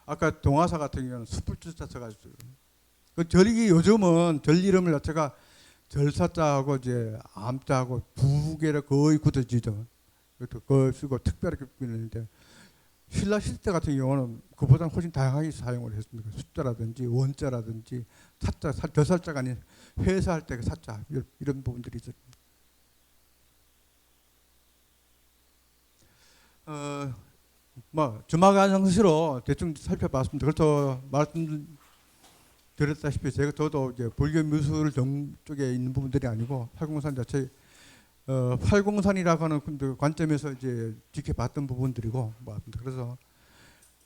아까 동화사 같은 경우는 숯불주자 써가지고, 그 절이 요즘은 절 이름을 자체가 절사자하고 이제 암자하고 두 개를 거의 굳어지죠. 그거 쓰고 특별하게 꾸미는데, 신라 시대 같은 경우는 그보다 훨씬 다양하게 사용을 했습니다. 숫자라든지 원자라든지 사자, 저살자가 아닌 회사할 때 그 사자 이런 부분들이 있었습니다. 뭐 주마관상시로 대충 살펴봤습니다. 그래서 말씀드렸다시피 저도 이제 불교 미술 쪽에 있는 부분들이 아니고 팔공산 자체 팔공산이라고 하는 그 관점에서 이제 지켜봤던 부분들이고 뭐 그래서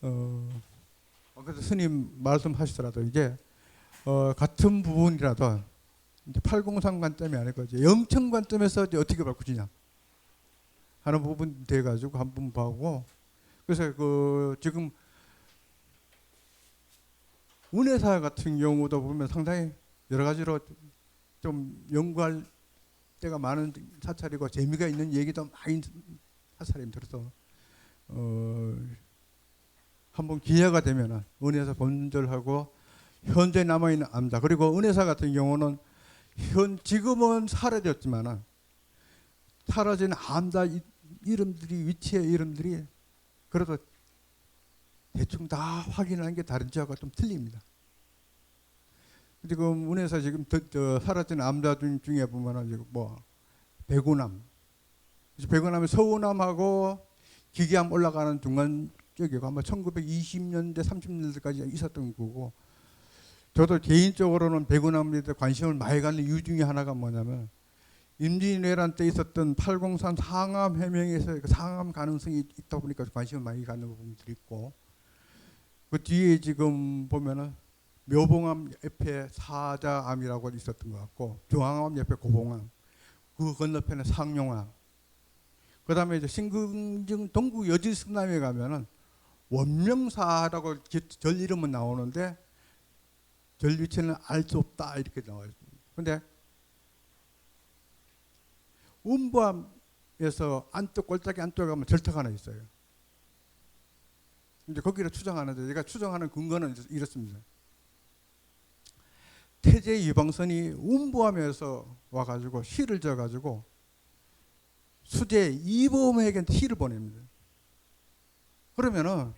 그래서 스님 말씀하시더라도 이제 같은 부분이라도 이제 팔공산 관점이 아니고 이제 영청 관점에서 이제 어떻게 바꾸지냐 하는 부분 돼 가지고 한번 보고, 그래서 그 지금 운해사 같은 경우도 보면 상당히 여러 가지로 좀 연구할 때가 많은 사찰이고 재미가 있는 얘기도 많이 사찰입니다. 그래서 한번 기회가 되면은 은혜사 본절하고 현재 남아 있는 암자, 그리고 은혜사 같은 경우는 지금은 사라졌지만은 사라진 암자 이름들이, 위치의 이름들이 그래도 대충 다 확인하는 게 다른 지하고 좀 틀립니다. 지금 운에서 지금 사라진 남자 중에 보면은 지금 뭐 배구남, 배구남이 서우남하고 기계암 올라가는 중간 쪽이고 아마 1920년대 30년대까지 있었던 거고, 저도 개인적으로는 배구남에 대해 관심을 많이 갖는 이유 중에 하나가 뭐냐면 임진왜란 때 있었던 803 상암 해명에서 그 상암 가능성이 있다 보니까 관심을 많이 갖는 부분들이 있고, 그 뒤에 지금 보면은 묘봉암 옆에 사자암이라고 있었던 것 같고, 중앙암 옆에 고봉암, 그 건너편에 상용암, 그 다음에 이제 신궁정 동구 여지승남에 가면은 원명사라고 절 이름은 나오는데 절 위치는 알 수 없다 이렇게 나와 있습니다. 근데 운부암에서 안쪽 골짜기 안쪽에 가면 절터가 하나 있어요. 이제 거기를 추정하는데 제가 추정하는 근거는 이렇습니다. 태제 이방선이 운부암에서 와가지고 시를 져가지고 수제 이보험에게 시를 보냅니다. 그러면은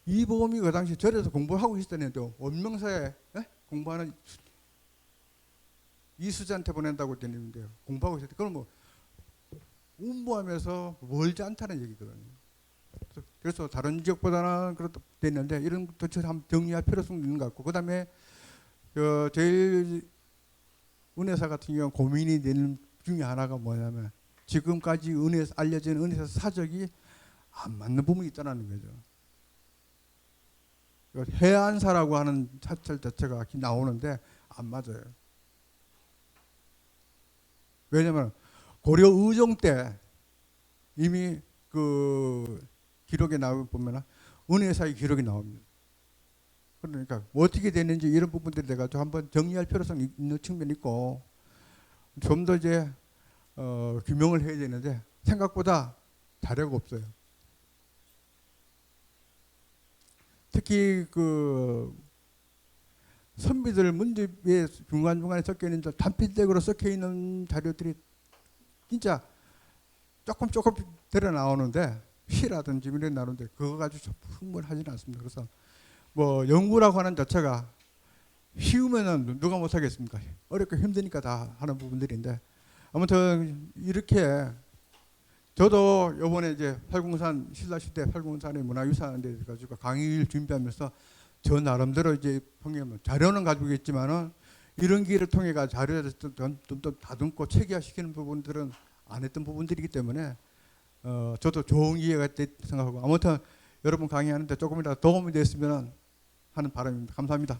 이보험이 그 당시 절에서 공부를 하고 있었는데 원명사에 공부하는 이수자한테 보낸다고 되는데요. 공부하고 있었는데 그건 뭐 운부함에서 멀지 않다는 얘기거든요. 그래서 다른 지역보다는 그렇다 됐는데 이런 것도 한번 정리할 필요성이 있는 것 같고, 그 다음에 제일 은혜사 같은 경우 고민이 되는 중에 하나가 뭐냐면 지금까지 알려진 은혜사 사적이 안 맞는 부분이 있다는 거죠. 해안사라고 하는 사찰 자체가 나오는데 안 맞아요. 왜냐하면 고려 의종 때 이미 그 기록에 보면 은혜사의 기록이 나옵니다. 그러니까 뭐 어떻게 됐는지 이런 부분들에 대해서 한번 정리할 필요성이 있는 측면이 있고, 좀 더 이제 규명을 해야 되는데 생각보다 자료가 없어요. 특히 그 선비들 문집에 중간중간에 섞여 있는 단필적으로 섞여 있는 자료들이 진짜 조금 데려 나오는데 시라든지 이런 나오는데 그거 가지고 충분하지는 않습니다. 그래서 뭐 연구라고 하는 자체가 쉬우면은 누가 못 하겠습니까? 어렵고 힘드니까 다 하는 부분들인데, 아무튼 이렇게 저도 이번에 이제 팔공산 신라시대 팔공산의 문화유산에 대해서 가지고 강의를 준비하면서 저 나름대로 이제 자료는 가지고 있지만은 이런 기회를 통해 자료를 좀 더 다듬고 체계화시키는 부분들은 안 했던 부분들이기 때문에 저도 좋은 기회가 됐다 생각하고, 아무튼 여러분 강의하는데 조금이라도 도움이 됐으면 하는 바람입니다. 감사합니다.